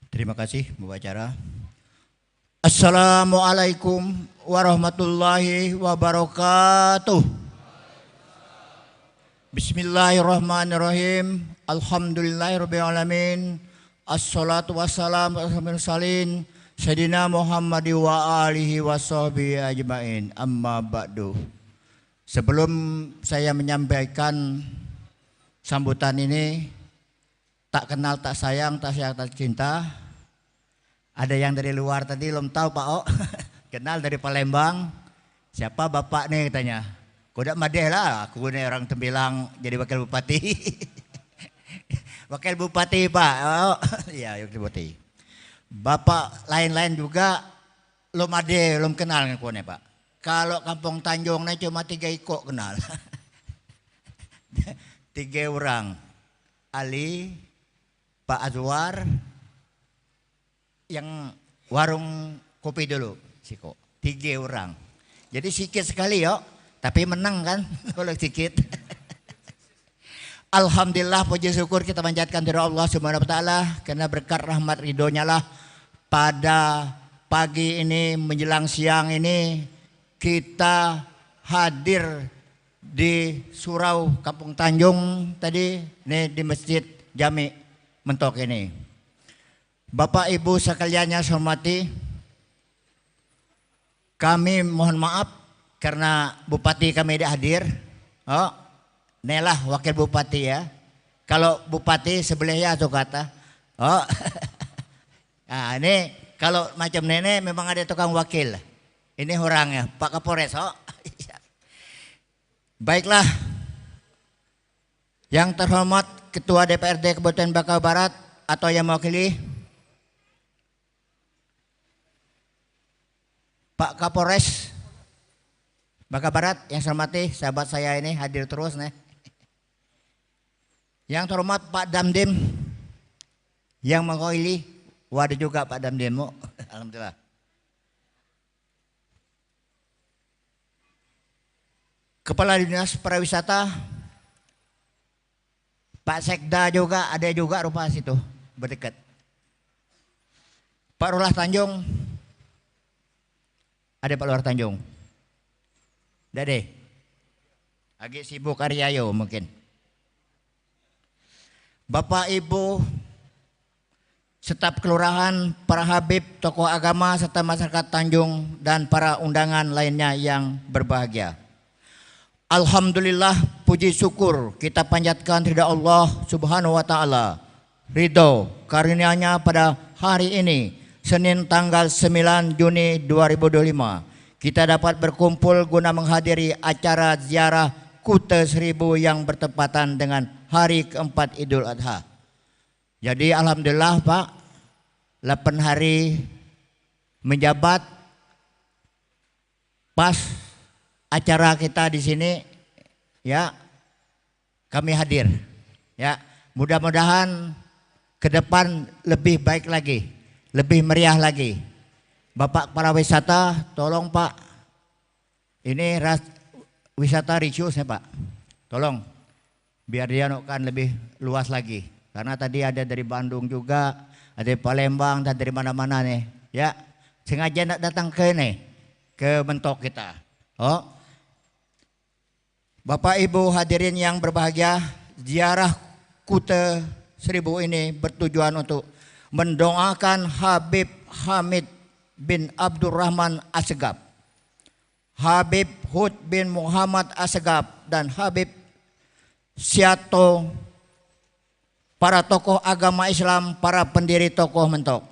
Terima kasih Bapak Acara. Assalamualaikum warahmatullahi wabarakatuh. Bismillahirrahmanirrahim. Alhamdulillahirrabbilalamin. Assalatu wassalamu ala mursalin Sayyidina Muhammad wa alihi wa sahbihi ajma'in. Amma ba'du. Sebelum saya menyampaikan sambutan ini, tak kenal tak sayang tak cinta. Ada yang dari luar tadi belum tahu Pak O. Kenal dari Palembang. Siapa bapak nih katanya. Kodak madeh lah, aku ini orang Tembilang jadi wakil bupati. Wakil bupati Pak. Oh, iya wakil bupati. Bapak lain-lain juga belum ada, belum kenal dengan kone Pak. Kalau Kampung Tanjungnya cuma 3 ikut kenal. 3 orang. Ali, Pak Azwar, yang warung kopi dulu, Siko. 3 orang. Jadi sikit sekali yuk, tapi menang kan kalau sikit. Alhamdulillah, puji syukur kita panjatkan dari Allah Subhanahu wa ta'ala karena berkat rahmat ridhonya lah pada pagi ini menjelang siang ini kita hadir di Surau Kampung Tanjung tadi nih di Masjid Jami Mentok ini. Bapak Ibu sekalian yang saya hormati, kami mohon maaf karena bupati kami tidak hadir. Oh, nelah wakil bupati ya. Kalau bupati sebelahnya atau kata. Oh, nah ini kalau macam nenek memang ada tukang wakil. Ini orangnya, Pak Kapolres. Oh. Baiklah, yang terhormat Ketua DPRD Kabupaten Bangka Barat atau yang mewakili Pak Kapolres Bangka Barat, yang saya hormati sahabat saya ini hadir terus nih. Yang terhormat Pak Damdim yang mewakili, waduh juga Pak Damdim, alhamdulillah. Kepala Dinas Pariwisata, Pak Sekda juga, ada juga rupa situ berdekat. Pak Lurah Tanjung, ada Pak Lurah Tanjung. Dade, agak sibuk Aryayo mungkin. Bapak Ibu, staf kelurahan, para habib, tokoh agama, serta masyarakat Tanjung dan para undangan lainnya yang berbahagia. Alhamdulillah, puji syukur kita panjatkan ridha Allah Subhanahu wa taala. Ridho karunia-Nya pada hari ini, Senin tanggal 9 Juni 2025. Kita dapat berkumpul guna menghadiri acara ziarah Kuta Seribu yang bertepatan dengan hari keempat Idul Adha. Jadi alhamdulillah Pak, 8 hari menjabat, pas acara kita di sini, ya kami hadir. Ya, mudah-mudahan ke depan lebih baik lagi, lebih meriah lagi. Bapak para wisata, tolong Pak, ini wisata Ricius ya Pak, tolong biar dia kan lebih luas lagi. Karena tadi ada dari Bandung juga, ada dari Palembang dan dari mana-mana nih. Ya, sengaja nak datang ke ini, ke Mentok kita. Oh, Bapak Ibu hadirin yang berbahagia, ziarah Kuta Seribu ini bertujuan untuk mendoakan Habib Hamid bin Abdurrahman Assegaf, Habib Hud bin Muhammad Assegaf, dan Habib Siato, para tokoh agama Islam, para pendiri tokoh Mentok,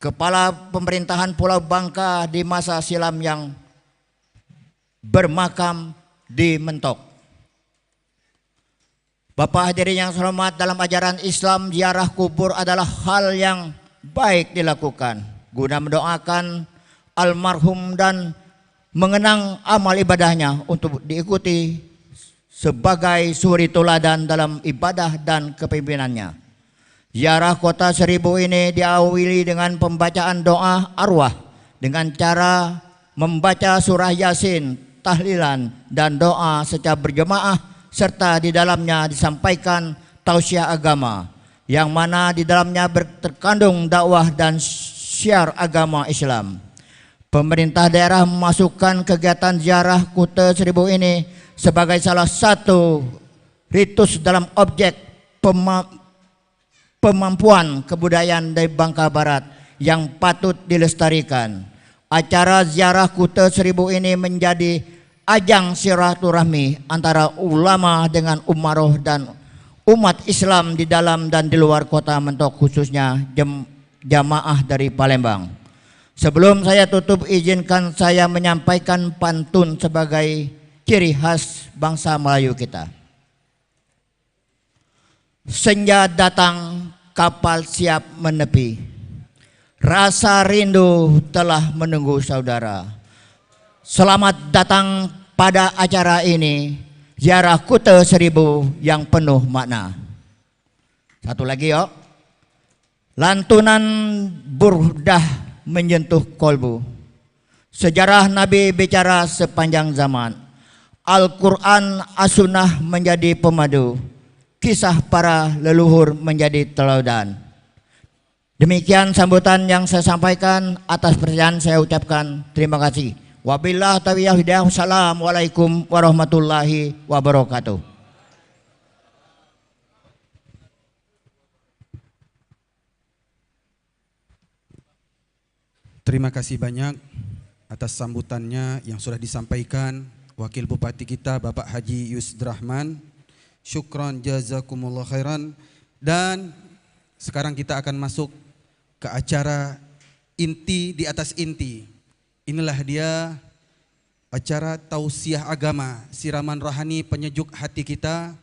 kepala pemerintahan Pulau Bangka di masa silam yang bermakam di Mentok. Bapak hadirin yang hormat, dalam ajaran Islam ziarah kubur adalah hal yang baik dilakukan guna mendoakan almarhum dan mengenang amal ibadahnya untuk diikuti sebagai suri teladan dalam ibadah dan kepemimpinannya. Ziarah Kota Seribu ini diawali dengan pembacaan doa arwah dengan cara membaca surah Yasin, tahlilan dan doa secara berjemaah, serta di dalamnya disampaikan tausiah agama yang mana di dalamnya terkandung dakwah dan syiar agama Islam. Pemerintah daerah memasukkan kegiatan ziarah Kuta Seribu ini sebagai salah satu ritus dalam objek pemampuan kebudayaan dari Bangka Barat yang patut dilestarikan. Acara ziarah Kuta Seribu ini menjadi ajang silaturahmi antara ulama dengan umaroh dan umat Islam di dalam dan di luar kota Mentok, khususnya jamaah dari Palembang. Sebelum saya tutup, izinkan saya menyampaikan pantun sebagai ciri khas bangsa Melayu kita. Senja datang, kapal siap menepi. Rasa rindu telah menunggu saudara. Selamat datang pada acara ini, ziarah Kuta Seribu yang penuh makna. Satu lagi yuk. Lantunan burdah menyentuh kolbu. Sejarah Nabi bicara sepanjang zaman. Al-Quran as-Sunnah menjadi pemadu. Kisah para leluhur menjadi teladan. Demikian sambutan yang saya sampaikan. Atas perhatian saya ucapkan terima kasih. Wabillahi taufiq hidayah. Assalamualaikum warahmatullahi wabarakatuh. Terima kasih banyak atas sambutannya yang sudah disampaikan Wakil Bupati kita Bapak Haji Yusdrahman. Syukran jazakumullah khairan. Dan sekarang kita akan masuk ke acara inti di atas inti, Inilah dia acara tausiah agama, siraman rohani penyejuk hati kita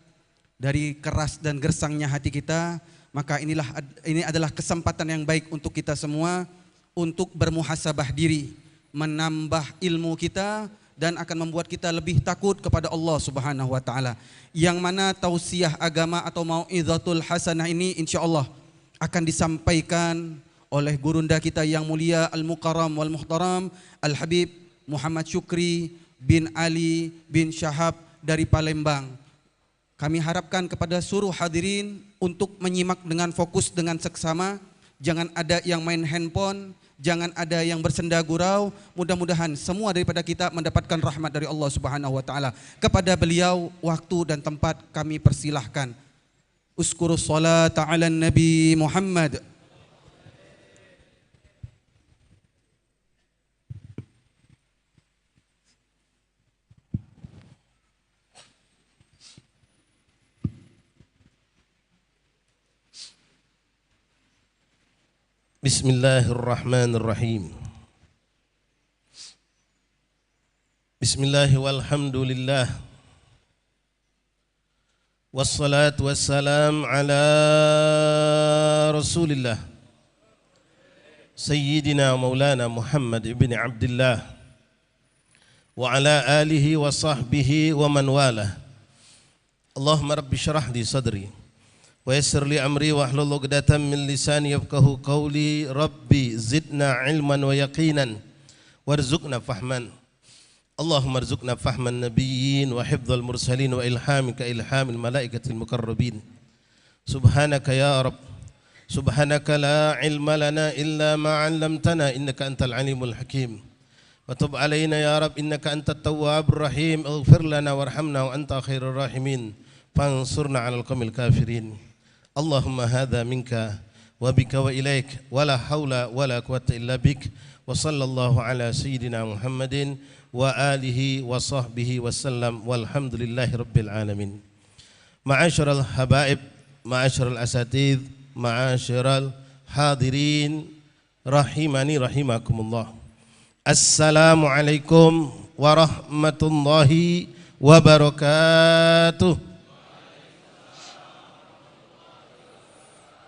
dari keras dan gersangnya hati kita. Maka ini adalah kesempatan yang baik untuk kita semua untuk bermuhasabah diri, menambah ilmu kita dan akan membuat kita lebih takut kepada Allah Subhanahu wa taala. Yang mana tausiah agama atau mau'izatul hasanah ini insyaallah akan disampaikan oleh gurunda kita yang mulia Al-Mukarram wal Muhtaram Al-Habib Muhammad Syukri bin Ali bin Syahab dari Palembang. Kami harapkan kepada seluruh hadirin untuk menyimak dengan fokus dengan seksama. Jangan ada yang main handphone, jangan ada yang bersenda gurau. Mudah-mudahan semua daripada kita mendapatkan rahmat dari Allah Subhanahu wa taala. Kepada beliau waktu dan tempat kami persilahkan. Uskurus salata ala Nabi Muhammad. Bismillahirrahmanirrahim. Bismillah walhamdulillah. Wassalatu wassalam ala Rasulillah Sayyidina Maulana Muhammad ibn Abdullah wa ala alihi wa sahbihi wa man walah. Allahumma rabbi syrah li sadri wa yassir li amri wa hlul 'uqdatam min lisani yafqahu qawli. Rabbi zidna ilman wa yaqinan warzuqna fahman. Allahumma arzuqna fahman nabiyyin wa hifdzal mursalin wa ilhamika ilhamil malaikatil muqarrabin. Subhanaka ya Rabb, subhanaka la ilma lana illa ma 'allamtana innaka antal alimul hakim. Wa tub alaina ya Rabb innaka antat tawwabur rahim. Ighfir lana warhamna wa anta khairur rahimin. Fansurna 'alal qaumil kafirin. Allahumma hadza minka wa bika wa ilaik wa la haula wa la quwwata illa bik. Wa sallallahu ala sayyidina Muhammadin wa alihi wa sahbihi wasallam walhamdulillahi rabbil alamin. Ma'asyiral habaib, ma'asyiral asatidz, ma'asyiral hadirin rahimani rahimakumullah. Assalamualaikum warahmatullahi wabarakatuh.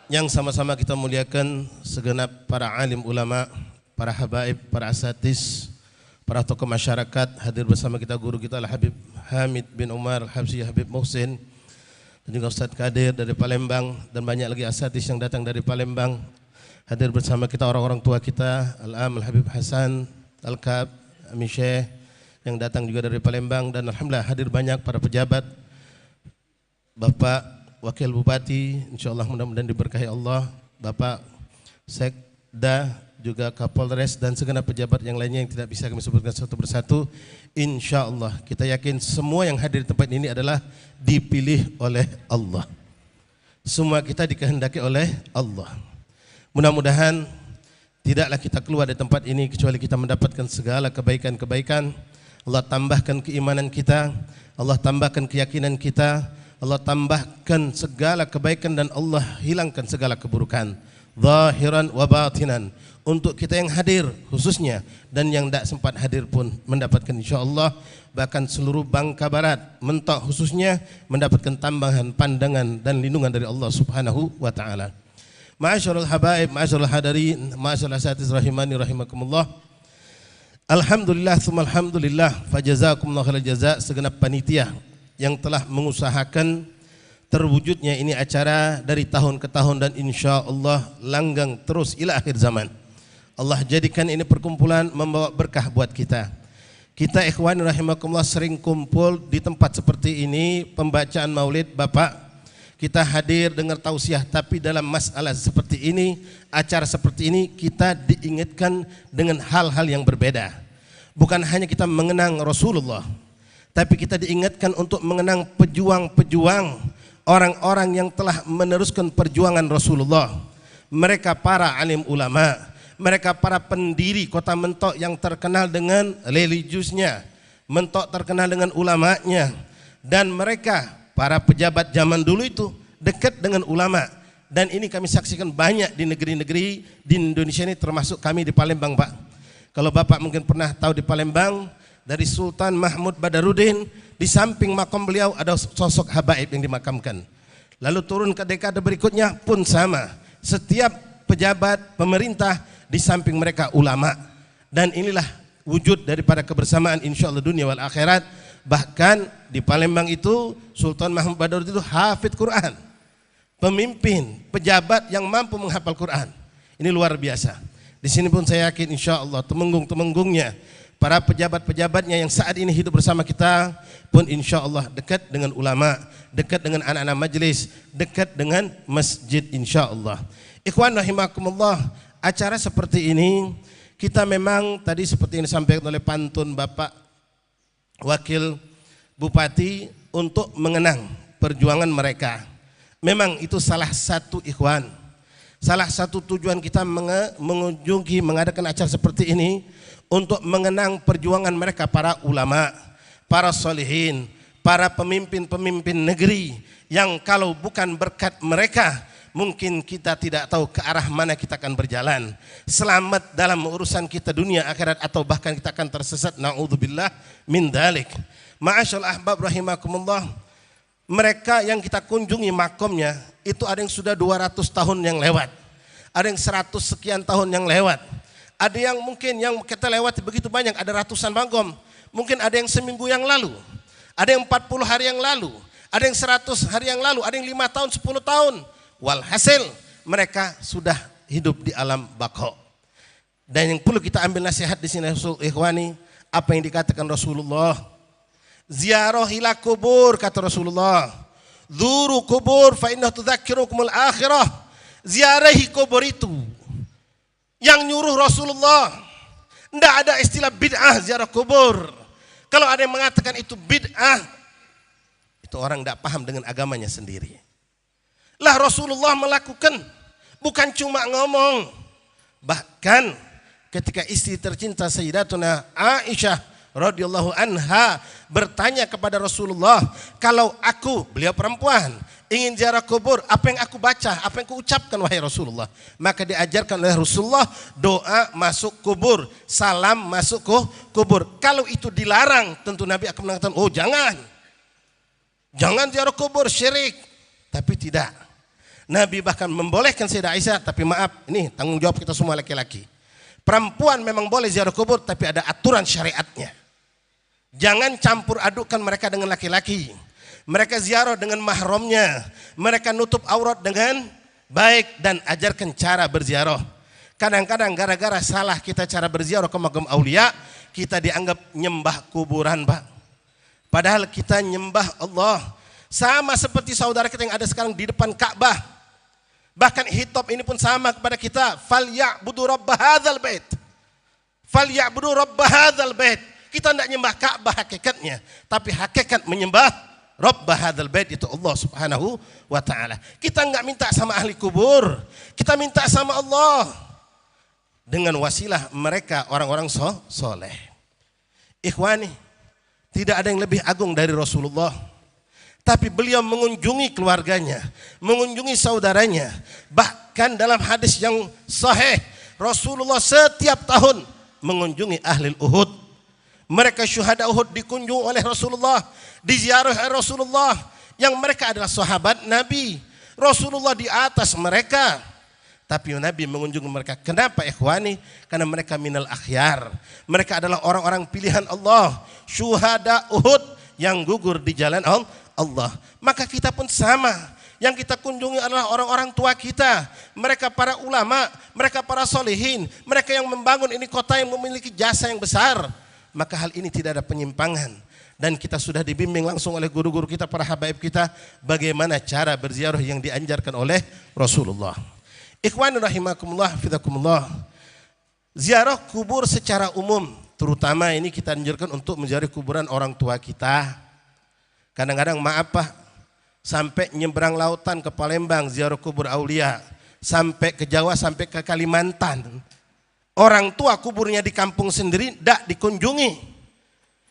Yang sama-sama kita muliakan segenap para alim ulama, para habaib, para asatiz, para tokoh masyarakat. Hadir bersama kita guru kita Al-Habib Hamid bin Umar Al-Habsyi Habib Muhsin, dan juga Ustadz Kadir dari Palembang, dan banyak lagi asatiz yang datang dari Palembang. Hadir bersama kita orang-orang tua kita Al-Am Al-Habib Hasan Al-Kab Amin Syekh yang datang juga dari Palembang, dan alhamdulillah hadir banyak para pejabat, Bapak Wakil Bupati, insyaallah mudah-mudahan diberkahi Allah, Bapak Sekda, juga Kapolres dan segenap pejabat yang lainnya yang tidak bisa kami sebutkan satu persatu. Insyaallah kita yakin semua yang hadir di tempat ini adalah dipilih oleh Allah. Semua kita dikehendaki oleh Allah. Mudah-mudahan tidaklah kita keluar dari tempat ini kecuali kita mendapatkan segala kebaikan-kebaikan. Allah tambahkan keimanan kita, Allah tambahkan keyakinan kita, Allah tambahkan segala kebaikan, dan Allah hilangkan segala keburukan zahiran wa batinan. Untuk kita yang hadir khususnya dan yang tidak sempat hadir pun mendapatkan insyaallah, bahkan seluruh Bangka Barat Mentok khususnya mendapatkan tambahan pandangan dan lindungan dari Allah Subhanahu wa taala. Ma'asyiral habaib, ma'asyiral hadirin, ma'asyiral asatiz rahimani rahimakumullah. Alhamdulillah tsumma alhamdulillah, fajazakumullahu khairal jazaa segenap panitia yang telah mengusahakan terwujudnya ini acara dari tahun ke tahun, dan insya Allah langgang terus ila akhir zaman. Allah jadikan ini perkumpulan membawa berkah buat kita. Kita ikhwan rahimakumullah sering kumpul di tempat seperti ini, pembacaan maulid Bapak, kita hadir dengar tausiah, tapi dalam masalah seperti ini, acara seperti ini, kita diingatkan dengan hal-hal yang berbeda. Bukan hanya kita mengenang Rasulullah, tapi kita diingatkan untuk mengenang pejuang-pejuang, orang-orang yang telah meneruskan perjuangan Rasulullah. Mereka para alim ulama, mereka para pendiri kota Mentok yang terkenal dengan religiusnya, Mentok terkenal dengan ulamanya, dan mereka para pejabat zaman dulu itu dekat dengan ulama. Dan ini kami saksikan banyak di negeri-negeri di Indonesia ini, termasuk kami di Palembang, Pak. Kalau Bapak mungkin pernah tahu di Palembang, dari Sultan Mahmud Badarudin, di samping makam beliau ada sosok habaib yang dimakamkan. Lalu turun ke dekade berikutnya pun sama. Setiap pejabat pemerintah di samping mereka ulama. Dan inilah wujud daripada kebersamaan insyaallah dunia wal akhirat. Bahkan di Palembang itu Sultan Mahmud Badarudin itu hafid Quran. Pemimpin, pejabat yang mampu menghafal Quran. Ini luar biasa. Di sini pun saya yakin insya Allah temenggung-temenggungnya, para pejabat-pejabatnya yang saat ini hidup bersama kita pun insya Allah dekat dengan ulama, dekat dengan anak-anak majelis, dekat dengan masjid insya Allah. Ikhwan rahimakumullah, acara seperti ini kita memang tadi seperti yang disampaikan oleh pantun Bapak Wakil Bupati untuk mengenang perjuangan mereka. Memang itu salah satu ikhwan. Salah satu tujuan kita mengunjungi, mengadakan acara seperti ini untuk mengenang perjuangan mereka, para ulama, para solihin, para pemimpin-pemimpin negeri yang kalau bukan berkat mereka mungkin kita tidak tahu ke arah mana kita akan berjalan. Selamat dalam urusan kita dunia akhirat atau bahkan kita akan tersesat, naudzubillah min dzalik. Ma'asyal ahbab rahimakumullah, mereka yang kita kunjungi makomnya itu ada yang sudah 200 tahun yang lewat, ada yang 100 sekian tahun yang lewat, ada yang mungkin yang kita lewati begitu banyak, ada ratusan makom, mungkin ada yang seminggu yang lalu, ada yang 40 hari yang lalu, ada yang 100 hari yang lalu, ada yang 5 tahun, 10 tahun. Walhasil mereka sudah hidup di alam baqo. Dan yang perlu kita ambil nasihat di sini ikhwani, apa yang dikatakan Rasulullah, ziarahilah kubur, kata Rasulullah, zuru kubur fa innahu tudzakirukumul akhirah. Ziarahi kubur itu yang nyuruh Rasulullah. Tidak ada istilah bid'ah ziarah kubur. Kalau ada yang mengatakan itu bid'ah, itu orang tidak paham dengan agamanya sendiri. Lah Rasulullah melakukan, bukan cuma ngomong. Bahkan ketika istri tercinta Sayyidatuna Aisyah radhiyallahu anha bertanya kepada Rasulullah, kalau aku, beliau perempuan, ingin ziarah kubur, apa yang aku baca, apa yang aku ucapkan wahai Rasulullah? Maka diajarkan oleh Rasulullah doa masuk kubur, salam masuk kubur. Kalau itu dilarang, tentu Nabi akan mengatakan, oh jangan ziarah kubur, syirik. Tapi tidak. Nabi bahkan membolehkan Sayyidah Aisyah, tapi maaf, ini tanggung jawab kita semua laki-laki. Perempuan memang boleh ziarah kubur, tapi ada aturan syariatnya. Jangan campur adukkan mereka dengan laki-laki. Mereka ziarah dengan mahramnya. Mereka nutup aurat dengan baik dan ajarkan cara berziarah. Kadang-kadang gara-gara salah kita cara berziarah ke makam aulia, kita dianggap nyembah kuburan, Pak. Padahal kita nyembah Allah. Sama seperti saudara kita yang ada sekarang di depan Ka'bah. Bahkan hitop ini pun sama kepada kita. Falyabudu rabb hadzal bait. Falyabudu rabb hadzal bait. Kita tidak nyembah Ka'bah hakikatnya, tapi hakikat menyembah Rabb hadzal bait itu Allah Subhanahu wa taala. Kita enggak minta sama ahli kubur, kita minta sama Allah dengan wasilah mereka orang-orang soleh. Ikhwani, tidak ada yang lebih agung dari Rasulullah. Tapi beliau mengunjungi keluarganya, mengunjungi saudaranya. Bahkan dalam hadis yang sahih, Rasulullah setiap tahun mengunjungi ahli Uhud. Mereka syuhada Uhud dikunjungi oleh Rasulullah, diziarah oleh Rasulullah, yang mereka adalah sahabat Nabi. Rasulullah di atas mereka, tapi Nabi mengunjungi mereka. Kenapa ikhwani? Karena mereka minal akhyar. Mereka adalah orang-orang pilihan Allah, syuhada Uhud yang gugur di jalan Allah. Maka kita pun sama. Yang kita kunjungi adalah orang-orang tua kita. Mereka para ulama, mereka para solihin, mereka yang membangun ini kota yang memiliki jasa yang besar. Maka hal ini tidak ada penyimpangan. Dan kita sudah dibimbing langsung oleh guru-guru kita, para habaib kita, bagaimana cara berziarah yang dianjarkan oleh Rasulullah. Ikhwan rahimakumullah, fidakumullah. Ziarah kubur secara umum, terutama ini kita anjurkan untuk menziarah kuburan orang tua kita. Kadang-kadang maaf Pak, sampai nyebrang lautan ke Palembang ziarah kubur aulia, sampai ke Jawa, sampai ke Kalimantan. Orang tua kuburnya di kampung sendiri tidak dikunjungi.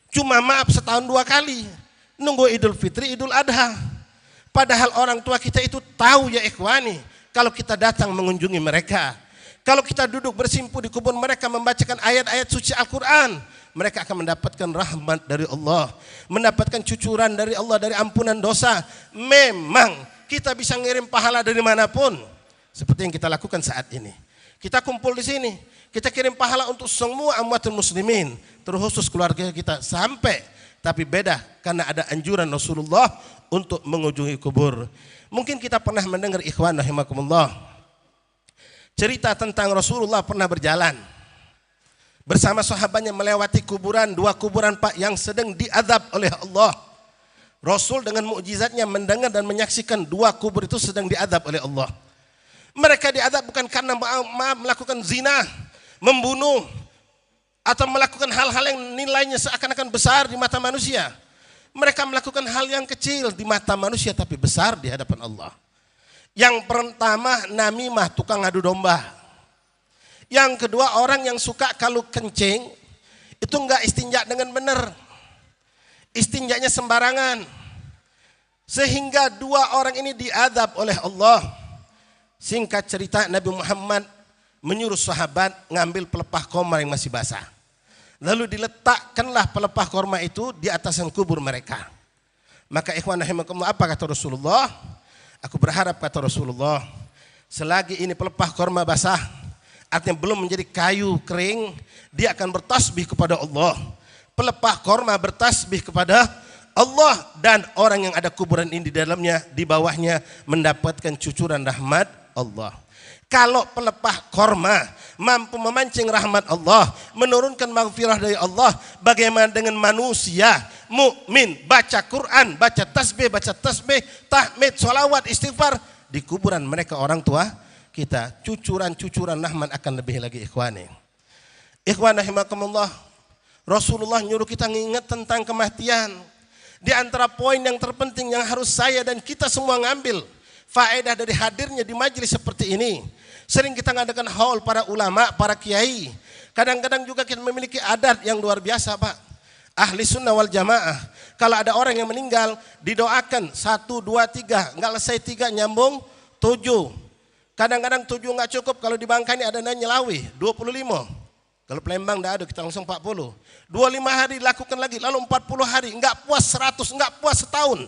Cuma maaf setahun 2 kali, nunggu Idul Fitri, Idul Adha. Padahal orang tua kita itu tahu ya ikhwani, kalau kita datang mengunjungi mereka, Kalau kita duduk bersimpu di kubur mereka membacakan ayat-ayat suci Al-Quran, mereka akan mendapatkan rahmat dari Allah, mendapatkan cucuran dari Allah, dari ampunan dosa. Memang kita bisa ngirim pahala dari manapun, seperti yang kita lakukan saat ini. Kita kumpul di sini, kita kirim pahala untuk semua amwatul muslimin, terkhusus keluarga kita sampai. Tapi beda karena ada anjuran Rasulullah untuk mengunjungi kubur. Mungkin kita pernah mendengar ikhwan rahimakumullah, cerita tentang Rasulullah pernah berjalan bersama sahabatnya melewati kuburan, 2 kuburan Pak yang sedang diazab oleh Allah. Rasul dengan mukjizatnya mendengar dan menyaksikan 2 kubur itu sedang diazab oleh Allah. Mereka diazab bukan karena melakukan zina, membunuh, atau melakukan hal-hal yang nilainya seakan-akan besar di mata manusia. Mereka melakukan hal yang kecil di mata manusia tapi besar di hadapan Allah. Yang pertama namimah, tukang adu domba. Yang kedua orang yang suka kalau kencing itu enggak istinja dengan benar, istinjanya sembarangan, sehingga 2 orang ini diazab oleh Allah. Singkat cerita, Nabi Muhammad menyuruh sahabat ngambil pelepah korma yang masih basah, lalu diletakkanlah pelepah korma itu di atasan kubur mereka. Maka ikhwan rahimakumullah, apa kata Rasulullah? Aku berharap, kata Rasulullah, selagi ini pelepah korma basah, artinya belum menjadi kayu kering, dia akan bertasbih kepada Allah. Pelepah korma bertasbih kepada Allah, dan orang yang ada kuburan ini di dalamnya, di bawahnya mendapatkan cucuran rahmat Allah. Kalau pelepah korma mampu memancing rahmat Allah, menurunkan maghfirah dari Allah, bagaimana dengan manusia mukmin baca Quran, baca tasbih, tahmid, sholawat, istighfar di kuburan mereka orang tua kita, cucuran-cucuran rahmat akan lebih lagi ikhwani. Ikhwan rahimakumullah, Rasulullah nyuruh kita mengingat tentang kematian. Di antara poin yang terpenting yang harus saya dan kita semua ngambil faedah dari hadirnya di majelis seperti ini. Sering kita ngadakan haul para ulama, para kiai. Kadang-kadang juga kita memiliki adat yang luar biasa Pak. Ahli sunnah wal jamaah, kalau ada orang yang meninggal didoakan 1, 2, 3, nggak selesai 3 nyambung 7. Kadang-kadang 7 nggak cukup, kalau di Bangka ini ada Nyelawi 25. Kalau Palembang nggak ada, kita langsung 40. 25 hari dilakukan lagi, lalu 40 hari, nggak puas 100, nggak puas setahun,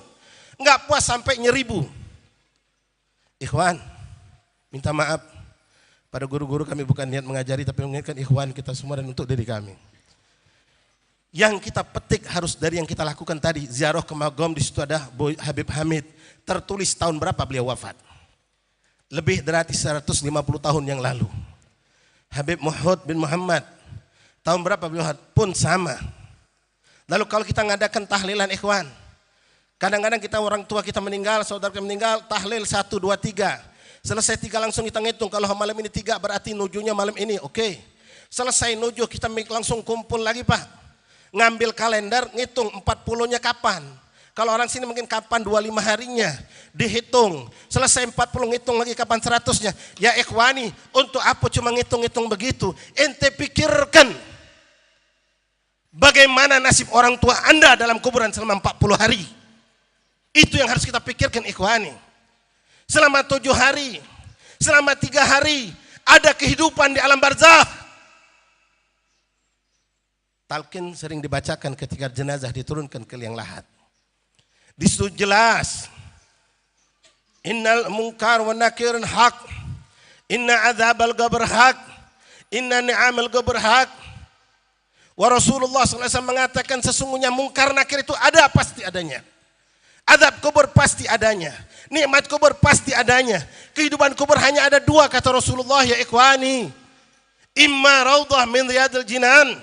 nggak puas sampai 1000. Ikhwan, minta maaf pada guru-guru, kami bukan niat mengajari tapi mengingatkan ikhwan kita semua dan untuk diri kami. Yang kita petik harus dari yang kita lakukan tadi, ziarah ke Magom, di situ ada Habib Hamid, tertulis tahun berapa beliau wafat. Lebih dari 150 tahun yang lalu. Habib Muhammad bin Muhammad, tahun berapa beliau wafat pun sama. Lalu kalau kita ngadakan tahlilan ikhwan, kadang-kadang kita orang tua kita meninggal, saudara kita meninggal, tahlil 1, 2, 3. Selesai 3 langsung kita ngitung, kalau malam ini 3 berarti nujunya malam ini, oke. Selesai nujuh kita langsung kumpul lagi Pak. Ngambil kalender, ngitung 40-nya kapan. Kalau orang sini mungkin kapan 25 harinya, dihitung. Selesai 40 ngitung lagi kapan 100-nya. Ya ikhwani, untuk apa cuma ngitung-ngitung begitu? Ente pikirkan bagaimana nasib orang tua Anda dalam kuburan selama 40 hari. Itu yang harus kita pikirkan ikhwani. Selama 7 hari, selama 3 hari, ada kehidupan di alam barzakh. Talqin sering dibacakan ketika jenazah diturunkan ke liang lahat. Di situ jelas, innal munkar wa nakirun haq, inna azabal qabr haq, inna ni'amal qabr haq. Wa Rasulullah SAW mengatakan sesungguhnya mungkar nakir itu ada, pasti adanya. Azab kubur pasti adanya, nikmat kubur pasti adanya. Kehidupan kubur hanya ada 2 kata Rasulullah ya ikhwani. Imma raudhah min riyadil jinan,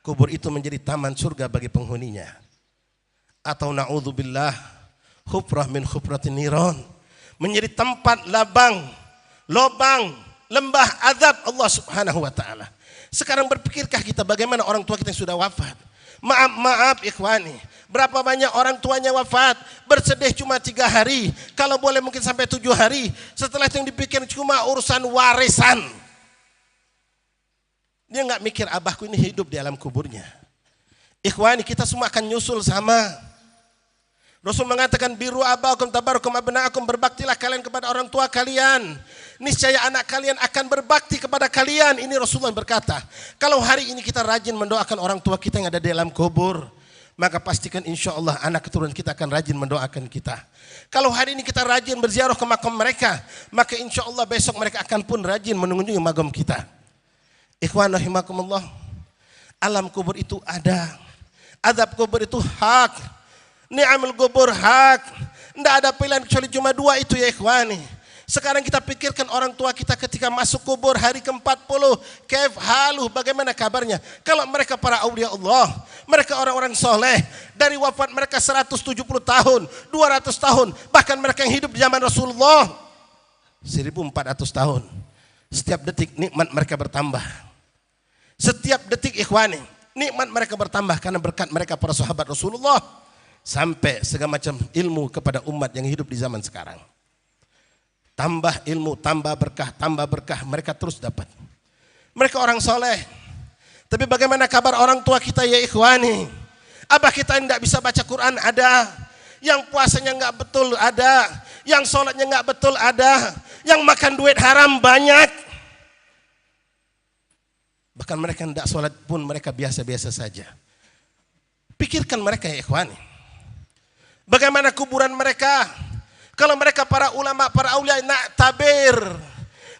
kubur itu menjadi taman surga bagi penghuninya, atau na'udzubillah khufrah min khufratin niran, menjadi tempat lobang lembah azab Allah Subhanahu wa taala. Sekarang berpikirkah kita bagaimana orang tua kita yang sudah wafat? Maaf ikhwani, berapa banyak orang tuanya wafat, bersedih cuma 3 hari, kalau boleh mungkin sampai 7 hari. Setelah itu yang dipikir cuma urusan warisan. Dia nggak mikir abahku ini hidup di alam kuburnya. Ikhwani, kita semua akan nyusul sama. Rasul mengatakan biru abakum tabarukum abnaakum, berbaktilah kalian kepada orang tua kalian. Niscaya anak kalian akan berbakti kepada kalian. Ini Rasulullah berkata. Kalau hari ini kita rajin mendoakan orang tua kita yang ada di dalam kubur, maka pastikan insya Allah anak keturunan kita akan rajin mendoakan kita. Kalau hari ini kita rajin berziarah ke makam mereka, maka insya Allah besok mereka akan pun rajin mengunjungi makam kita. Ikhwan rahimakumullah, alam kubur itu ada, azab kubur itu hak. Ni'amul kubur hak. Tidak ada pilihan kecuali cuma dua itu ya ikhwani. Sekarang kita pikirkan orang tua kita ketika masuk kubur hari ke-40. Kaif haluh, bagaimana kabarnya? Kalau mereka para awliya Allah, mereka orang-orang soleh, dari wafat mereka 170 tahun, 200 tahun, bahkan mereka yang hidup di zaman Rasulullah 1400 tahun. Setiap detik nikmat mereka bertambah. Setiap detik ikhwani, nikmat mereka bertambah karena berkat mereka para sahabat Rasulullah. Sampai segala macam ilmu kepada umat yang hidup di zaman sekarang. Tambah ilmu, tambah berkah, mereka terus dapat. Mereka orang soleh. Tapi bagaimana kabar orang tua kita ya ikhwani? Apa kita tidak bisa baca Quran? Ada. Yang puasanya nggak betul ada. Yang sholatnya nggak betul ada. Yang makan duit haram banyak. Bahkan mereka tidak sholat pun mereka biasa-biasa saja. Pikirkan mereka ya ikhwani. Bagaimana kuburan mereka? Kalau mereka para ulama, para aulia nak tabir,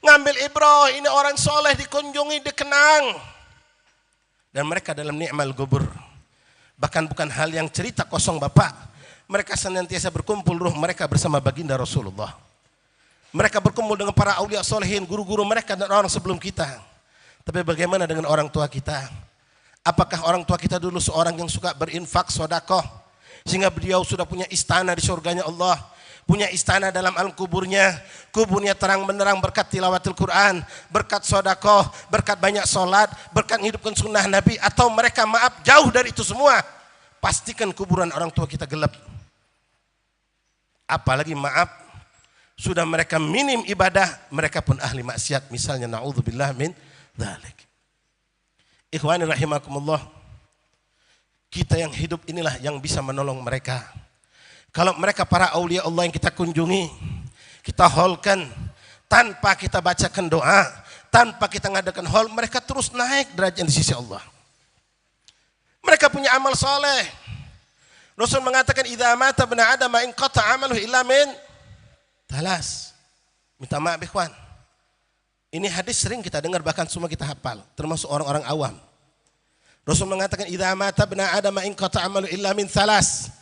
ngambil ibrah, ini orang soleh dikunjungi, dikenang. Dan mereka dalam ni'mal kubur. Bahkan bukan hal yang cerita kosong Bapak. Mereka senantiasa berkumpul ruh mereka bersama baginda Rasulullah. Mereka berkumpul dengan para aulia solehin, guru-guru mereka dan orang sebelum kita. Tapi bagaimana dengan orang tua kita? Apakah orang tua kita dulu seorang yang suka berinfak, sodakoh? Sehingga beliau sudah punya istana di surganya Allah. Punya istana dalam alam kuburnya. Kuburnya terang menerang berkat tilawatil Quran. Berkat sodakoh. Berkat banyak solat. Berkat menghidupkan sunnah Nabi. Atau mereka maaf jauh dari itu semua. Pastikan kuburan orang tua kita gelap. Apalagi maaf. Sudah mereka minim ibadah. Mereka pun ahli maksiat. Misalnya na'udzubillah min dzalik. Ikhwani rahimakumullah. Kita yang hidup inilah yang bisa menolong mereka. Kalau mereka para aulia Allah yang kita kunjungi, kita holkan, tanpa kita bacakan doa, tanpa kita ngadakan hol, mereka terus naik derajat di sisi Allah. Mereka punya amal soleh. Rasul mengatakan, "Idza mata ibnu Adam in qata 'amaluhu illa min talas." Minta maaf ikhwan. Ini hadis sering kita dengar, bahkan semua kita hafal, termasuk orang-orang awam. Rasul mengatakan idza mata ibnu Adam in qata 'amalu illa min salas.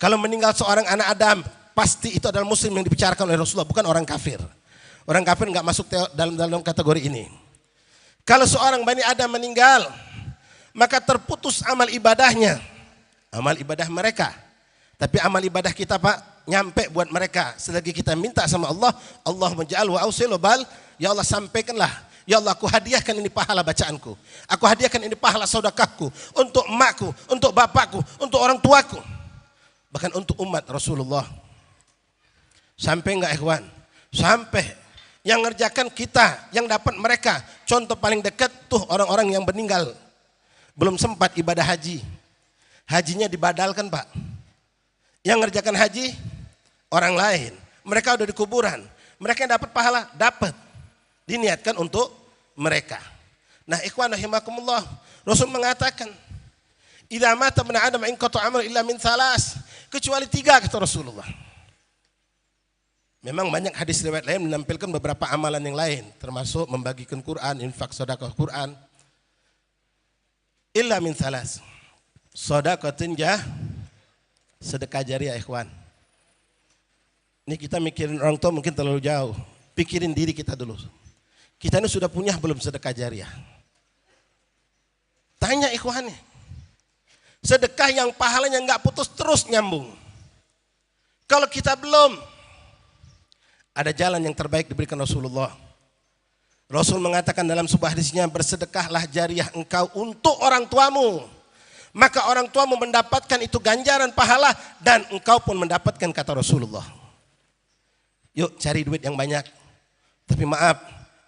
Kalau meninggal seorang anak Adam, pasti itu adalah muslim yang dibicarakan oleh Rasulullah, bukan orang kafir. Orang kafir enggak masuk dalam kategori ini. Kalau seorang Bani Adam meninggal, maka terputus amal ibadahnya. Amal ibadah mereka. Tapi amal ibadah kita Pak, nyampe buat mereka. Selagi kita minta sama Allah, Allah menja'al wa ausilu bal, ya Allah sampaikanlah. Ya Allah, aku hadiahkan ini pahala bacaanku. Aku hadiahkan ini pahala sedekahku untuk emakku, untuk bapakku, untuk orang tuaku. Bahkan untuk umat Rasulullah. Sampai enggak ikhwan? Sampai. Yang ngerjakan kita, yang dapat mereka. Contoh paling dekat tuh orang-orang yang meninggal. Belum sempat ibadah haji. Hajinya dibadalkan Pak. Yang ngerjakan haji, orang lain. Mereka udah di kuburan. Mereka yang dapat pahala, dapat. Diniatkan untuk mereka. Nah ikhwan rahimakumullah, Rasul mengatakan idza mata ibnu Adam in qata 'amalu illa min salas, kecuali 3 kata Rasulullah. Memang banyak hadis riwayat lain menampilkan beberapa amalan yang lain, termasuk membagikan Quran, infak sedekah Quran. Illa min salas. Sedekatun sedekah jariah ikhwan. Ini kita mikirin orang tua mungkin terlalu jauh. Pikirin diri kita dulu. Kita ini sudah punya belum sedekah jariah? Tanya ikhwan, sedekah yang pahalanya nggak putus terus nyambung. Kalau kita belum, ada jalan yang terbaik diberikan Rasulullah. Rasul mengatakan dalam sebuah hadisnya, bersedekahlah jariah engkau untuk orang tuamu. Maka orang tuamu mendapatkan itu ganjaran pahala dan engkau pun mendapatkan kata Rasulullah. Yuk cari duit yang banyak. Tapi maaf,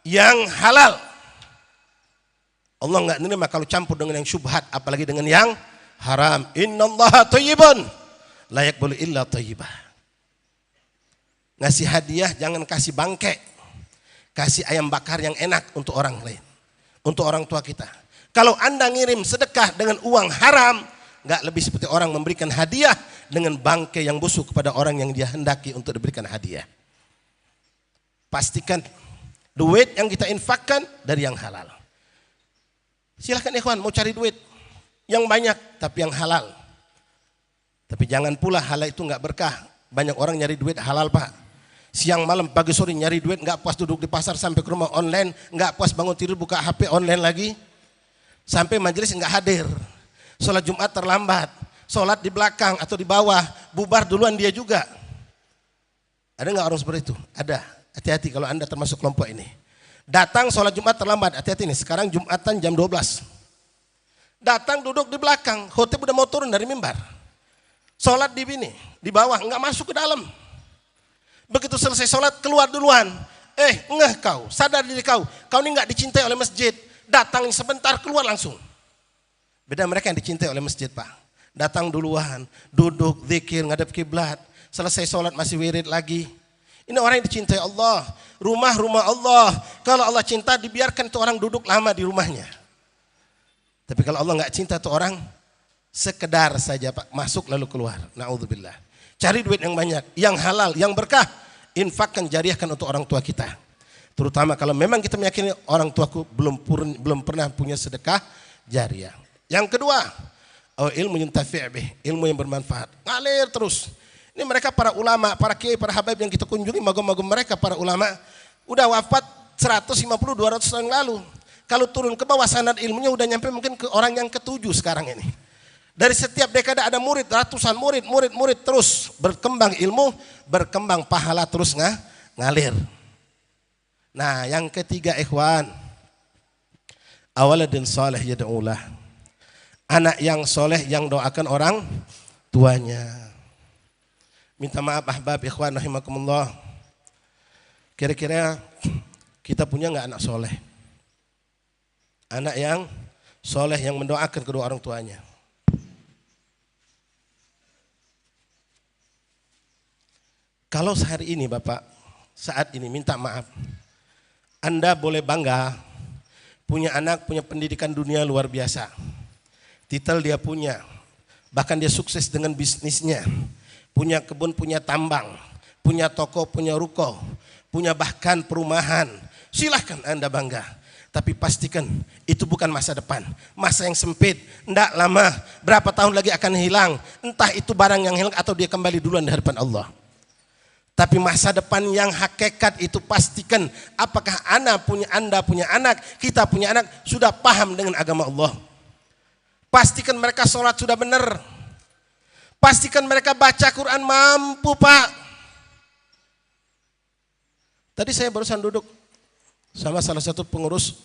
yang halal. Allah enggak nerima kalau campur dengan yang syubhat, apalagi dengan yang haram. Innallaha thayyibun la yaqbalu illa thayyibah. Ngasih hadiah jangan kasih bangke. Kasih ayam bakar yang enak untuk orang lain. Untuk orang tua kita. Kalau Anda ngirim sedekah dengan uang haram, nggak lebih seperti orang memberikan hadiah dengan bangke yang busuk kepada orang yang dia hendaki untuk diberikan hadiah. Pastikan duit yang kita infakkan dari yang halal. Silahkan ikhwan mau cari duit yang banyak tapi yang halal. Tapi jangan pula halal itu nggak berkah. Banyak orang nyari duit halal pak. Siang malam pagi sore nyari duit, nggak puas duduk di pasar sampai ke rumah online, nggak puas bangun tidur buka HP online lagi, sampai majelis nggak hadir, sholat Jumat terlambat, sholat di belakang atau di bawah, bubar duluan dia juga. Ada nggak orang seperti itu? Ada. Hati-hati kalau Anda termasuk kelompok ini. Datang sholat Jumat terlambat, hati-hati nih. Sekarang Jumatan jam 12. Datang duduk di belakang, khotib udah mau turun dari mimbar. Sholat di bawah, nggak masuk ke dalam. Begitu selesai sholat keluar duluan. Ngeh kau, sadar diri kau ini nggak dicintai oleh masjid. Datang sebentar keluar langsung. Beda mereka yang dicintai oleh masjid pak. Datang duluan, duduk, zikir, ngadep kiblat. Selesai sholat masih wirid lagi. Ini orang yang dicintai Allah. Rumah Allah. Kalau Allah cinta dibiarkan itu orang duduk lama di rumahnya. Tapi kalau Allah nggak cinta itu orang sekedar saja pak masuk lalu keluar. Na'udzubillah. Cari duit yang banyak, yang halal, yang berkah. Infakkan, jariahkan untuk orang tua kita. Terutama kalau memang kita meyakini orang tuaku belum pernah punya sedekah jariah. Yang kedua, ilmu yang tafi'bih, ilmu yang bermanfaat. Ngalir terus. Ini mereka para ulama, para kiai, para habaib yang kita kunjungi, magom-magom mereka para ulama udah wafat 150-200 tahun lalu. Kalau turun ke bawah sanad ilmunya udah nyampe mungkin ke orang yang ke-7 sekarang ini. Dari setiap dekade ada murid, ratusan murid terus berkembang ilmu, berkembang pahala terus ngalir. Nah, yang ketiga ikhwan, awaladin saleh yad'ulah. Anak yang soleh yang doakan orang tuanya. Minta maaf ahbab ikhwan rahimakumullah. Kira-kira kita punya nggak anak soleh? Anak yang soleh yang mendoakan kedua orang tuanya. Kalau sehari ini Bapak, saat ini minta maaf, Anda boleh bangga punya anak, punya pendidikan dunia luar biasa. Titel dia punya, bahkan dia sukses dengan bisnisnya. Punya kebun, punya tambang, punya toko, punya ruko, punya bahkan perumahan. Silahkan Anda bangga. Tapi pastikan itu bukan masa depan. Masa yang sempit, tidak lama, berapa tahun lagi akan hilang. Entah itu barang yang hilang atau dia kembali duluan di hadapan Allah. Tapi masa depan yang hakikat itu pastikan apakah Anda punya anak, kita punya anak sudah paham dengan agama Allah. Pastikan mereka sholat sudah benar. Pastikan mereka baca Quran mampu pak. Tadi saya barusan duduk sama salah satu pengurus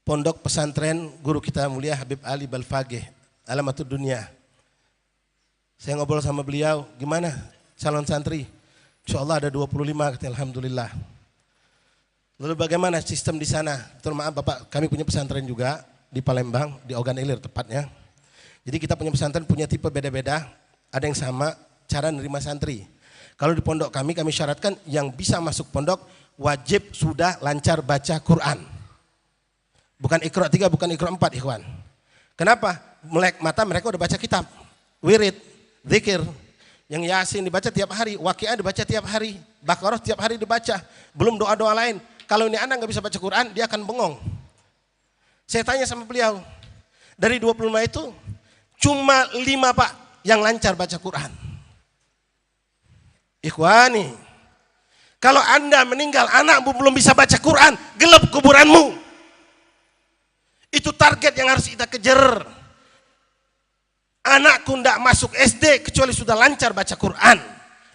pondok pesantren guru kita mulia Habib Ali Balfagih, Alamatud Dunia. Saya ngobrol sama beliau, gimana calon santri? Insya Allah ada 25, alhamdulillah. Lalu bagaimana sistem di sana? Maaf Bapak, kami punya pesantren juga di Palembang, di Ogan Ilir tepatnya. Jadi kita punya pesantren punya tipe beda-beda, ada yang sama cara nerima santri. Kalau di pondok kami syaratkan yang bisa masuk pondok wajib sudah lancar baca Quran. Bukan Iqra 3, bukan Iqra 4 ikhwan. Kenapa? Melek mata mereka udah baca kitab, wirid, zikir. Yang Yasin dibaca tiap hari, Waqiah dibaca tiap hari, Baqarah tiap hari dibaca. Belum doa-doa lain. Kalau ini anak nggak bisa baca Quran, dia akan bengong. Saya tanya sama beliau, dari 25 itu cuma 5 pak yang lancar baca Quran. Ikhwani, kalau Anda meninggal anakmu belum bisa baca Quran, gelap kuburanmu. Itu target yang harus kita kejar. Anakku tidak masuk SD kecuali sudah lancar baca Quran.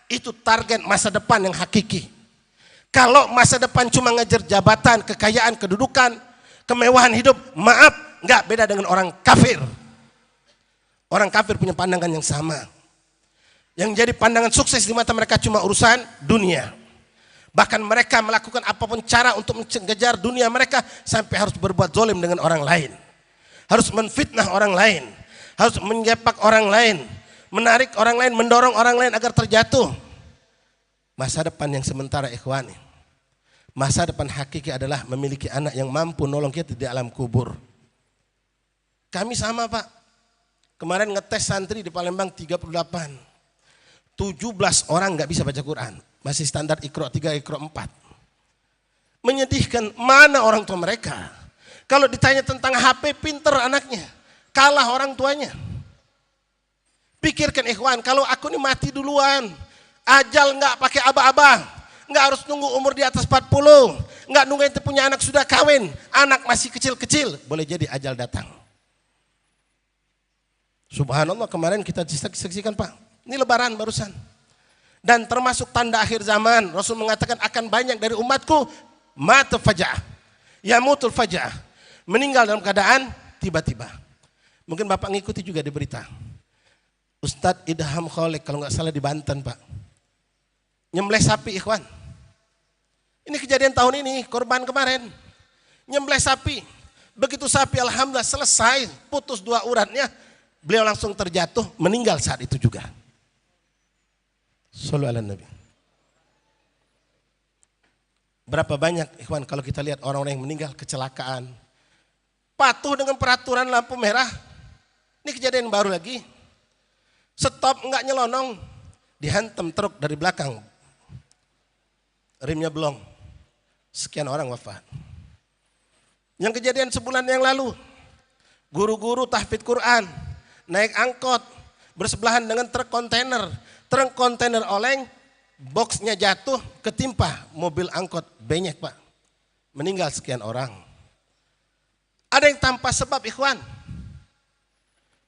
Itu target masa depan yang hakiki. Kalau masa depan cuma ngejar jabatan, kekayaan, kedudukan, kemewahan hidup, maaf, nggak beda dengan orang kafir. Orang kafir punya pandangan yang sama. Yang jadi pandangan sukses di mata mereka cuma urusan dunia. Bahkan mereka melakukan apapun cara untuk mengejar dunia mereka sampai harus berbuat zalim dengan orang lain. Harus menfitnah orang lain. Harus menyepak orang lain. menarik orang lain, mendorong orang lain agar terjatuh. Masa depan yang sementara ikhwani. Masa depan hakiki adalah memiliki anak yang mampu nolong kita di alam kubur. Kami sama Pak. Kemarin ngetes santri di Palembang 38. 17 orang nggak bisa baca Quran. Masih standar Iqra 3, Iqra 4. Menyedihkan, mana orang tua mereka? Kalau ditanya tentang HP, pinter anaknya. Kalah orang tuanya. Pikirkan ikhwan, kalau aku ini mati duluan. Ajal nggak pakai aba-aba. Nggak harus nunggu umur di atas 40. Nggak nunggu ente punya anak sudah kawin. Anak masih kecil-kecil. Boleh jadi ajal datang. Subhanallah, kemarin kita saksikan Pak. Ini lebaran barusan. Dan termasuk tanda akhir zaman. Rasul mengatakan akan banyak dari umatku mata faja'ah. Yamutul faja'ah. Meninggal dalam keadaan tiba-tiba. Mungkin Bapak ngikuti juga di berita. Ustadz Idham Khalek kalau nggak salah di Banten Pak. Nyembelih sapi ikhwan. Ini kejadian tahun ini, korban kemarin. Nyembelih sapi. Begitu sapi alhamdulillah selesai, putus 2 uratnya. Beliau langsung terjatuh, meninggal saat itu juga. Shallu ala Nabi. Berapa banyak ikhwan kalau kita lihat orang-orang yang meninggal kecelakaan. Patuh dengan peraturan lampu merah. Ini kejadian baru lagi. Stop enggak nyelonong. Dihantam truk dari belakang. Rimnya belum. Sekian orang wafat. Yang kejadian sebulan yang lalu. Guru-guru tahfidz Quran. Naik angkot. Bersebelahan dengan truk kontainer. Truk kontainer oleng. Boxnya jatuh, ketimpa mobil angkot benyek Pak. Meninggal sekian orang. Ada yang tanpa sebab ikhwan.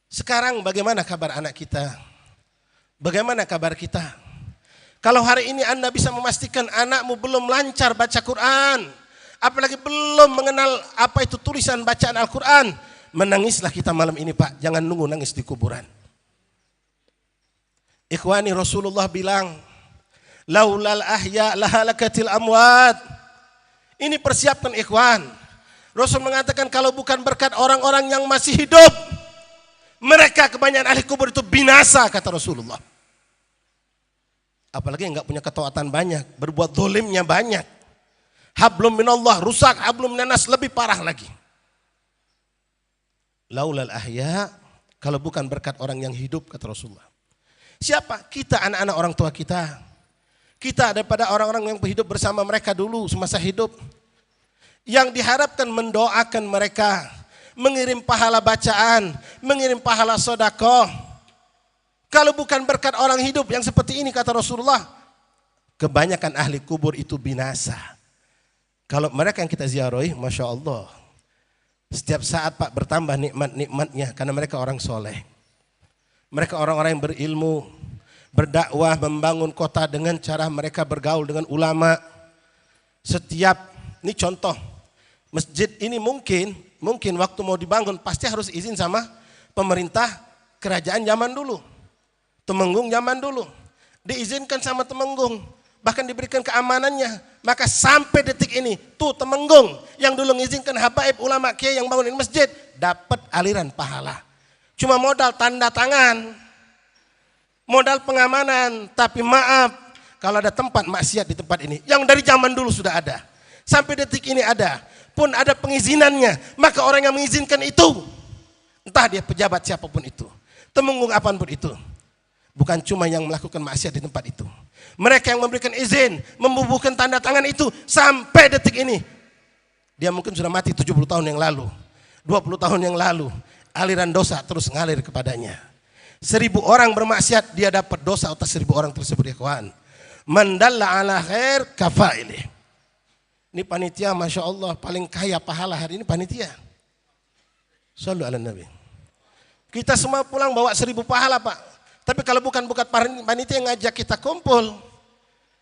Sekarang bagaimana kabar anak kita? Bagaimana kabar kita? Kalau hari ini Anda bisa memastikan anakmu belum lancar baca Quran, apalagi belum mengenal apa itu tulisan bacaan Al-Quran, menangislah kita malam ini Pak. Jangan nunggu nangis di kuburan. Ikhwani, Rasulullah bilang, laulal ahya lahalakatil amwat. Ini persiapkan ikhwan. Rasul mengatakan kalau bukan berkat orang-orang yang masih hidup, mereka kebanyakan ahli kubur itu binasa, kata Rasulullah. Apalagi yang nggak punya ketaatan banyak, berbuat zolimnya banyak. Hablum minallah rusak, hablum minanas lebih parah lagi. Laulal ahya, kalau bukan berkat orang yang hidup, kata Rasulullah. Siapa? Kita, anak-anak orang tua kita. Kita daripada orang-orang yang hidup bersama mereka dulu semasa hidup. Yang diharapkan mendoakan mereka, mengirim pahala bacaan, mengirim pahala sedekah. Kalau bukan berkat orang hidup yang seperti ini, kata Rasulullah, kebanyakan ahli kubur itu binasa. Kalau mereka yang kita ziarahi, Masya Allah, setiap saat Pak bertambah nikmat-nikmatnya karena mereka orang soleh. Mereka orang-orang yang berilmu, berdakwah, membangun kota dengan cara mereka bergaul dengan ulama. Setiap, ini contoh, masjid ini mungkin waktu mau dibangun pasti harus izin sama pemerintah kerajaan zaman dulu. Temenggung zaman dulu. Diizinkan sama Temenggung. Bahkan diberikan keamanannya. Maka sampai detik ini, tuh Temenggung yang dulu mengizinkan habaib ulama kiai yang bangunin masjid, dapat aliran pahala. Cuma modal tanda tangan. Modal pengamanan, tapi maaf, kalau ada tempat maksiat di tempat ini, yang dari zaman dulu sudah ada, sampai detik ini ada, pun ada pengizinannya, maka orang yang mengizinkan itu, entah dia pejabat siapapun itu, Temenggung apapun itu, bukan cuma yang melakukan maksiat di tempat itu, mereka yang memberikan izin, membubuhkan tanda tangan itu, sampai detik ini, dia mungkin sudah mati 70 tahun yang lalu, 20 tahun yang lalu, aliran dosa terus ngalir kepadanya. 1000 orang bermaksiat, dia dapat dosa atas 1000 orang tersebut, ikhwan. Man dalla ala khair kafailih. Ini panitia, Masya Allah, paling kaya pahala hari ini panitia. Shallu ala Nabi. Kita semua pulang bawa 1000 pahala Pak. Tapi kalau bukan panitia yang ngajak kita kumpul,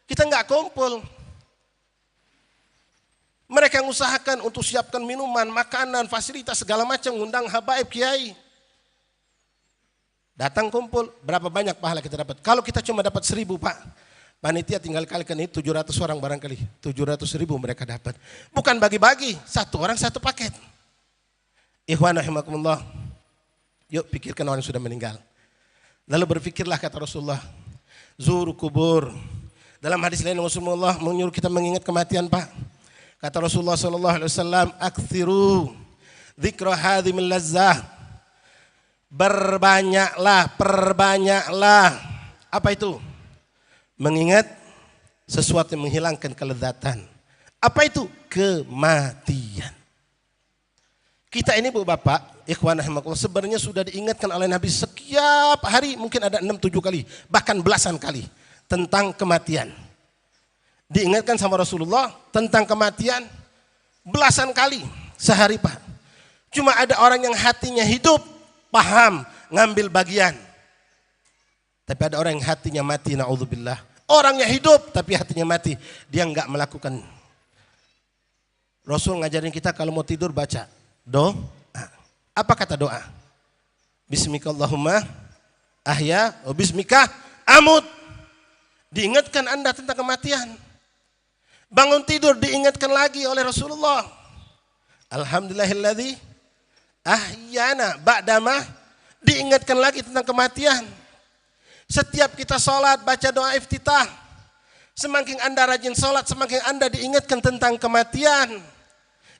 kita nggak kumpul. Mereka yang usahakan untuk siapkan minuman, makanan, fasilitas segala macam, ngundang habaib kiai. Datang kumpul, berapa banyak pahala kita dapat? Kalau kita cuma dapat 1000 Pak, panitia tinggal kalikan itu 700 orang barangkali, 700.000 mereka dapat. Bukan bagi-bagi, satu orang satu paket. Ikhwan rahimakumullah, yuk pikirkan orang yang sudah meninggal. Lalu berfikirlah kata Rasulullah, zuru kubur. Dalam hadis lain Rasulullah menyuruh kita mengingat kematian, Pak. Kata Rasulullah SAW, aktsiru dzikra hadhimil lazzah. Perbanyaklah. Apa itu? Mengingat sesuatu yang menghilangkan kelezatan. Apa itu? Kematian. Kita ini Bu Bapak, ikhwan rahimakumullah, sebenarnya sudah diingatkan oleh Nabi setiap hari, mungkin ada 6-7 kali, bahkan belasan kali tentang kematian. Diingatkan sama Rasulullah tentang kematian belasan kali sehari, Pak. Cuma ada orang yang hatinya hidup, paham, ngambil bagian. Tapi ada orang yang hatinya mati, na'udzubillah. Orangnya hidup tapi hatinya mati, dia enggak melakukan. Rasul ngajarin kita kalau mau tidur baca doa. Apa kata doa? Bismikallahumma ahya wa bismika amut. Diingatkan Anda tentang kematian. Bangun tidur diingatkan lagi oleh Rasulullah. Alhamdulillahilladzi ahyana ba'dama, diingatkan lagi tentang kematian. Setiap kita sholat baca doa iftitah. Semakin Anda rajin sholat, semakin Anda diingatkan tentang kematian.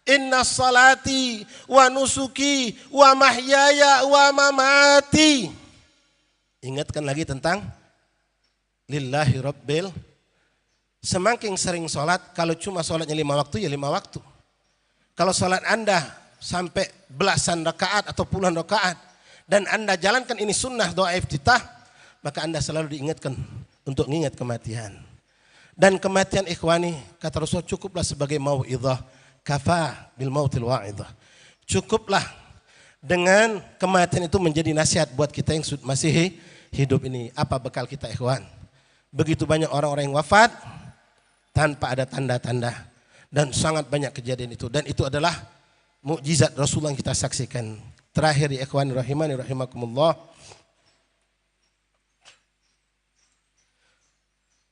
Inna salati wa nusuki wa mahyaya wa mamati. Ingatkan lagi tentang lillahi rabbil. Semakin sering sholat, kalau cuma sholatnya 5 waktu ya 5 waktu. Kalau sholat Anda sampai belasan rakaat atau puluhan rakaat dan Anda jalankan ini sunnah doa iftitah, maka Anda selalu diingatkan untuk mengingat kematian. Dan kematian ikhwani, kata Rasul, cukuplah sebagai mau'idhah, kafa bil mautil wa'idhah. Cukuplah dengan kematian itu menjadi nasihat buat kita yang masih hidup ini. Apa bekal kita ikhwan? Begitu banyak orang-orang yang wafat tanpa ada tanda-tanda, dan sangat banyak kejadian itu, dan itu adalah mukjizat Rasulullah yang kita saksikan. Terakhir ya ikhwan rahimani rahimakumullah,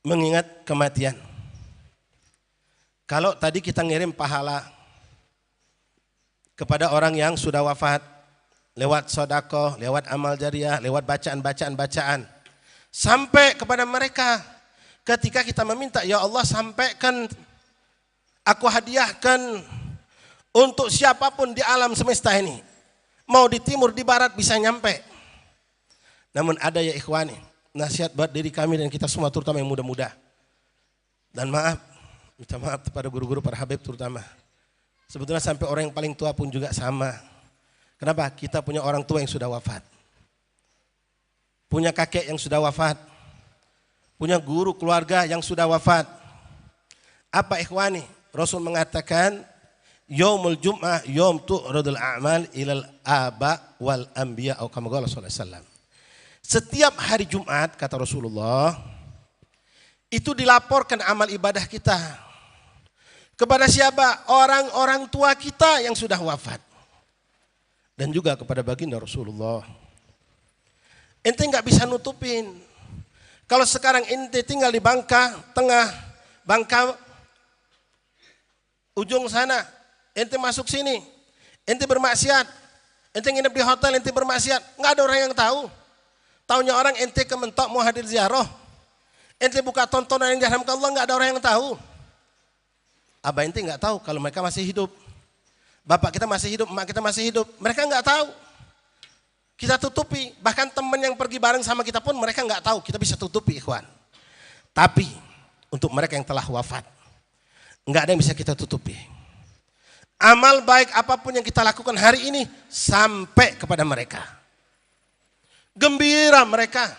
mengingat kematian. Kalau tadi kita ngirim pahala kepada orang yang sudah wafat lewat sedekah, lewat amal jariah, lewat bacaan, sampai kepada mereka. Ketika kita meminta, ya Allah sampaikan, aku hadiahkan untuk siapapun di alam semesta ini. Mau di timur, di barat bisa nyampe. Namun ada ya ikhwani, nasihat buat diri kami dan kita semua, terutama yang muda-muda. Dan minta maaf kepada guru-guru, para habib terutama. Sebetulnya sampai orang yang paling tua pun juga sama. Kenapa? Kita punya orang tua yang sudah wafat. Punya kakek yang sudah wafat. Punya guru keluarga yang sudah wafat. Apa ikhwani? Rasul mengatakan, Yaumul Jum'ah yaum tu'radul a'mal ilal aba wal anbiya, atau kama qala sallallahu alaihi wasallam. Setiap hari Jumat, kata Rasulullah, itu dilaporkan amal ibadah kita. Kepada siapa? Orang-orang tua kita yang sudah wafat. Dan juga kepada baginda Rasulullah. Ente nggak bisa nutupin. Kalau sekarang ente tinggal di Bangka, tengah Bangka, ujung sana, ente masuk sini, ente bermaksiat, ente nginep di hotel, ente bermaksiat, nggak ada orang yang tahu. Taunya orang ente ke Mentok mau hadir ziarah, ente buka tontonan yang diharamkan Allah, nggak ada orang yang tahu. Abah ente nggak tahu kalau mereka masih hidup, bapak kita masih hidup, emak kita masih hidup, mereka nggak tahu. Kita tutupi, bahkan teman yang pergi bareng sama kita pun mereka nggak tahu, kita bisa tutupi ikhwan. Tapi untuk mereka yang telah wafat, nggak ada yang bisa kita tutupi. Amal baik apapun yang kita lakukan hari ini sampai kepada mereka. Gembira mereka,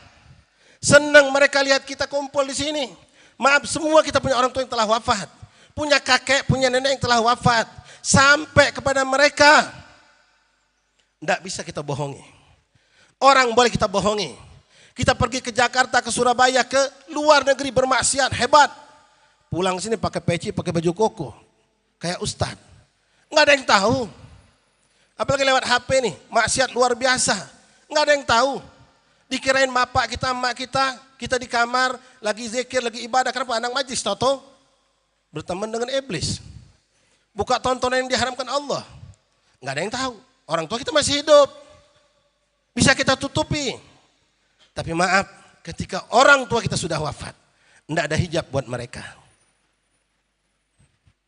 senang mereka lihat kita kumpul di sini. Maaf, semua kita punya orang tua yang telah wafat, punya kakek, punya nenek yang telah wafat. Sampai kepada mereka, nggak bisa kita bohongi. Orang boleh kita bohongi. Kita pergi ke Jakarta, ke Surabaya, ke luar negeri bermaksiat, hebat. Pulang sini pakai peci, pakai baju koko. Kayak ustad. Nggak ada yang tahu. Apalagi lewat HP nih, maksiat luar biasa. Nggak ada yang tahu. Dikirain bapak kita, emak kita di kamar, lagi zikir, lagi ibadah. Kenapa? Anak majlis, toto berteman dengan iblis. Buka tontonan yang diharamkan Allah. Nggak ada yang tahu. Orang tua kita masih hidup. Bisa kita tutupi. Tapi maaf, ketika orang tua kita sudah wafat, tidak ada hijab buat mereka.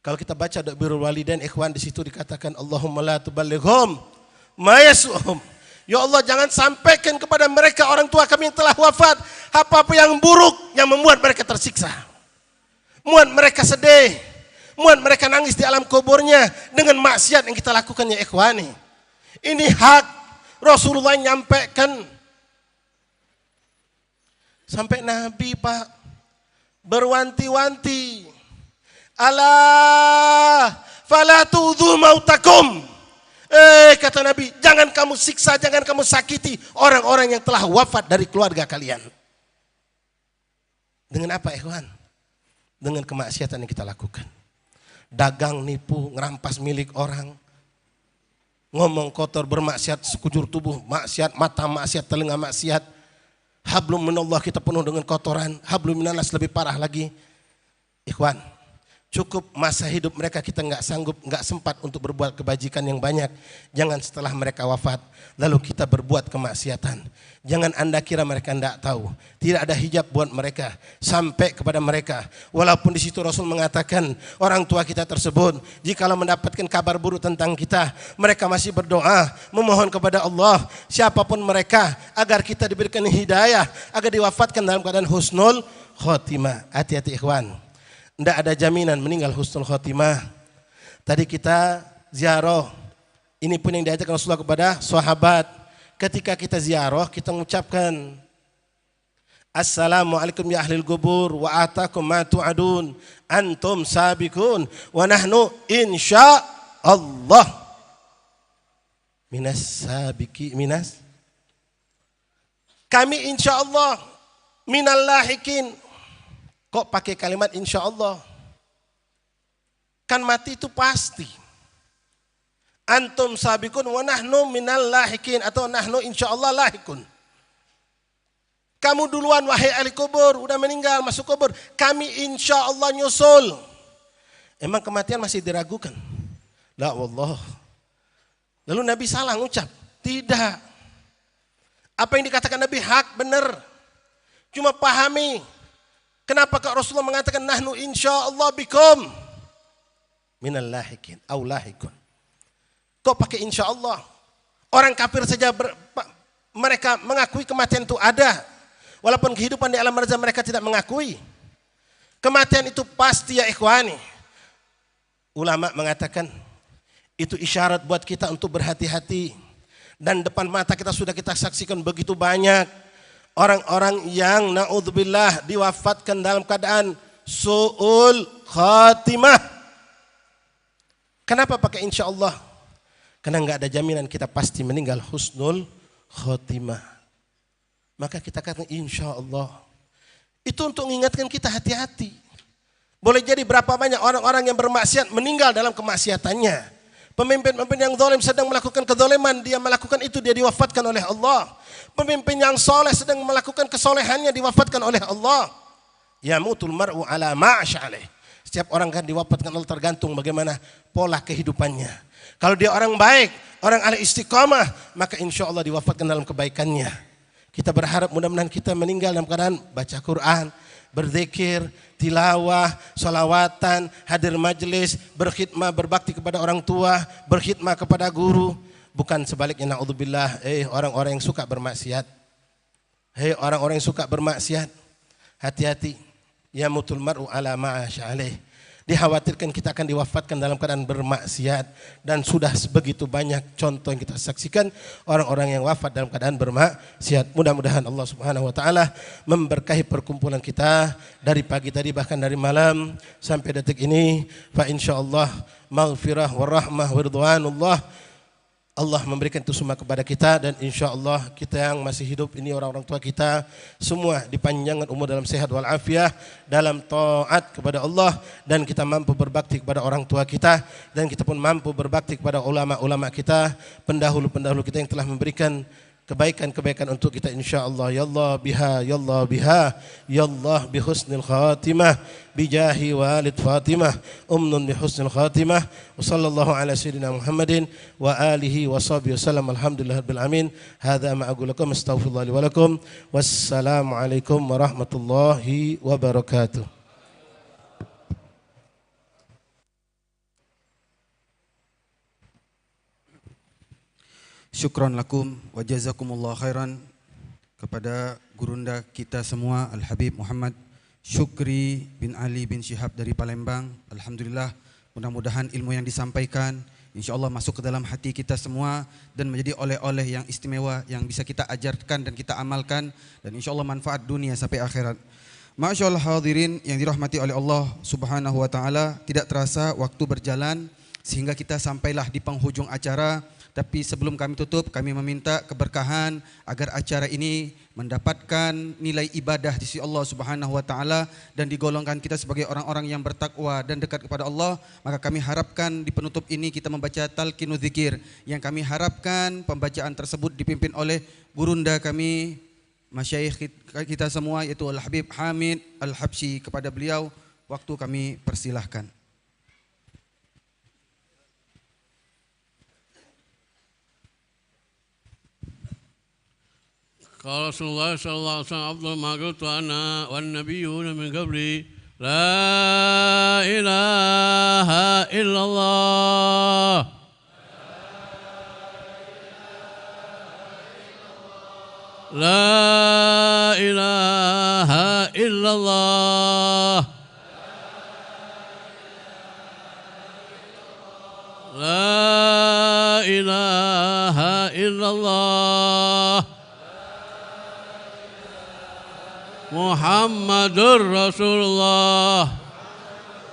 Kalau kita baca doa birrul walidain, ikhwan, di situ dikatakan Allahumma la tuballighum ma yasuhum. Ya Allah, jangan sampaikan kepada mereka orang tua kami yang telah wafat apa-apa yang buruk yang membuat mereka tersiksa, membuat mereka sedih, membuat mereka nangis di alam kuburnya dengan maksiat yang kita lakukan, ya ikhwani. Ini hak Rasulullah nyampaikan. Sampai Nabi, Pak, berwanti-wanti, ala fala tu'dhu mautakum. Kata Nabi, jangan kamu siksa, jangan kamu sakiti orang-orang yang telah wafat dari keluarga kalian. Dengan apa, ikhwan? Dengan kemaksiatan yang kita lakukan. Dagang, nipu, ngerampas milik orang, ngomong kotor, bermaksiat sekujur tubuh, maksiat mata, maksiat telinga, maksiat. Hablum minallah, kita penuh dengan kotoran. Hablum minannas, lebih parah lagi. Ikhwan, cukup masa hidup mereka kita nggak sanggup, nggak sempat untuk berbuat kebajikan yang banyak. Jangan setelah mereka wafat lalu kita berbuat kemaksiatan. Jangan Anda kira mereka tidak tahu. Tidak ada hijab buat mereka sampai kepada mereka. Walaupun di situ Rasul mengatakan orang tua kita tersebut jikalau mendapatkan kabar buruk tentang kita, mereka masih berdoa memohon kepada Allah siapapun mereka agar kita diberikan hidayah, agar diwafatkan dalam keadaan husnul khotimah. Hati-hati ikhwan. Tidak ada jaminan meninggal husnul khotimah. Tadi kita ziarah. Ini pun yang diajarkan Rasulullah kepada sahabat. Ketika kita ziarah, kita mengucapkan Assalamualaikum ya ahlil kubur wa atakum ma tu'adun antum sabikun wa nahnu insya Allah minas sabiki minas. Kami insya Allah minal lahikin. Kok pakai kalimat insya Allah? Kan mati itu pasti. Antum sabikun wa nahnu minal lahikin, atau nahnu insyaallah lahikun. Kamu duluan wahai ahli kubur, udah meninggal masuk kubur. Kami insyaallah nyusul. Emang kematian masih diragukan? La wallah. Lalu Nabi salah ngucap? Tidak. Apa yang dikatakan Nabi hak, benar. Cuma pahami. Kenapa Rasulullah mengatakan nahnu insyaallah bikum minal lahikin au lahikun? Kok pakai insya Allah? Orang kafir saja mereka mengakui kematian itu ada. Walaupun kehidupan di alam barzah mereka tidak mengakui. Kematian itu pasti ya ikhwani. Ulama mengatakan itu isyarat buat kita untuk berhati-hati. Dan depan mata kita sudah kita saksikan begitu banyak orang-orang yang na'udzubillah diwafatkan dalam keadaan su'ul khatimah. Kenapa pakai insya Allah? Karena nggak ada jaminan kita pasti meninggal husnul khotimah. Maka kita katakan insya Allah. Itu untuk mengingatkan kita hati-hati. Boleh jadi berapa banyak orang-orang yang bermaksiat meninggal dalam kemaksiatannya. Pemimpin-pemimpin yang zalim sedang melakukan kezaliman, dia melakukan itu, dia diwafatkan oleh Allah. Pemimpin yang soleh sedang melakukan kesolehannya, diwafatkan oleh Allah. Yamutul mar'u ala ma'asy'alih. Setiap orang kan diwafatkan Allah tergantung bagaimana pola kehidupannya. Kalau dia orang baik, orang ahli istiqamah, maka insya Allah diwafatkan dalam kebaikannya. Kita berharap mudah-mudahan kita meninggal dalam keadaan baca Quran, berzikir, tilawah, salawatan, hadir majelis, berkhidmah, berbakti kepada orang tua, berkhidmah kepada guru. Bukan sebaliknya, na'udzubillah, orang-orang yang suka bermaksiat. Orang-orang yang suka bermaksiat, hati-hati. Yamutul mar'u ala ma'asy'alih. Dikhawatirkan kita akan diwafatkan dalam keadaan bermaksiat. Dan sudah begitu banyak contoh yang kita saksikan orang-orang yang wafat dalam keadaan bermaksiat. Mudah-mudahan Allah subhanahu wa ta'ala memberkahi perkumpulan kita dari pagi tadi bahkan dari malam sampai detik ini. Fa insyaallah maghfirah warahmah waridwanullah. Allah memberikan itu semua kepada kita, dan insya Allah kita yang masih hidup ini, orang-orang tua kita semua dipanjangkan umur dalam sehat walafiat, dalam taat kepada Allah, dan kita mampu berbakti kepada orang tua kita, dan kita pun mampu berbakti kepada ulama-ulama kita, pendahulu-pendahulu kita yang telah memberikan kebaikan-kebaikan untuk kita insyaallah. Ya Allah biha, ya Allah biha, ya Allah bi husnil khatimah, bi jahi walid Fatimah, umnun bi husnil khatimah. Wa sallallahu ala sayyidina Muhammadin wa alihi wa sahbihi wasallam. Alhamdulillahirabbil alamin. Hadza ma aqulu lakum astaghfirullah li wa lakum. Wassalamu alaikum warahmatullahi wabarakatuh. Syukran lakum wa jazakumullah khairan kepada gurunda kita semua Al-Habib Muhammad Syukri bin Ali bin Syihab dari Palembang. Alhamdulillah, mudah-mudahan ilmu yang disampaikan insyaallah masuk ke dalam hati kita semua dan menjadi oleh-oleh yang istimewa yang bisa kita ajarkan dan kita amalkan dan insyaallah manfaat dunia sampai akhirat. Masyaallah hadirin yang dirahmati oleh Allah Subhanahu wa taala, tidak terasa waktu berjalan sehingga kita sampailah di penghujung acara. Tapi sebelum kami tutup, kami meminta keberkahan agar acara ini mendapatkan nilai ibadah di sisi Allah Subhanahu wa taala dan digolongkan kita sebagai orang-orang yang bertakwa dan dekat kepada Allah. Maka kami harapkan di penutup ini kita membaca talqinu dzikir yang kami harapkan pembacaan tersebut dipimpin oleh gurunda kami, masyayikh kita semua yaitu Al-Habib Hamid Al-Habsyi. Kepada beliau waktu kami persilahkan. قال رسول الله صلى الله عليه وسلم أفضل ما قلت أنا والنبيون من قبلي لا إله إلا الله لا إله إلا الله لا إله إلا الله محمد رسول الله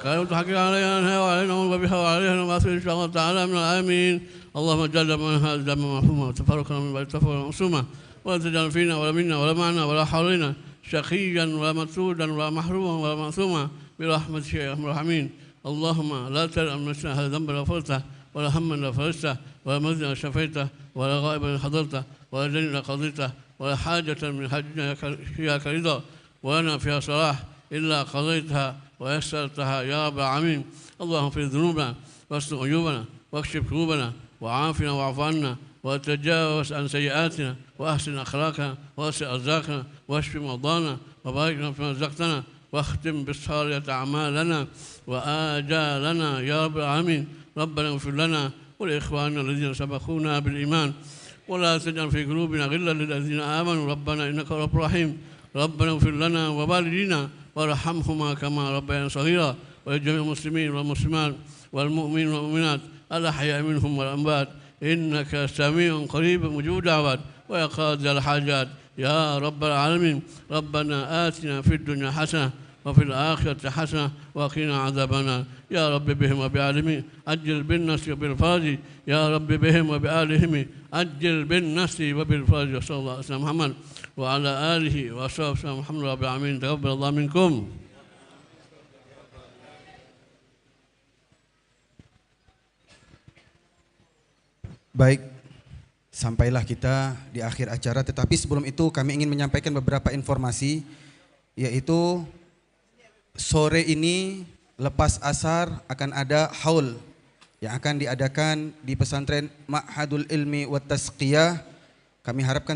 كلمة حقيقة علينا وعلينا وبها وعلينا ومأثر إن شاء الله تعالى من العالمين. اللهم جل من هذا الدم مفهوما وتفرقنا من بعد تفرقا معصوما ولا تجعل فينا ولا منا ولا معنا ولا حولنا شقيا ولا مسرودا ولا محروما ولا معصوما برحمتك يا أرحم الراحمين. اللهم لا تدع من نفسنا هذا الذنب غفرته ولا هما لا فرجته ولا مزنا شفيته ولا غائبا حضرته ولا دين قضيته ولا حاجة من حاجنا فيها كرضا ولنا فيها صلاح إلا قضيتها ويسرتها يا رب العالمين. اللهم اغفر ذنوبنا واستر عيوبنا واكشف كروبنا وعافنا واعف عنا وتجاوز عن سيئاتنا وأحسن أخلاقنا وأسر أرزاقنا واشف مرضانا وبارك لنا فيما رزقتنا واختم بالصالحة أعمالنا وآجالنا يا رب العالمين. ربنا اغفر لنا ولإخواننا الذين سبقونا بالإيمان ولا تجعل في قلوبنا غلا للذين آمنوا ربنا إنك رب رحيم. ربنا اغفر لنا ووالدينا وارحمهما كما ربيانا صغيرا ولجميع المسلمين والمسلمات والمؤمنين والمؤمنات الأحياء منهم والأموات إنك سميع قريب مجيب دعوات ويا قاضي الحاجات يا رب العالمين. ربنا آتنا في الدنيا حسنة وفي الآخرة حسنة وقنا عذاب النار يا رب بهم وبآلهم أجل بالنصر وبالفرج يا رب بهم وبآلهم أجل بالنصر وبالفرج. وصلى الله على سيدنا محمد وعلى آله وصحبه محمد رب العالمين. تقبل الله منكم. Baik, sampailah kita di akhir acara, tetapi sebelum itu kami ingin menyampaikan beberapa informasi, yaitu sore ini lepas asar akan ada haul yang akan diadakan di pesantren Ma'hadul Ilmi wa Tazkiyah. Kami harapkan